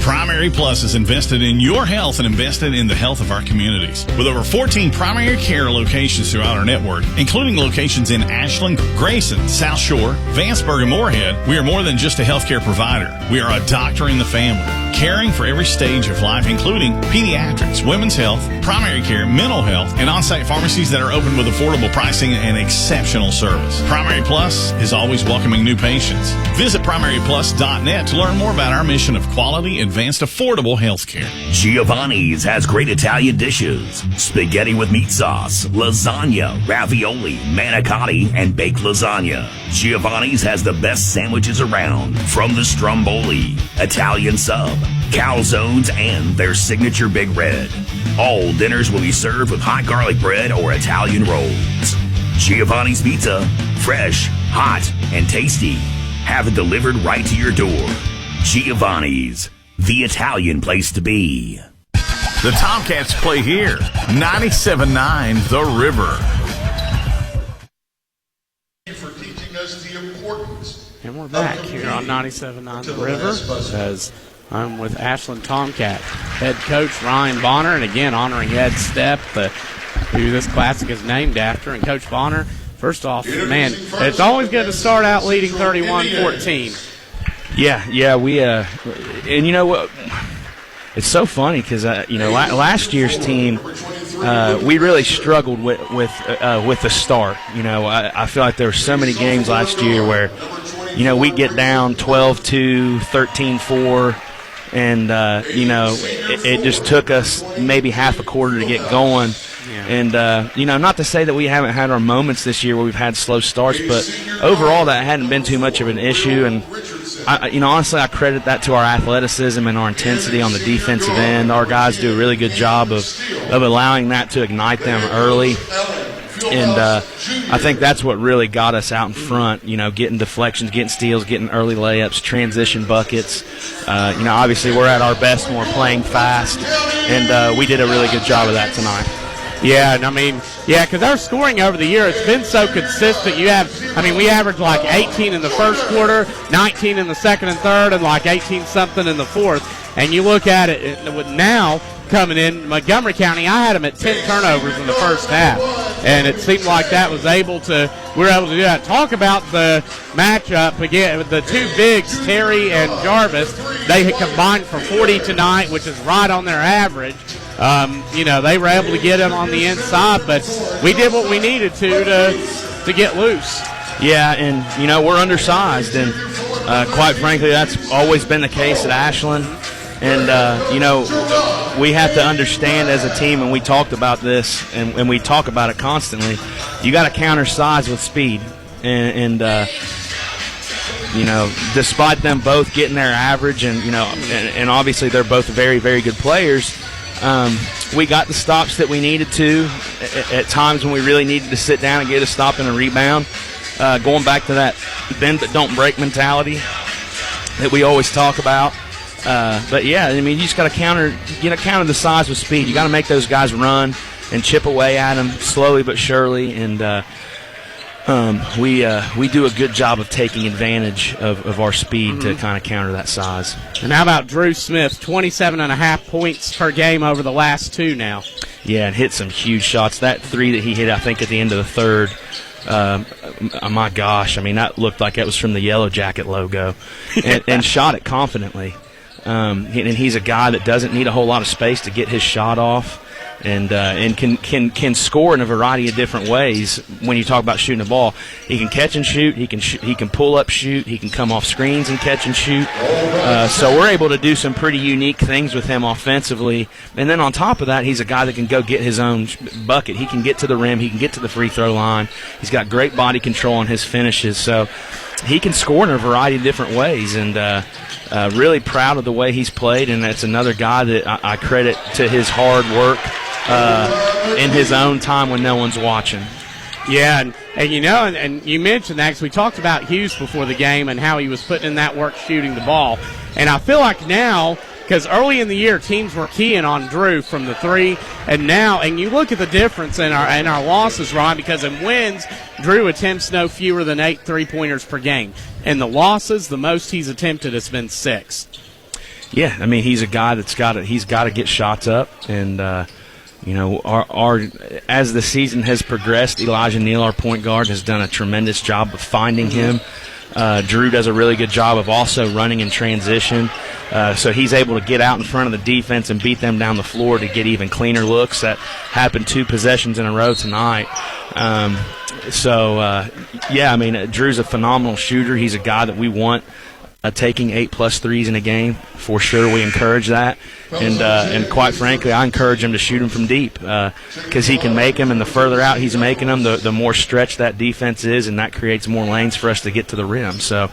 Primary Plus is invested in your health and invested in the health of our communities. With over 14 primary care locations throughout our network, including locations in Ashland, Grayson, South Shore, Vanceburg, and Moorhead, we are more than just a healthcare provider. We are a doctor in the family, caring for every stage of life, including pediatrics, women's health, primary care, mental health, and on-site pharmacies that are open with affordable pricing and exceptional service. Primary Plus is always welcoming new patients. Visit primaryplus.net to learn more about our mission of quality, advanced, affordable health care. Giovanni's has great Italian dishes. Spaghetti with meat sauce, lasagna, ravioli, manicotti, and baked lasagna. Giovanni's has the best sandwiches around, from the stromboli, Italian sub, calzones, and their signature Big Red. All dinners will be served with hot garlic bread or Italian rolls. Giovanni's Pizza, fresh, hot, and tasty. Have it delivered right to your door. Giovanni's, the Italian place to be. The Tomcats play here. 97.9 The River. For teaching us the importance. And we're back here on 97.9 The River as I'm with Ashland Tomcat head coach Ryan Bonner, and again honoring Ed Stepp, who this classic is named after. And Coach Bonner, first off, man, it's always good to start out leading 31-14. Yeah, we and you know what? It's so funny because last year's team we really struggled with the start. I feel like there were so many games last year where we get down 12-2, 13-4, and it just took us maybe half a quarter to get going. Yeah. And not to say that we haven't had our moments this year where we've had slow starts, but overall that hadn't been too much of an issue. And honestly, I credit that to our athleticism and our intensity on the defensive end. Our guys do a really good job of allowing that to ignite them early. And I think that's what really got us out in front, getting deflections, getting steals, getting early layups, transition buckets. Obviously we're at our best when we're playing fast, and we did a really good job of that tonight. Yeah, and because our scoring over the year, it's been so consistent. We averaged like 18 in the first quarter, 19 in the second and third, and like 18-something in the fourth. And you look at it with now coming in, Montgomery County, I had them at 10 turnovers in the first half. And it seemed like we were able to do that. Talk about the matchup again with the two bigs, Terry and Jarvis. They had combined for 40 tonight, which is right on their average. They were able to get him on the inside, but we did what we needed to get loose. Yeah, and, we're undersized, and quite frankly, that's always been the case at Ashland. And, we have to understand as a team, and we talked about this, and we talk about it constantly, you got to counter size with speed. And despite them both getting their average, and obviously they're both very, very good players, we got the stops that we needed to at times when we really needed to sit down and get a stop and a rebound. Going back to that bend but don't break mentality that we always talk about. But yeah, you just got to counter the size with speed. You got to make those guys run and chip away at them slowly but surely, and we do a good job of taking advantage of our speed to kind of counter that size. And how about Drew Smith, 27.5 points per game over the last two now? Yeah, and hit some huge shots. That three that he hit, I think, at the end of the third, my gosh, that looked like it was from the Yellow Jacket logo, and shot it confidently. And he's a guy that doesn't need a whole lot of space to get his shot off, and can score in a variety of different ways. When you talk about shooting the ball, he can catch and shoot. He can pull up, shoot. He can come off screens and catch and shoot. So we're able to do some pretty unique things with him offensively. And then on top of that, he's a guy that can go get his own bucket. He can get to the rim. He can get to the free throw line. He's got great body control on his finishes. So he can score in a variety of different ways, and really proud of the way he's played, and that's another guy that I credit to his hard work in his own time when no one's watching. Yeah, and you mentioned that because we talked about Hughes before the game and how he was putting in that work shooting the ball. And I feel like now, because early in the year teams were keying on Drew from the three, and you look at the difference in our losses, Ron, because in wins, Drew attempts no fewer than 8 3-pointers per game. In the losses, the most he's attempted has been 6. Yeah, he's a guy that's got to get shots up, and as the season has progressed, Elijah Neal, our point guard, has done a tremendous job of finding him. Drew does a really good job of also running in transition, so he's able to get out in front of the defense and beat them down the floor to get even cleaner looks. That happened 2 possessions in a row tonight. Drew's a phenomenal shooter. He's a guy that we want taking 8+ threes in a game. For sure, we encourage that. And quite frankly, I encourage him to shoot them from deep because he can make them, and the further out he's making them, the more stretched that defense is, and that creates more lanes for us to get to the rim. So,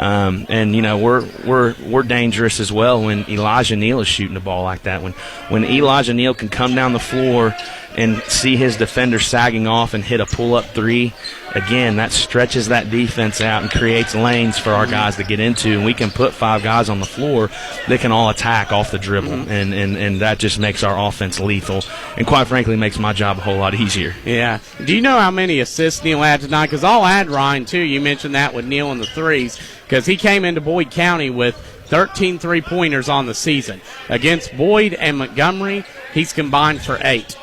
we're dangerous as well when Elijah Neal is shooting the ball like that. When Elijah Neal can come down the floor and see his defender sagging off and hit a pull-up three, again, that stretches that defense out and creates lanes for our guys to get into, and we can put 5 guys on the floor that can all attack off the dribble, and that just makes our offense lethal, and quite frankly makes my job a whole lot easier. Yeah. Do you know how many assists Neal had tonight? Because I'll add Ryan, too. You mentioned that with Neal and the threes, because he came into Boyd County with 13 3-pointers on the season. Against Boyd and Montgomery, he's combined for 8.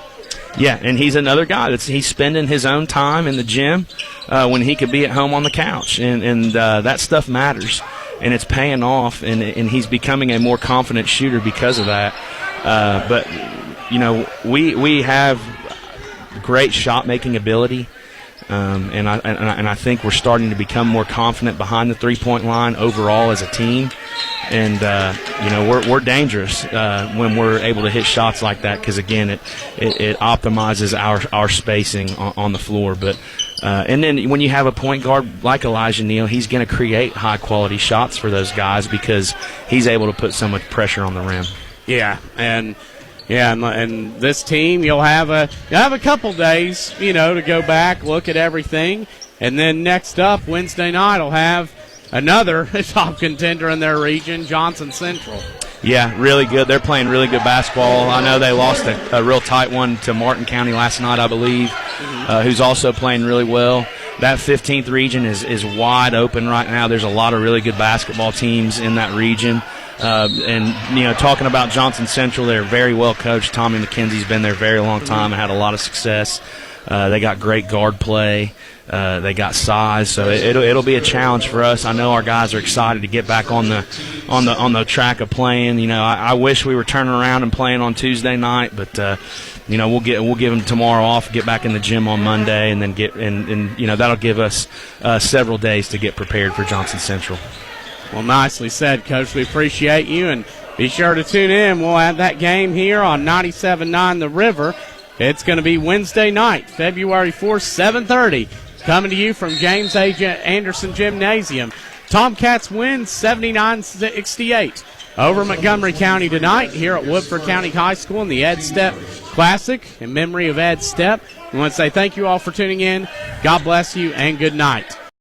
Yeah, and he's another guy he's spending his own time in the gym when he could be at home on the couch, and that stuff matters, and it's paying off, and he's becoming a more confident shooter because of that. But we have great shot making ability, and I think we're starting to become more confident behind the 3-point line overall as a team. And we're dangerous when we're able to hit shots like that, because again it optimizes our spacing on the floor. But And then when you have a point guard like Elijah Neal, he's going to create high-quality shots for those guys because he's able to put so much pressure on the rim. Yeah, and this team, you'll have a couple days, to go back, look at everything, and then next up Wednesday night, will have another top contender in their region, Johnson Central. Yeah, really good. They're playing really good basketball. I know they lost a real tight one to Martin County last night, I believe, who's also playing really well. That 15th region is wide open right now. There's a lot of really good basketball teams in that region. And talking about Johnson Central, they're very well coached. Tommy McKenzie's been there a very long time and had a lot of success. They got great guard play. They got size, so it'll be a challenge for us. I know our guys are excited to get back on the track of playing. I wish we were turning around and playing on Tuesday night, but we'll give them tomorrow off, get back in the gym on Monday, and then that'll give us several days to get prepared for Johnson Central. Well, nicely said, Coach. We appreciate you, and be sure to tune in. We'll have that game here on 97.9 The River. It's going to be Wednesday night, February 4th, 7:30, coming to you from James A. Anderson Gymnasium. Tomcats win 79-68 over Montgomery County tonight here at Woodford County High School in the Ed Step Classic in memory of Ed Step. We want to say thank you all for tuning in. God bless you, and good night.